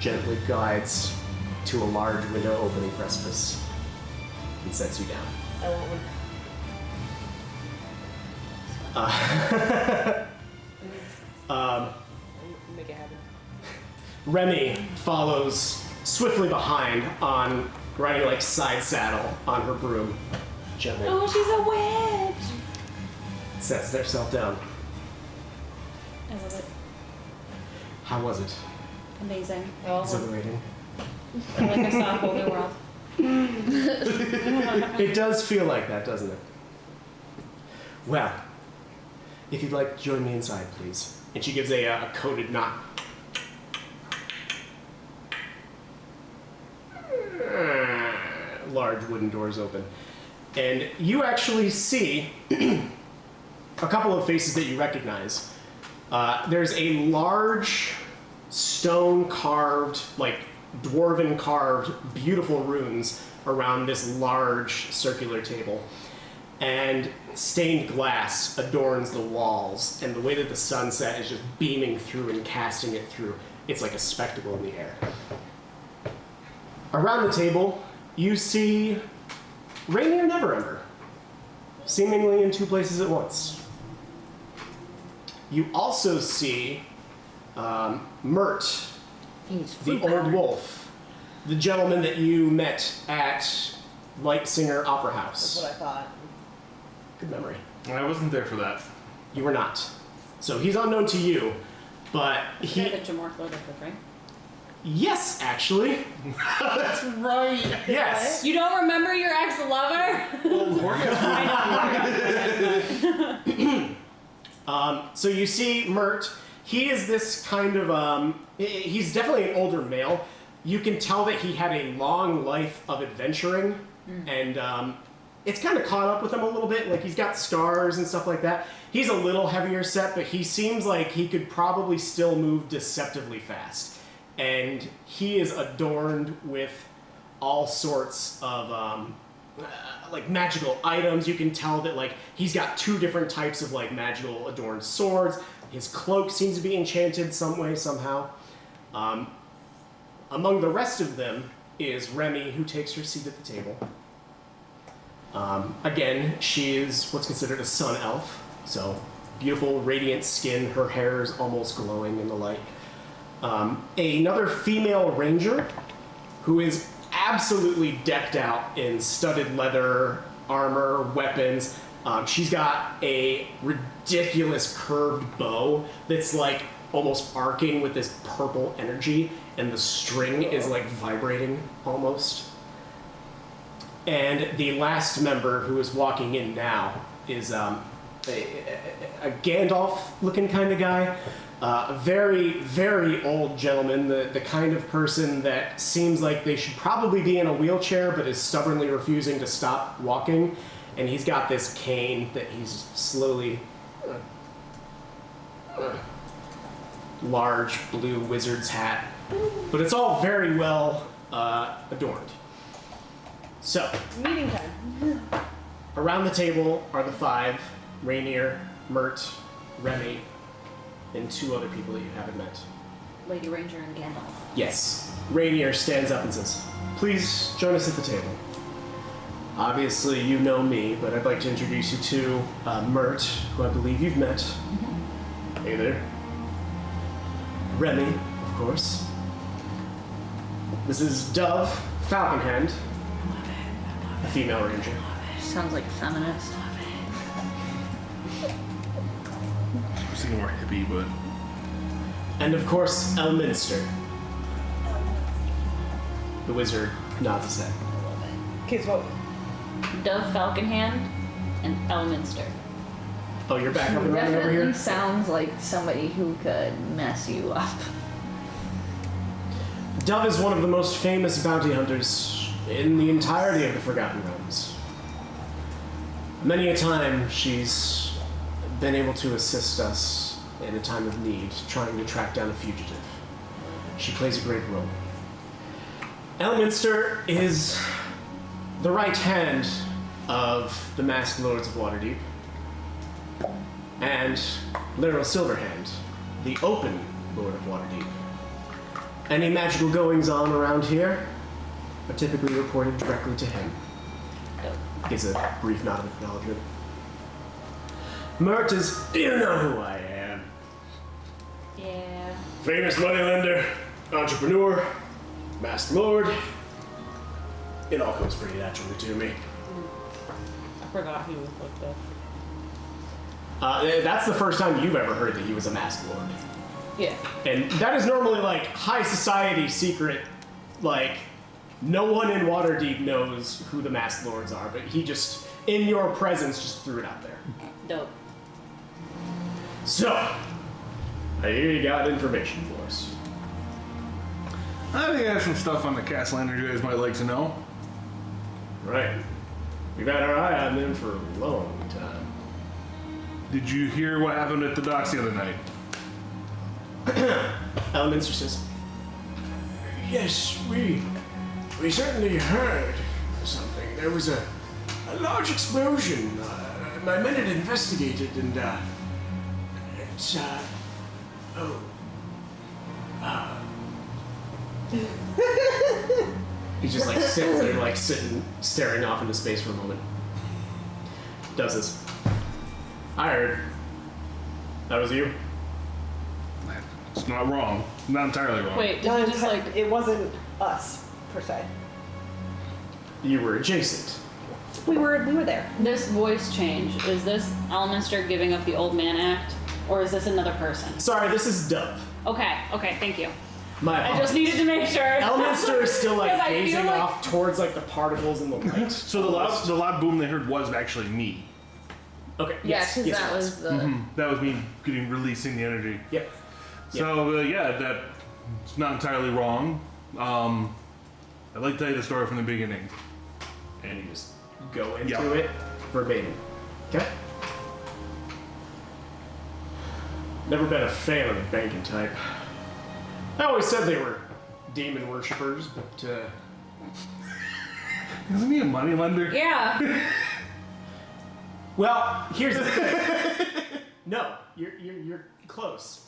gently guides to a large window opening precipice and sets you down. I want one. Make it happen. Remy follows swiftly behind on riding like side saddle on her broom. Gently Oh, she's a witch! sets herself down. I love it. How was it? Amazing. Exhilarating. I feel like I saw a whole new world. It does feel like that, doesn't it? Well, if you'd like to join me inside, please. And she gives a coded knock. Large wooden doors open. And you actually see a couple of faces that you recognize. There's a large stone carved, like dwarven carved, beautiful runes around this large circular table. And stained glass adorns the walls, and the way that the sunset is just beaming through and casting it through, it's like a spectacle in the air. Around the table, you see Rainier Neverember, seemingly in two places at once. You also see Mert, the old wolf, the gentleman that you met at Lightsinger Opera That's what House. I thought. Good memory. I wasn't there for that. You were not. So he's unknown to you, but Yeah, he... the Jamorth Lord of the Ring. Yes, actually. That's right. Yes. You don't remember your ex-lover? So you see Mert. He is this kind of, he's definitely an older male. You can tell that he had a long life of adventuring, and it's kind of caught up with him a little bit. Like, he's got scars and stuff like that. He's a little heavier set, but he seems like he could probably still move deceptively fast. And he is adorned with all sorts of, like, magical items. You can tell that, like, he's got two different types of, like, magical adorned swords. His cloak seems to be enchanted some way, somehow. Among the rest of them is Remy, who takes her seat at the table. Again, she is what's considered a sun elf. So, beautiful, radiant skin. Her hair is almost glowing in the light. Another female ranger who is absolutely decked out in studded leather, armor, weapons. She's got a ridiculous curved bow that's like almost arcing with this purple energy, and the string is like vibrating almost. And the last member who is walking in now is a Gandalf-looking kind of guy. A very, very old gentleman, the kind of person that seems like they should probably be in a wheelchair but is stubbornly refusing to stop walking. And he's got this cane that he's slowly... large blue wizard's hat. But it's all very well adorned. So, Meeting time. around the table are the five: Rainier, Mert, Remy, and two other people that you haven't met. Lady Ranger and Gandalf. Yes. Rainier stands up and says, "Please join us at the table. Obviously, you know me, but I'd like to introduce you to Mert, who I believe you've met. Hey there. Remy, of course. This is Dove Falconhand, a female ranger. Sounds like feminist. I was thinking more hippie, but And of course, Elminster." The wizard nods his head. Okay, so Dove Falconhand and Elminster. Oh, you're back up and running over Definitely here? sounds like somebody who could mess you up. Dove is one of the most famous bounty hunters in the entirety of the Forgotten Realms. Many a time she's been able to assist us in a time of need, trying to track down a fugitive. She plays a great role. Elminster is the right hand of the masked lords of Waterdeep, and Laeral Silverhand, the open lord of Waterdeep. Any magical goings-on around here are typically reported directly to him. Gives a brief nod of acknowledgement. Mert is, you know who I am. Yeah. Famous moneylender, entrepreneur, masked lord. It all comes pretty naturally to me. I forgot he was like this. That's the first time you've ever heard that he was a masked lord. Yeah. And that is normally like high society secret, like no one in Waterdeep knows who the masked lords are, but he just, in your presence, just threw it out there. Dope. So, I hear you got information for us. I think I have some stuff on the Castellaners you guys might like to know. Right. We've had our eye on them for a long time. Did you hear what happened at the docks the other night? Elminster says, Yes, we certainly heard something. There was a large explosion. My men had investigated, and it's he just like sits there, like staring off into space for a moment. Does this. I heard. That was you? It's not wrong. Not entirely wrong. Wait, did Not you just like? it wasn't us per se. You were adjacent. We were there. This voice change, is this Elminster giving up the old man act? Or is this another person? Sorry, this is Dove. Okay, thank you. My I just needed to make sure. Elminster is still like 'Cause I feel gazing like- off towards like the particles in the light. So the loud boom they heard was actually me. Okay. Yeah, Yes. because Yes, that it was the. That was me releasing the energy. Yep. So that's not entirely wrong. I'd like to tell you the story from the beginning. And you just go into Yeah. it verbatim. Okay. Never been a fan of the banking type. I always said they were demon worshippers, but Isn't he a money lender? Yeah. well, here's the thing. No, you're close.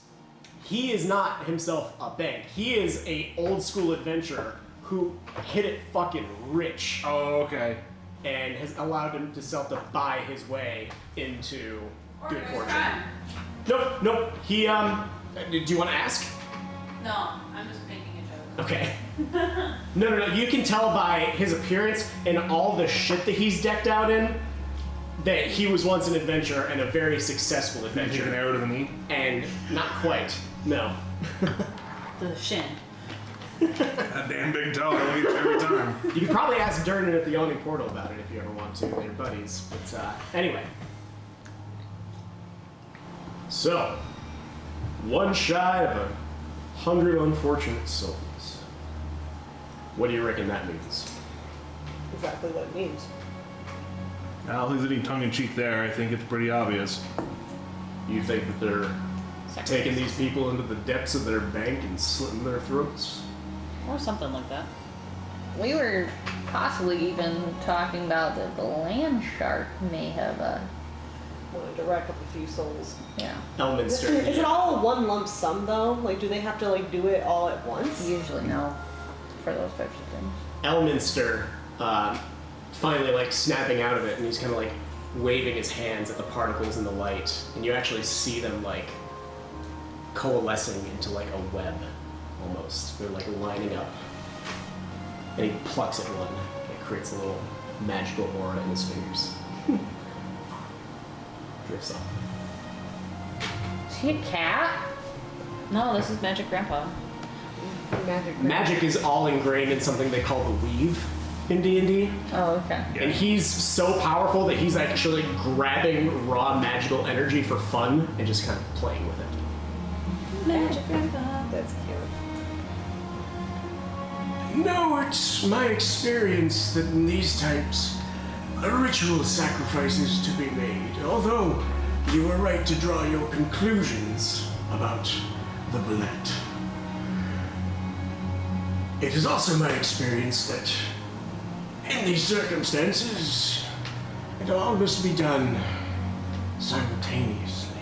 He is not himself a bank. He is a old school adventurer who hit it fucking rich Oh, okay. and has allowed himself to buy his way into good fortune. Nope. He do you want to ask? No, I'm just making a joke. Okay. No. You can tell by his appearance and all the shit that he's decked out in that he was once an adventurer and a very successful Take an adventurer. arrow to the knee. And not quite. No. The shin. That damn big toe. I get you every time. You can probably ask Durnan at the Yawning Portal about it if you ever want to. They're buddies. But anyway. So, one shy of 100 unfortunate souls. What do you reckon that means? Exactly what it means. I don't think there's any tongue-in-cheek there. I think it's pretty obvious. You think that they're taking these people into the depths of their bank and slitting their throats? Or something like that. We were possibly even talking about that the land shark may have Want to direct up a few souls. yeah. Elminster. Is it all one lump sum though? Like, do they have to like do it all at once? Usually no, for those types of things. Elminster finally like snapping out of it, and he's kind of like waving his hands at the particles in the light, and you actually see them like coalescing into like a web almost. They're like lining up, and he plucks at one. It creates a little magical aura in his fingers. Drifts off. Is he a cat? No, this is Magic Grandpa. Magic is all ingrained in something they call the weave in D&D. Oh, okay. And he's so powerful that he's actually grabbing raw magical energy for fun and just kind of playing with it. Magic Grandpa. That's cute. No, it's my experience that in these types, a ritual sacrifice is to be made. Although you were right to draw your conclusions about the bullet. It is also my experience that in these circumstances, it all must be done simultaneously.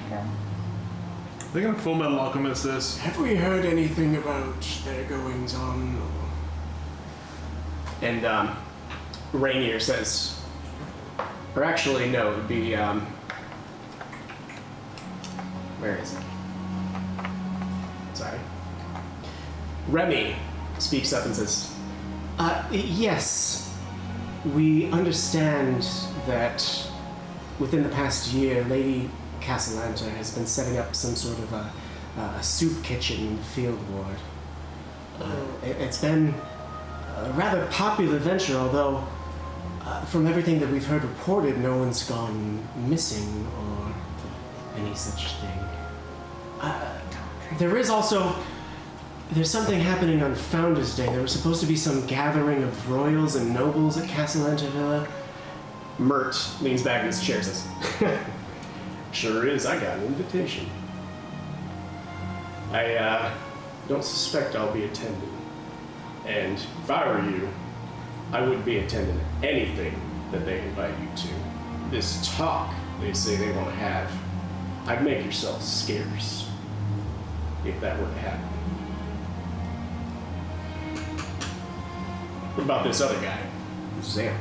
Okay. They gonna Full Metal Alchemist this. Have we heard anything about their goings on? And Rainier says, or actually no, it would be where is it? Sorry. Remy speaks up and says, yes, we understand that within the past year, Lady Castellanta has been setting up some sort of a soup kitchen in the field ward. It's been a rather popular venture, although from everything that we've heard reported, no one's gone missing or any such thing. There's something happening on Founders Day. There was supposed to be some gathering of royals and nobles at Castellanta Villa. Mert leans back in his chair and says, sure is, I got an invitation. I don't suspect I'll be attending. And if I were you, I wouldn't be attending anything that they invite you to. This talk they say they want to have, I'd make yourself scarce if that were to happen. What about this other guy, Xanthar?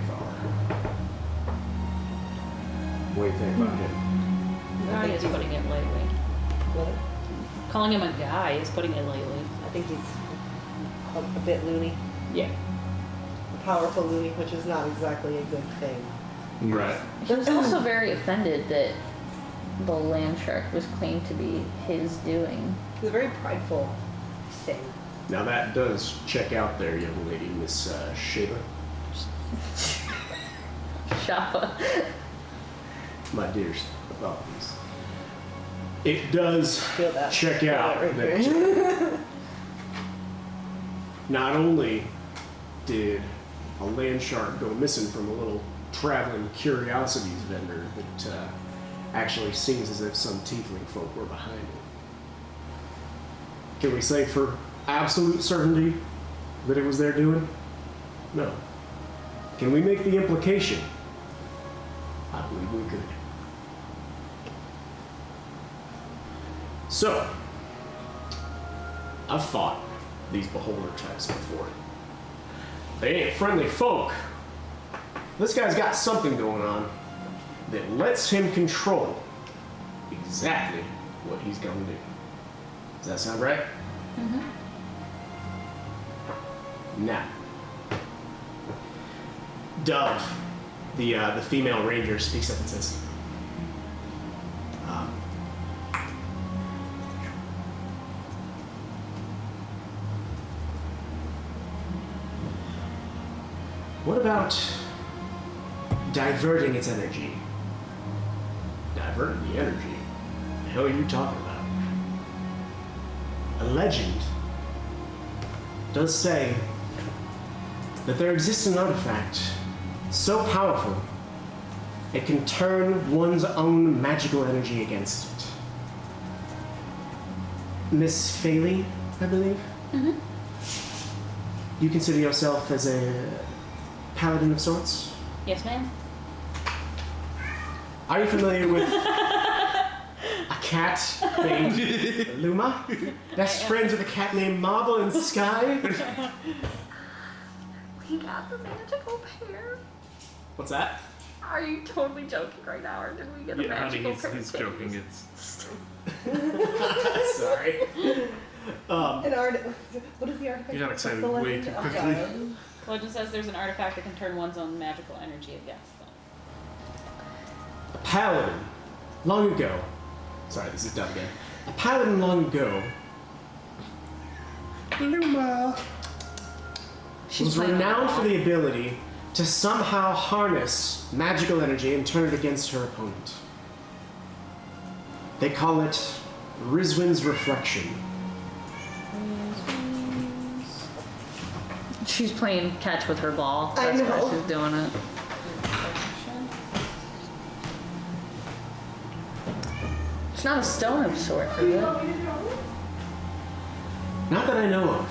What do you think about him? Guy is putting it lightly. What? Calling him a guy is putting it lightly. I think he's a bit loony. Yeah. A powerful loony, which is not exactly a good thing. Right. He was also very offended that the land shark was claimed to be his doing. He's a very prideful thing. Now that does check out there, young lady, Miss Shiva. Shoppa. My dearest apologies. It does Feel that. check Feel out that right that not only did a land shark go missing from a little traveling curiosities vendor that actually seems as if some tiefling folk were behind it. Can we say for absolute certainty that it was their doing? No. Can we make the implication? I believe we could. So, I've fought these beholder types before. They ain't friendly folk. This guy's got something going on that lets him control exactly what he's gonna do. Does that sound right? Mm-hmm. Now, Dove, the female ranger, speaks up and says, what about diverting its energy? Diverting the energy? The hell are you talking about? A legend does say that there exists an artifact so powerful it can turn one's own magical energy against it. Miss Faley, I believe? Mm-hmm. You consider yourself as a paladin of sorts? Yes, ma'am. Are you familiar with a cat named Luma? Best friends with a cat named Marble and Sky? We got the magical pair. What's that? Are you totally joking right now, or did we get a Yeah, honey, magical pair? he's joking. It's Sorry. An art. What is the artifact? You got excited What's the way legend? too Oh, quickly. God. Well, it just says there's an artifact that can turn one's own magical energy against them. A paladin, long ago. Sorry, this is dumb again. A paladin long ago Luma. was renowned for the ability to somehow harness magical energy and turn it against her opponent. They call it Rizwin's Reflection. She's playing catch with her ball. I That's know. why she's doing it. It's not a stone of sorts, is it? Not that I know of.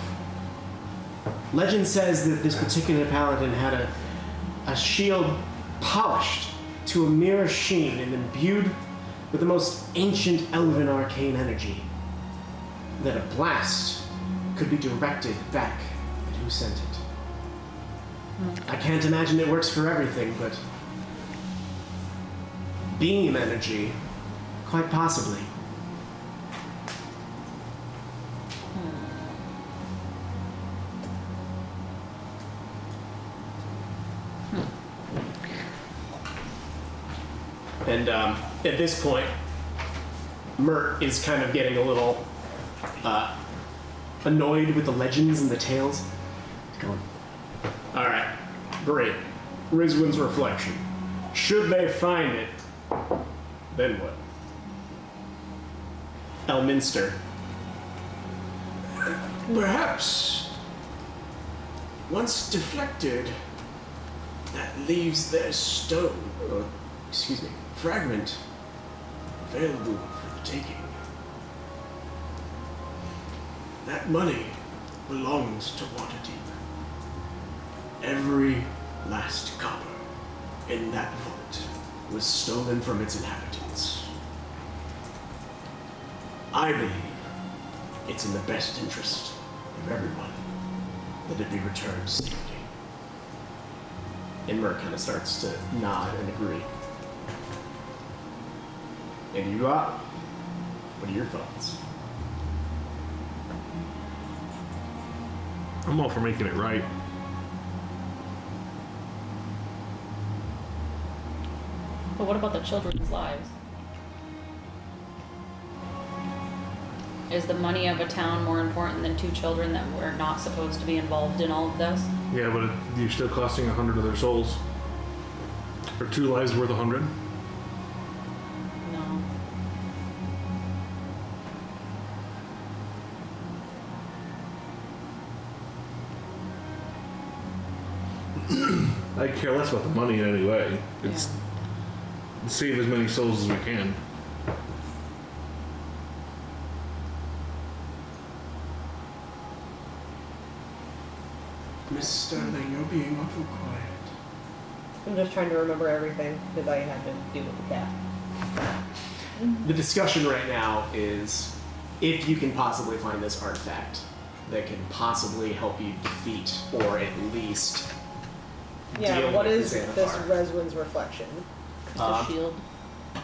Legend says that this particular paladin had a shield polished to a mirror sheen and imbued with the most ancient elven arcane energy. That a blast could be directed back at who sent it. I can't imagine it works for everything, but beam energy, quite possibly. And at this point, Mert is kind of getting a little annoyed with the legends and the tales. He's going, all right, great. Rizwin's Reflection. Should they find it, then what? Elminster. Perhaps, once deflected, that leaves their stone, or, excuse me, fragment available for the taking. That money belongs to Waterdeep. Every last copper in that vault was stolen from its inhabitants. I believe it's in the best interest of everyone that it be returned safely. And Merc kind of starts to nod and agree. And you lot, what are your thoughts? I'm all for making it right. But what about the children's lives? Is the money of a town more important than 2 children that were not supposed to be involved in all of this? Yeah, but you're still costing 100 of their souls. Or 2 lives worth 100. No. I care less about the money anyway. It's save as many souls as we can. Miss Sterling, you're being awful quiet. I'm just trying to remember everything because I had to do with the cat. The discussion right now is if you can possibly find this artifact that can possibly help you defeat or at least Yeah, deal what with is the this Xanathar. Reswin's reflection? It's a shield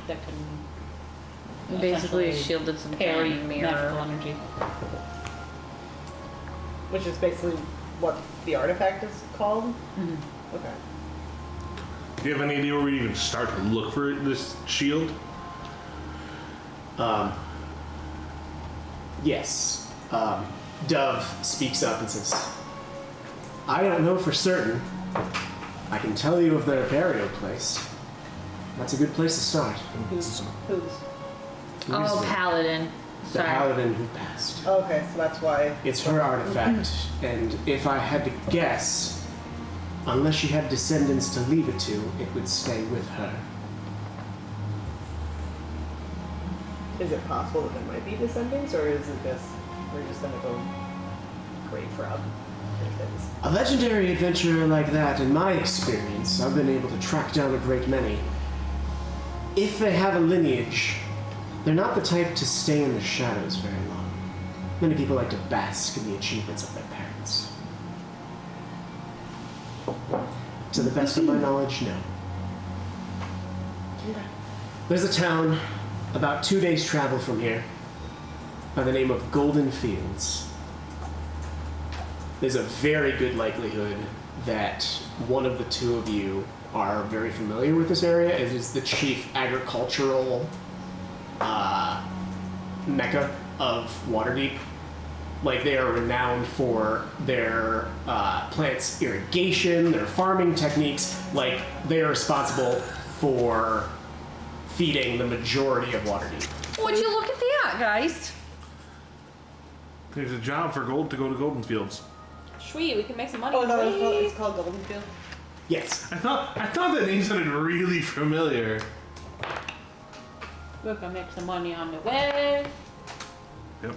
that can Basically, essentially shielded some parry kind of magical mirror. energy. Which is basically what the artifact is called? Mhm. Okay. Do you have any idea where we'd even start to look for this shield? Yes. Dove speaks up and says, I don't know for certain. I can tell you of their burial place. That's a good place to start. Who's? Oh, Paladin. The Sorry. paladin who passed. Okay, so that's why. It's her artifact, and if I had to guess, unless she had descendants to leave it to, it would stay with her. Is it possible that there might be descendants, or is it just we're just gonna go grave rob things? A legendary adventurer like that, in my experience, I've been able to track down a great many. If they have a lineage, they're not the type to stay in the shadows very long. Many people like to bask in the achievements of their parents. To the best of my knowledge, no. There's a town about 2 days' travel from here by the name of Golden Fields. There's a very good likelihood that one of the two of you are very familiar with this area. It is the chief agricultural mecca of Waterdeep. Like, they are renowned for their plants irrigation, their farming techniques. Like, they are responsible for feeding the majority of Waterdeep. Would you look at that, guys? There's a job for gold to go to Golden Fields. Sweet, we can make some money. Oh, is that what Sweet. it's called Goldenfield? Yes. I thought that name sounded really familiar. We can make some money on the way. Yep.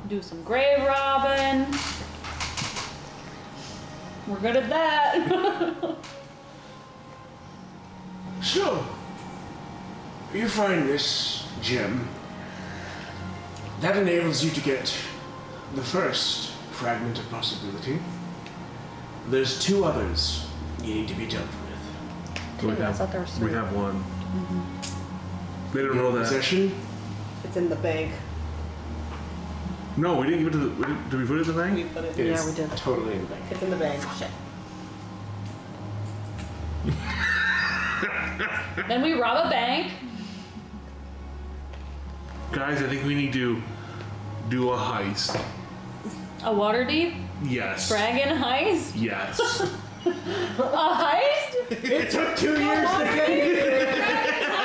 Do some grave robbing. We're good at that. So, you find this gem. That enables you to get the first fragment of possibility. There's 2 others needing to be dealt with. We I thought there was 3. have one. They didn't roll that. Possession, It's in the bank. No, we didn't give it to the. Did we put it in the We bank? put it. It Yeah, is we did. totally in the bank. It's in the bank. Then we rob a bank. Guys, I think we need to do a heist. A Waterdeep. Yes. Dragon heist. Yes. A heist? It took 2 years to get here. Dragon heist?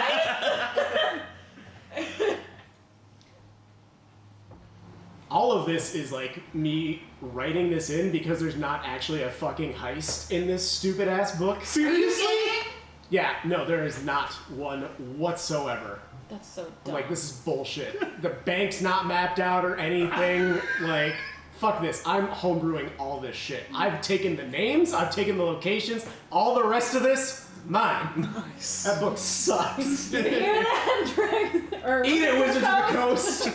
All of this is like me writing this in because there's not actually a fucking heist in this stupid ass book. Seriously? Yeah, no, there is not one whatsoever. That's so I'm dumb. like, this is bullshit. The bank's not mapped out or anything. Like, fuck this. I'm homebrewing all this shit. I've taken the names, I've taken the locations, all the rest of this, mine. Nice. That book sucks. You hear that? Or Eat it, Wizards of the Coast.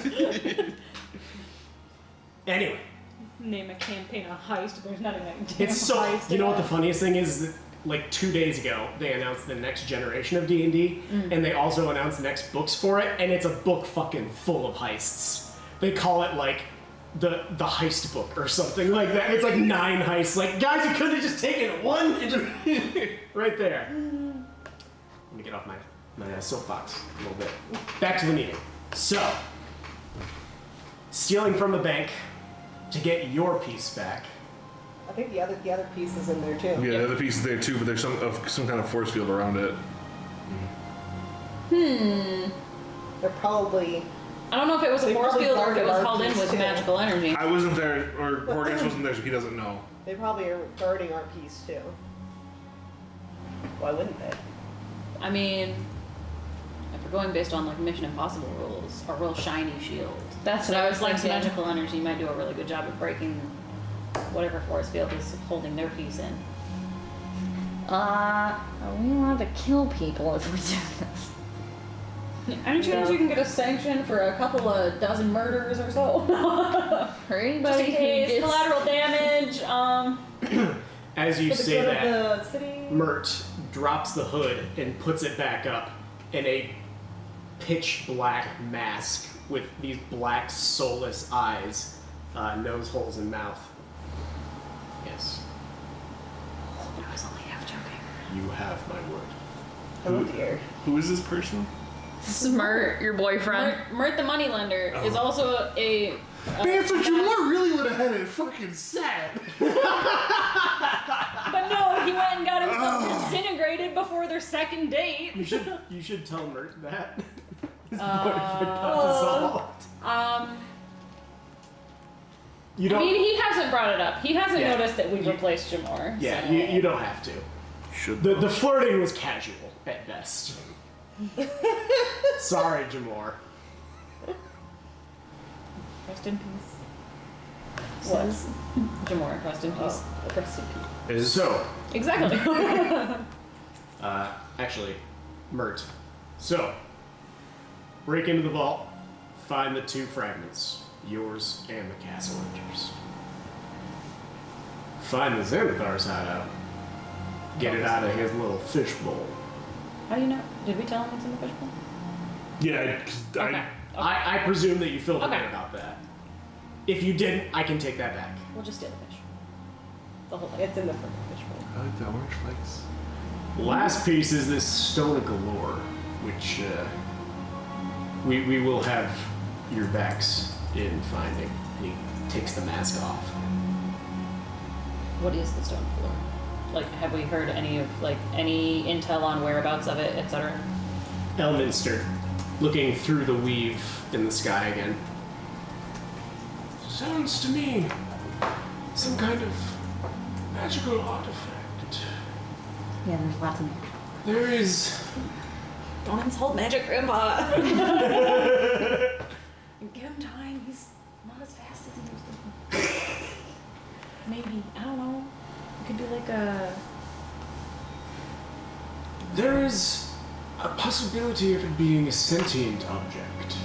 Anyway, name a campaign a heist. There's not even a damn it's so. heist. You know at what the all. funniest thing is? That, like 2 days ago, they announced the next generation of D&D, and they also announced next books for it, and it's a book fucking full of heists. They call it like the heist book or something like that. It's like 9 heists. Like, guys, you could have just taken one and just right there. Let me get off my soapbox a little bit. Back to the meeting. So, stealing from the bank to get your piece back. I think the other piece is in there too. Yeah, the other piece is there too, but there's some kind of force field around it. They're probably. I don't know if it was a They force probably field or if it was guarded held our in piece, with too. magical energy. I wasn't there, or Horgas wasn't there, so he doesn't know. They probably are guarding our piece too. Why wouldn't they? I mean, if we're going based on like Mission Impossible rules, a real shiny shield. That's what So I it's was like thinking. magical energy might do a really good job of breaking whatever force field is holding their piece in. Are we allowed to kill people if we do this? Any chance you can get a sanction for a couple of dozen murders or so? For Just anybody in who case, gets collateral damage. As you For the say good that, of the city. Mert drops the hood and puts it back up in a pitch black mask with these black soulless eyes, nose holes and mouth. Yes, I was only half joking. you have my word. Oh dear. Who is this person? Smart your boyfriend. Mert the moneylender is also a. That's what you really would have had it fucking sad. But no, he went and got himself disintegrated before their second date. You should tell Mert that. His boyfriend got dissolved. You I don't. mean, he hasn't brought it up. He hasn't Yeah. noticed that we've replaced Jamor. Yeah, so. you don't have to. Should The flirting was casual at best. Sorry, Jamor. Rest in peace. What? Jamor, rest in peace. Rest in peace. is So, Exactly. actually, Mert. So, break into the vault, find the 2 fragments, yours and the castle enters. Find the Xanathar's hideout. Get it out of his little fishbowl. How do you know? Did we tell him what's in the fishbowl? yeah. 'Cause Okay. I presume that you filled him Okay. in about that. If you didn't, I can take that back. We'll just steal the fish. The whole thing. It's in the front fishbowl. I like the orange flakes. Last piece is this stone of galore, which we will have your backs in finding. And he takes the mask off. What is the stone floor? Like, have we heard any intel on whereabouts of it, etc.? Elminster, looking through the weave in the sky again. Sounds to me some kind of magical artifact. Yeah, there's lots of. There is. Don't insult Magic Grandpa. Give him time. He's not as fast as he used to be. Maybe. I don't know. It could be like a. There is a possibility of it being a sentient object.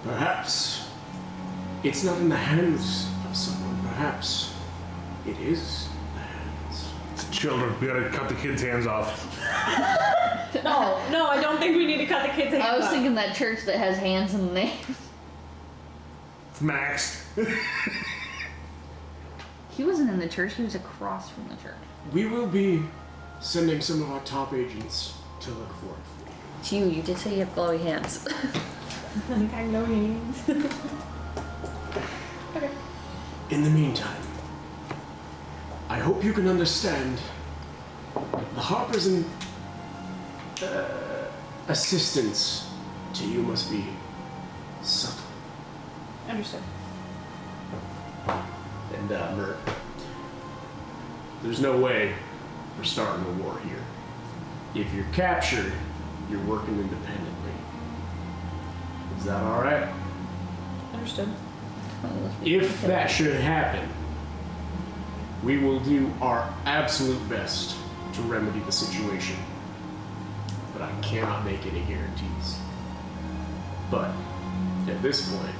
Perhaps it's not in the hands of someone. Perhaps it is in the hands. It's children. We gotta cut the kids' hands off. No, I don't think we need to cut the kids' hands I was off. thinking that church that has hands in the name. It's Max. He wasn't in the church, he was across from the church. We will be sending some of our top agents to look for it. It's you, you did say you have glowy hands. I got no hands. Okay. In the meantime, I hope you can understand the Harper's assistance to you must be subtle. Understood. And Mert, there's no way we're starting a war here. If you're captured, you're working independently. Is that all right? Understood. If that should happen, we will do our absolute best to remedy the situation. But I cannot make any guarantees. But at this point,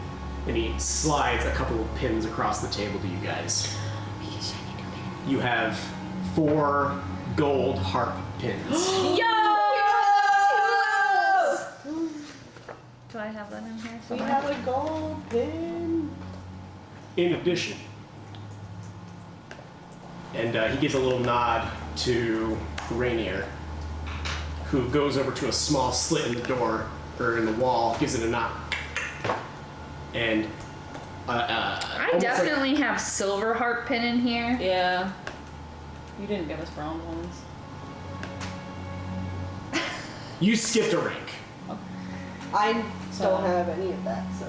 and he slides a couple of pins across the table to you guys. You have 4 gold harp pins. Do I have that in here We somewhere? have a gold pin. In addition, and he gives a little nod to Rainier, who goes over to a small slit in the door, or in the wall, gives it a knock. And I almost definitely have silver heart pin in here. Yeah. You didn't give us bronze ones. you skipped a rank. I So- don't have any of that, so.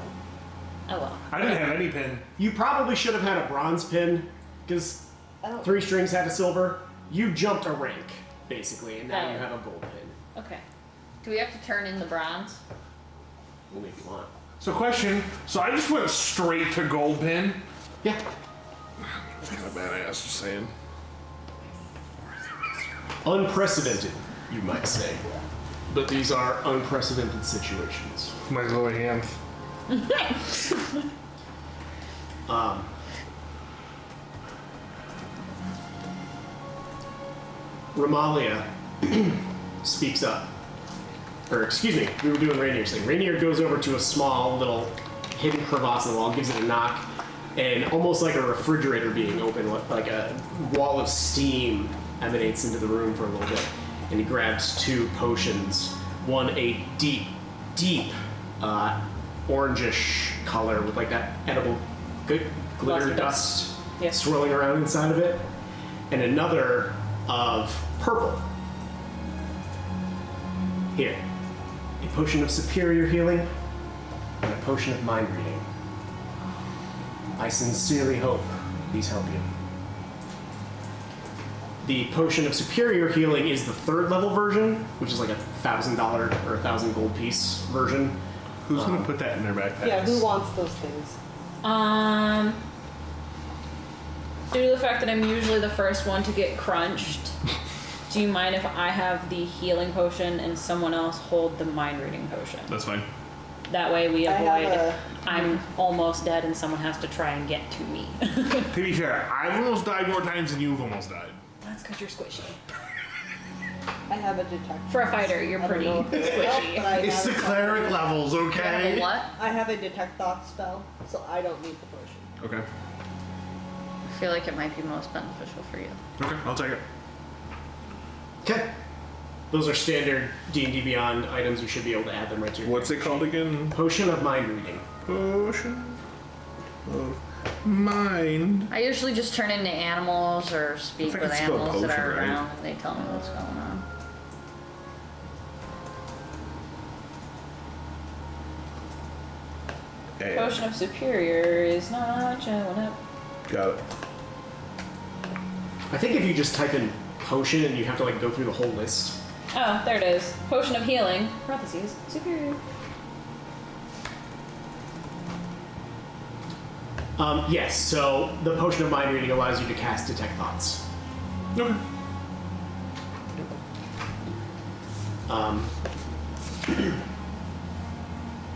Oh well. I didn't have any pin. You probably should have had a bronze pin, because I don't. 3 strings had a silver. You jumped a rank, basically, and now Oh. you have a gold pin. Okay. Do we have to turn in the bronze? Only if you want. So question. So I just went straight to gold pin. Yeah. That's kind of badass. Just saying. Unprecedented, you might say. But these are unprecedented situations. My glowy hands. Ramalia speaks up. Or, excuse me, we were doing Rainier's thing. Rainier goes over to a small little hidden crevasse in the wall, gives it a knock, and almost like a refrigerator being open, like a wall of steam emanates into the room for a little bit. And he grabs 2 potions. One a deep, deep orangish color with like that edible good glitter Lusty dust Yeah. swirling around inside of it, and another of purple. Here, a potion of superior healing and a potion of mind reading. I sincerely hope these help you. The potion of superior healing is the 3rd level version, which is like $1,000 or 1,000 gold piece version. Who's gonna put that in their backpack? Yeah, who wants those things? Due to the fact that I'm usually the first one to get crunched, do you mind if I have the healing potion and someone else hold the mind reading potion? That's fine. That way we I have avoid a- I'm almost dead and someone has to try and get to me. To be fair, I've almost died more times than you've almost died. That's because you're squishy. I have a detect. For a fighter, you're I don't pretty know if it's help, squishy. but I It's have the a- cleric levels, Have okay? a what? I have a detect thought spell, so I don't need the potion. Okay. I feel like it might be most beneficial for you. Okay, I'll take it. Okay. Those are standard D&D Beyond items. You should be able to add them right to your What's it called again? Potion of Mind Reading. Potion of mind. I usually just turn into animals or speak I think with it's spelled animals that potion, are right? around and they tell me what's going on. Yeah, Potion of superior is not showing up. got it. I think if you just type in potion and you have to like go through the whole list. Oh, there it is. Potion of healing, parentheses, superior. Yes, so the Potion of Mind Reading allows you to cast Detect Thoughts. Okay.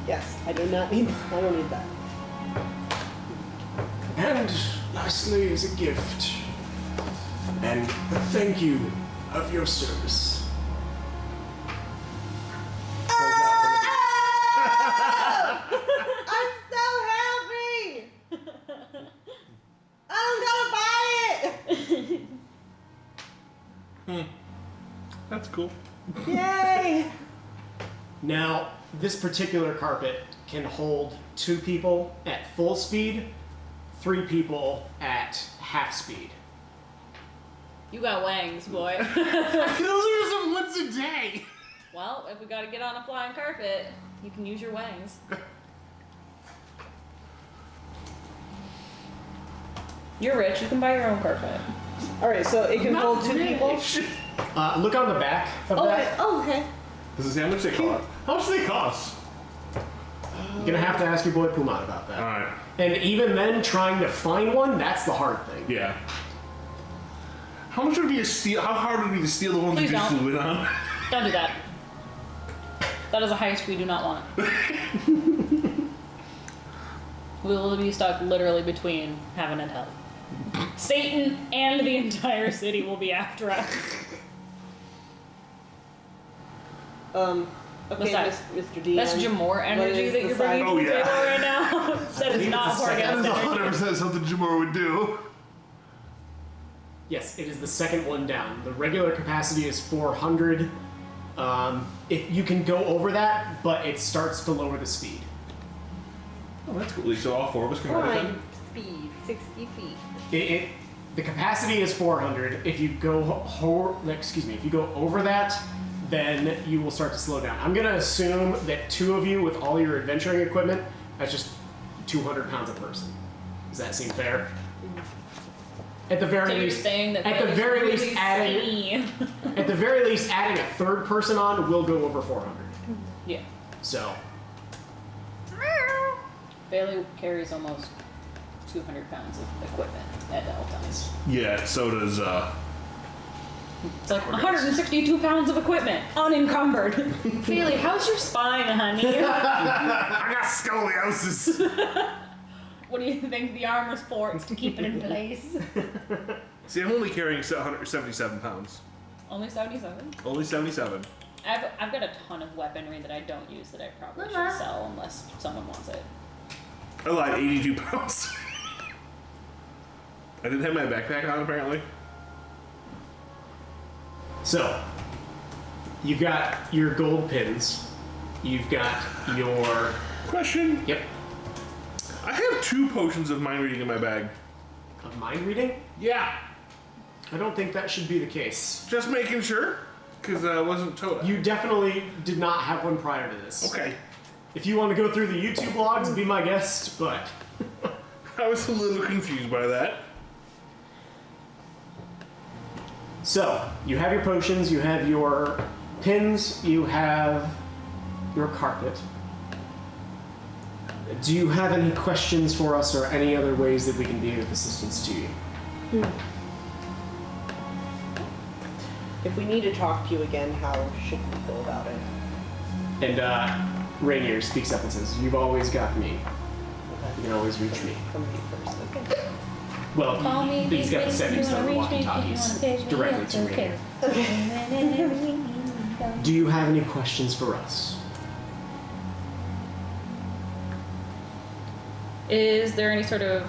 Yes, I do not need. I don't need that. And lastly, as a gift, and a thank you of your service. Pulls out one of these. I'm so happy. I'm gonna buy it. That's cool. Yay! Now, this particular carpet can hold 2 people at full speed, 3 people at half speed. You got wangs, boy. I can only use them once a day. Well, if we gotta get on a flying carpet, you can use your wangs. You're rich, you can buy your own carpet. All right, so it can hold 2 people. Look on the back of that. Oh, okay. Does it say how much they cost? How much do they cost? You're gonna have to ask your boy Pumat about that. All right. And even then, trying to find one, that's the hard thing. Yeah. How much would it be to steal? How hard would it be to steal the one Please that you don't. flew in on? Don't do that. That is a heist we do not want. We will be stuck literally between heaven and hell. Satan and the entire city will be after us. Okay, What's that? Mr. D. That's Jamor energy that you're bringing to Oh, the yeah. table right now. That is not That is Horgast energy. 100% something Jamor would do. Yes, it is the second one down. The regular capacity is 400. If you can go over that, but it starts to lower the speed. Oh, that's cool. So all four of us can ride it then? Speed, 60 feet. The capacity is 400. If you go if you go over that, then you will start to slow down. I'm gonna assume that two of you with all your adventuring equipment, that's just 200 pounds a person. Does that seem fair? At the very So you're least, saying that at the Bailey's very really least, adding skinny. at the very least adding a third person on will go over 400. Yeah. So Bailey carries almost 200 pounds of equipment at all times. Yeah, so does, It's like 162 pounds of equipment, unencumbered. Bailey, how's your spine, honey? I got scoliosis. What do you think the armor's for? It's to keep it in place. See, I'm only carrying 177 pounds. Only 77? Only 77. I've got a ton of weaponry that I don't use that I probably should sell unless someone wants it. I lied, 82 pounds. I didn't have my backpack on, apparently. So, you've got your gold pins. You've got your... Question. Yep. I have 2 potions of mind reading in my bag. Of mind reading? Yeah. I don't think that should be the case. Just making sure, because I wasn't told. You definitely did not have one prior to this. Okay. If you want to go through the YouTube logs, be my guest, but... I was a little confused by that. So, you have your potions, you have your pins, you have your carpet. Do you have any questions for us or any other ways that we can be of assistance to you? If we need to talk to you again, how should we go about it? And Rainier speaks up and says, "You've always got me. Okay. You can always reach me." Come to you first. Okay. Well, Call me, he's got the if you settings wanna on the reach me, if you walkie-talkies wanna page me, directly it's to okay. Rainier. Do you have any questions for us? Is there any sort of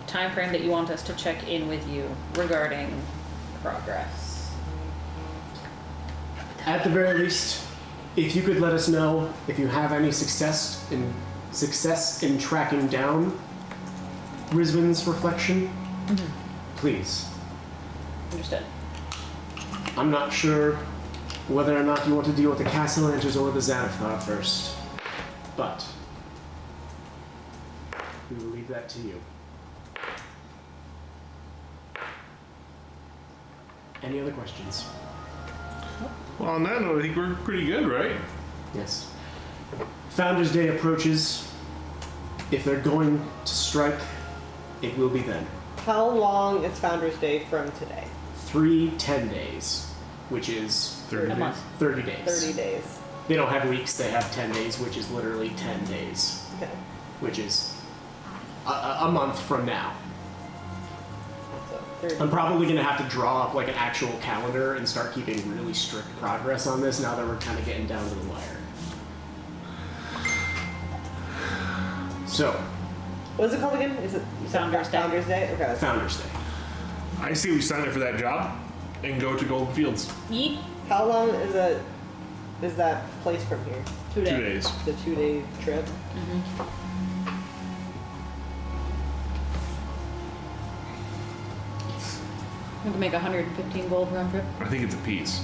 time frame that you want us to check in with you regarding progress? At the very least, if you could let us know if you have any success in tracking down Rizwan's reflection, please. Understood. I'm not sure whether or not you want to deal with the Castellaners or the Xanathar first, but we will leave that to you. Any other questions? Well, on that note, I think we're pretty good, right? Yes. Founders Day approaches. If they're going to strike, it will be then. How long is Founders Day from today? 3 10 days, which is 30 A days. month. 30 days. 30 days. They don't have weeks, they have 10 days, which is literally 10 days, Okay. which is a month from now. So 30. I'm probably going to have to draw up like an actual calendar and start keeping really strict progress on this now that we're kind of getting down to the wire. So, What is it called again? Is it you said Founders Day. Founders Day? Okay. Founders Day. I say we sign up for that job and go to Golden Fields. Yeet. How long is that place from here? 2 days. 2 days. The 2-day trip? We can make 115 gold round trip. I think it's a piece.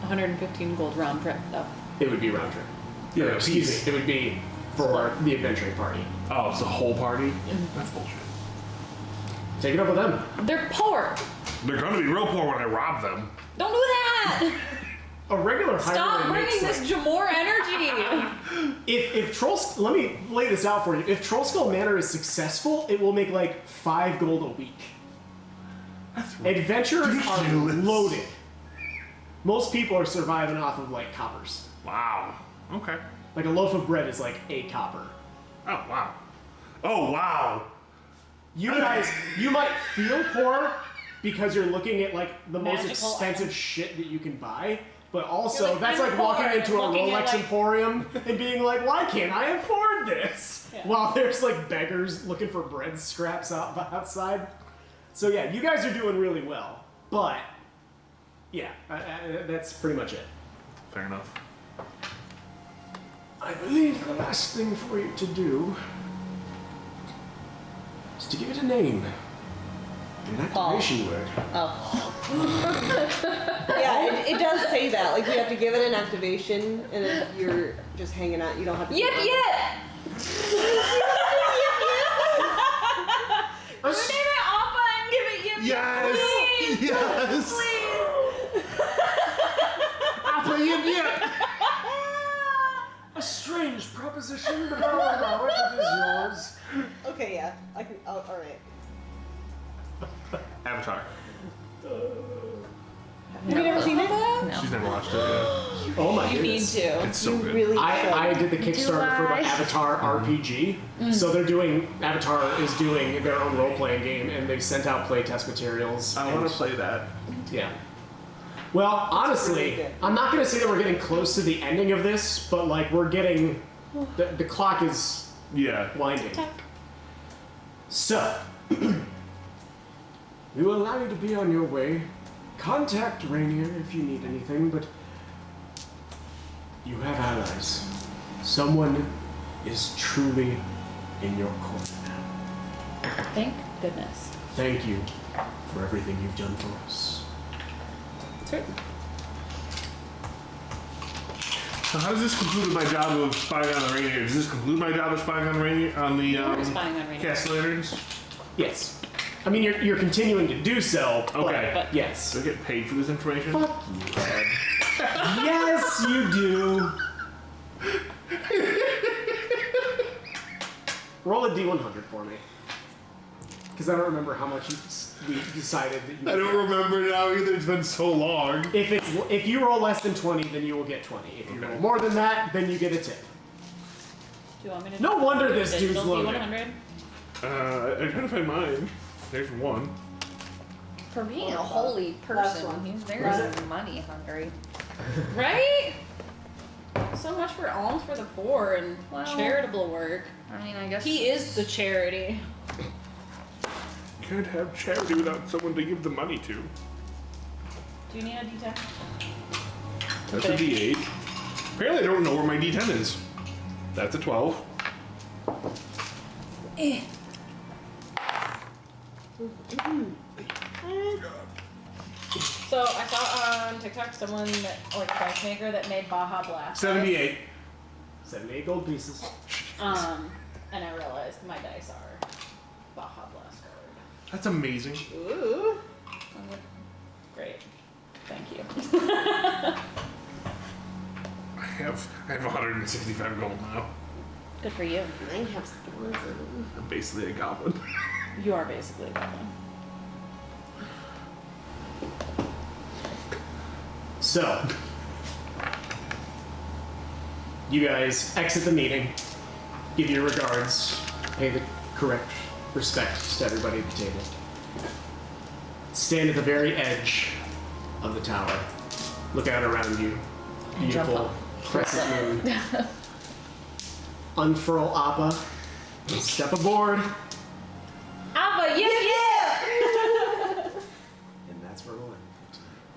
115 gold round trip, though. It would be round trip. Yeah, Or, a excuse piece. me, it would be for the adventuring party. Oh, it's the whole party? That's bullshit. Take it up with them. They're poor. They're gonna be real poor when I rob them. Don't do that. A regular Stop highway bringing makes this Jamor energy. if Troll's, let me lay this out for you. If Trollskull Manor is successful, it will make like 5 gold a week. Adventurers are ridiculous. loaded. Most people are surviving off of like coppers. Wow. Okay. Like a loaf of bread is like 8 copper. Oh wow. Oh wow. You guys, you might feel poor because you're looking at like the most Magical expensive items. shit that you can buy. But also, You're like, that's I'm like walking poor, into a looking at, Rolex like- Emporium and being like, why can't I afford this? Yeah. While there's like beggars looking for bread scraps outside. So yeah, you guys are doing really well. But yeah, that's pretty much it. Fair enough. I believe the last thing for you to do is to give it a name. An activation word. Oh. Yeah, it does say that. Like, we have to give it an activation, and if you're just hanging out, you don't have to. Yip do it. yip! Name it Appa and give it yip Yes! Please! Yes! Please! Appa yip yip! A strange proposition, but I'll allow it. It is yours. Okay, yeah. I can. Oh, all right. Avatar. Have you never seen it? No. She's never watched it yet. Oh my You need goodness. to. It's so You good. really I should. did the Kickstarter for the I? Avatar RPG. So they're doing, Avatar is doing their own role-playing game, and they've sent out playtest materials. I and- want to play that. Yeah. Well, honestly, really good. I'm not going to say that we're getting close to the ending of this, but like we're getting, the clock is Yeah. winding. So, We will allow you to be on your way. Contact Rainier if you need anything, but you have allies. Someone is truly in your corner now. Thank goodness. Thank you for everything you've done for us. Sweet. So how does this conclude my job of spying on the Rainier? Does this conclude my job of spying on the Rainier on the We're spying on Rainier. cast lanterns? yes. I mean, you're continuing to do so, Okay. but yes. Do I get paid for this information? Fuck you, Ed. Yes, you do. Roll a d100 for me. Because I don't remember how much we decided that you I don't remember now either. It's been so long. If you roll less than 20, then you will get 20. If you Okay. roll more than that, then you get a tip. Do you want me to No wonder this digital dude's loaded. D100? I'm trying to find mine. There's one. For being a holy Last person, one. he's very money hungry. Right? So much for alms for the poor and Well- charitable work. I mean, I guess He is the charity. You can't have charity without someone to give the money to. Do you need a D10? That's a D8. Apparently I don't know where my D10 is. That's a 12. So I saw on TikTok someone that, like a dice maker that made Baja Blast. 78. 78 gold pieces. And I realized my dice are Baja Blast colored. That's amazing. Ooh. Great. Thank you. I have 165 gold now. Good for you. I have stones in them. I'm basically a goblin. You are basically a goblin. So, you guys exit the meeting, give your regards, pay the correct respect to everybody at the table. Stand at the very edge of the tower. Look out around you. And jump Beautiful up. crescent moon. Unfurl Appa. Step aboard.